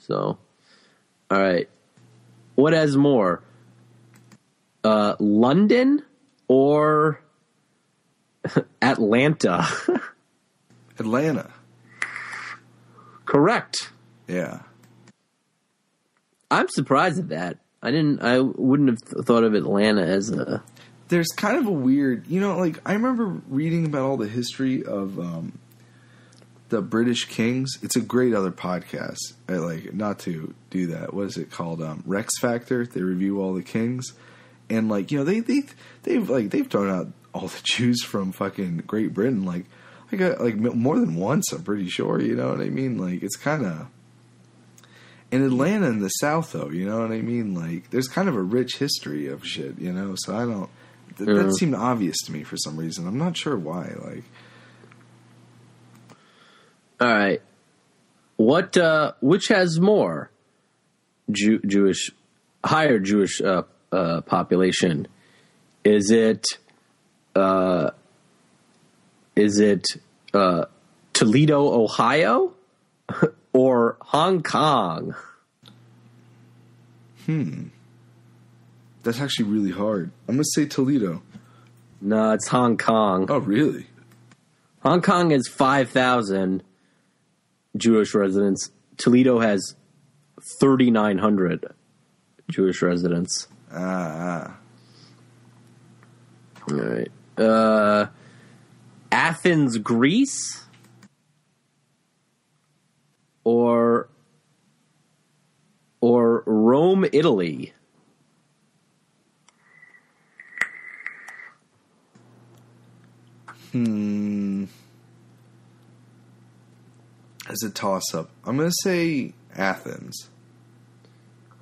Speaker 1: So, all right. What has more? London or Atlanta?
Speaker 2: Atlanta.
Speaker 1: Correct.
Speaker 2: Yeah.
Speaker 1: I'm surprised at that. I wouldn't have thought of Atlanta as a...
Speaker 2: There's kind of a weird... I remember reading about all the history of the British kings. It's a great other podcast. Not to do that. What is it called? Rex Factor. They review all the kings. And, they've thrown out all the Jews from fucking Great Britain, more than once, I'm pretty sure, you know what I mean? It's kind of... In Atlanta in the South, though, you know what I mean? There's kind of a rich history of shit, so I don't... That seemed obvious to me for some reason. I'm not sure why,
Speaker 1: All right. Which has more higher Jewish population? Is it Toledo, Ohio, or Hong Kong?
Speaker 2: That's actually really hard. I'm going to say Toledo.
Speaker 1: No, it's Hong Kong.
Speaker 2: Oh, really?
Speaker 1: Hong Kong has 5,000 Jewish residents. Toledo has 3,900 Jewish residents.
Speaker 2: All
Speaker 1: right. Athens, Greece, or Rome, Italy?
Speaker 2: As a toss-up, I'm going to say Athens.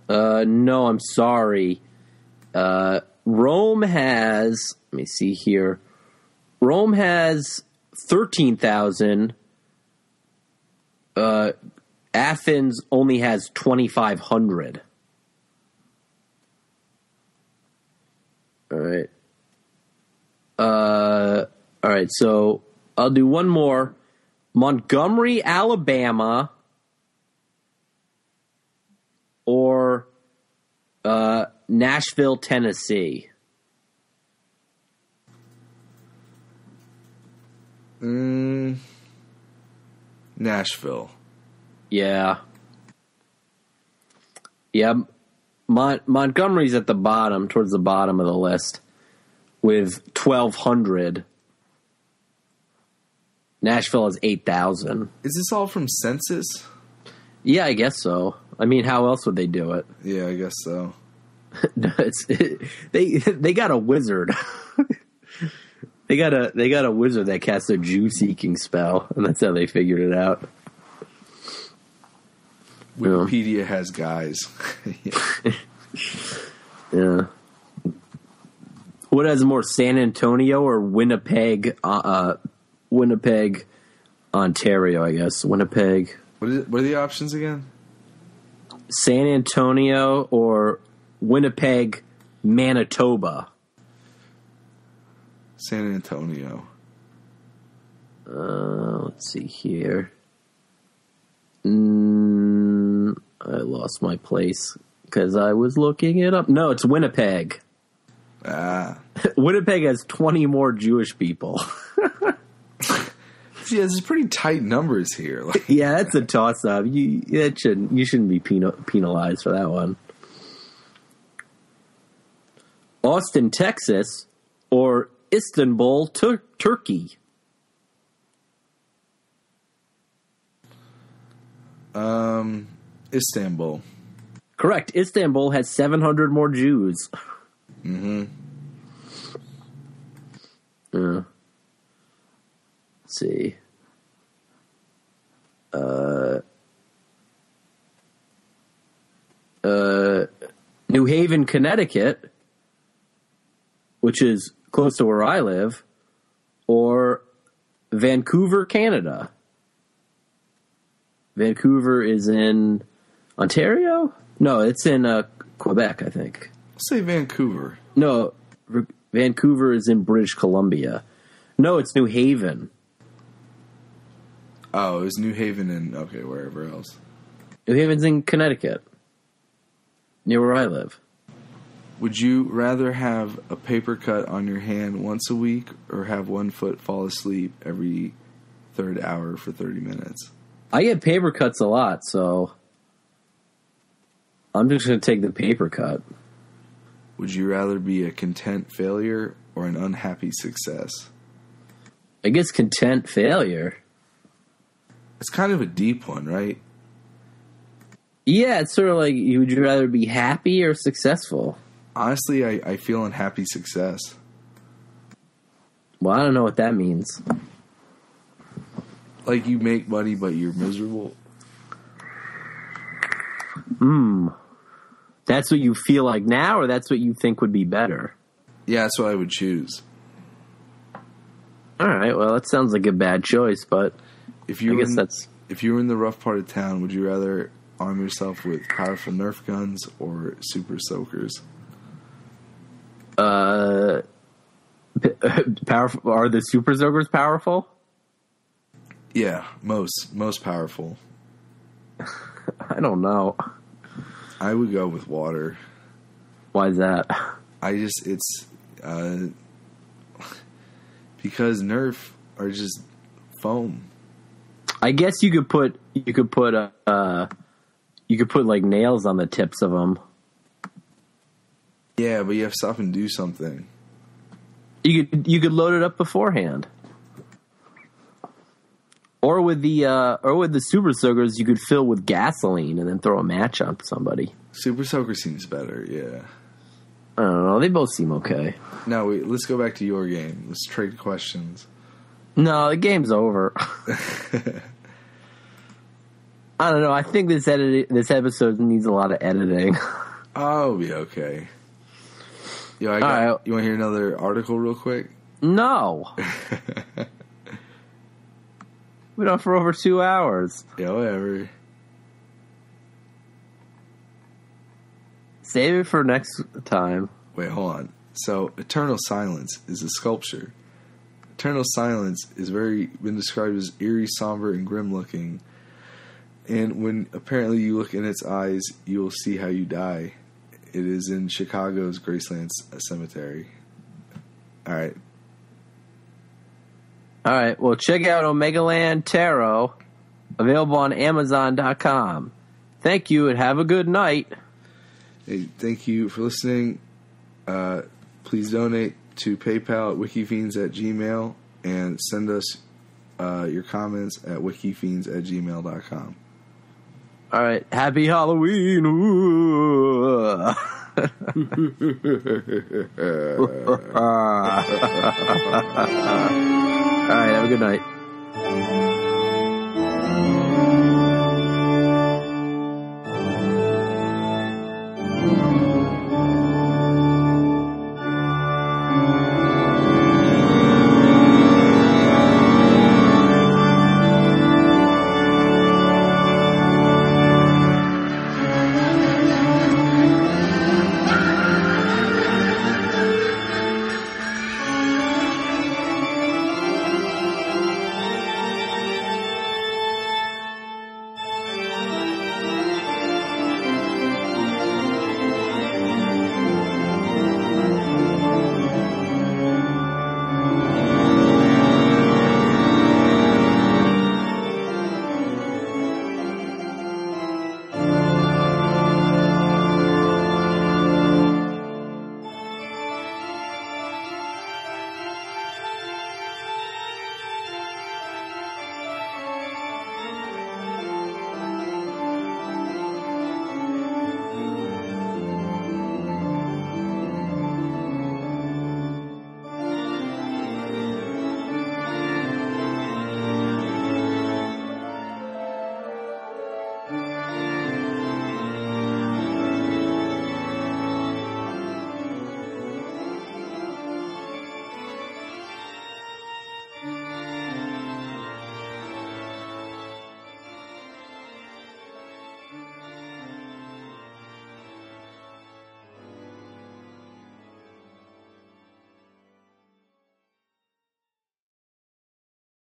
Speaker 1: No, I'm sorry. Rome has... Let me see here. Rome has 13,000. Athens only has 2,500. All right. All right, so I'll do one more. Montgomery, Alabama, or Nashville, Tennessee?
Speaker 2: Nashville.
Speaker 1: Yeah. Montgomery's at the bottom, towards the bottom of the list, with 1,200. Nashville has 8,000.
Speaker 2: Is this all from census?
Speaker 1: Yeah, I guess so. I mean, how else would they do it?
Speaker 2: Yeah, I guess so.
Speaker 1: They got a wizard. They got a wizard that casts a Jew-seeking spell, and that's how they figured it out.
Speaker 2: Wikipedia has guys.
Speaker 1: Yeah. What has more, San Antonio or Winnipeg? Winnipeg, Ontario, I guess. Winnipeg.
Speaker 2: What are the options again?
Speaker 1: San Antonio or Winnipeg, Manitoba?
Speaker 2: San Antonio.
Speaker 1: Let's see here. I lost my place because I was looking it up. No, it's Winnipeg. Winnipeg has 20 more Jewish people.
Speaker 2: Yeah, there's pretty tight numbers here.
Speaker 1: Yeah, that's a toss-up. You shouldn't be penalized for that one. Austin, Texas, or Istanbul, Turkey?
Speaker 2: Istanbul.
Speaker 1: Correct. Istanbul has 700 more Jews.
Speaker 2: Mm-hmm.
Speaker 1: Let's see. New Haven, Connecticut, which is close to where I live, or Vancouver, Canada. Vancouver is in Ontario? No, it's in Quebec, I think.
Speaker 2: Let's say Vancouver.
Speaker 1: No, Vancouver is in British Columbia. No, it's New Haven.
Speaker 2: Oh, it was New Haven and, okay, wherever else.
Speaker 1: New Haven's in Connecticut, near where I live.
Speaker 2: Would you rather have a paper cut on your hand once a week or have one foot fall asleep every third hour for 30 minutes?
Speaker 1: I get paper cuts a lot, so I'm just going to take the paper cut.
Speaker 2: Would you rather be a content failure or an unhappy success?
Speaker 1: I guess content failure.
Speaker 2: It's kind of a deep one, right?
Speaker 1: Yeah, it's sort of like, would you rather be happy or successful?
Speaker 2: Honestly, I feel unhappy success.
Speaker 1: Well, I don't know what that means.
Speaker 2: Like you make money, but you're miserable.
Speaker 1: That's what you feel like now, or that's what you think would be better?
Speaker 2: Yeah, that's what I would choose.
Speaker 1: All right, well, that sounds like a bad choice, but
Speaker 2: if you were in the rough part of town, would you rather arm yourself with powerful Nerf guns or super soakers?
Speaker 1: Powerful. Are the super soakers powerful?
Speaker 2: Yeah, most powerful.
Speaker 1: I don't know.
Speaker 2: I would go with water.
Speaker 1: Why is that?
Speaker 2: Because Nerf are just foam.
Speaker 1: I guess you could put like nails on the tips of them.
Speaker 2: Yeah, but you have to stop and do something.
Speaker 1: You could load it up beforehand. Or with the super soakers, you could fill with gasoline and then throw a match on somebody.
Speaker 2: Super soaker seems better, yeah.
Speaker 1: I don't know. They both seem okay.
Speaker 2: No, wait, let's go back to your game. Let's trade questions.
Speaker 1: No, the game's over. I don't know. I think this episode needs a lot of editing.
Speaker 2: Oh, it'll be okay. Yo, you want to hear another article real quick?
Speaker 1: No. We've been on for over 2 hours.
Speaker 2: Yeah, whatever.
Speaker 1: Save it for next time.
Speaker 2: Wait, hold on. So, eternal silence is a sculpture. Eternal silence is been described as eerie, somber, and grim-looking. And when apparently you look in its eyes, you will see how you die. It is in Chicago's Graceland Cemetery. All right.
Speaker 1: All right. Well, check out Omegaland Tarot, available on Amazon.com. Thank you and have a good night.
Speaker 2: Hey, thank you for listening. Please donate to PayPal at wikifiends@gmail.com and send us your comments at wikifiends@gmail.com.
Speaker 1: All right. Happy Halloween. All right. Have a good night.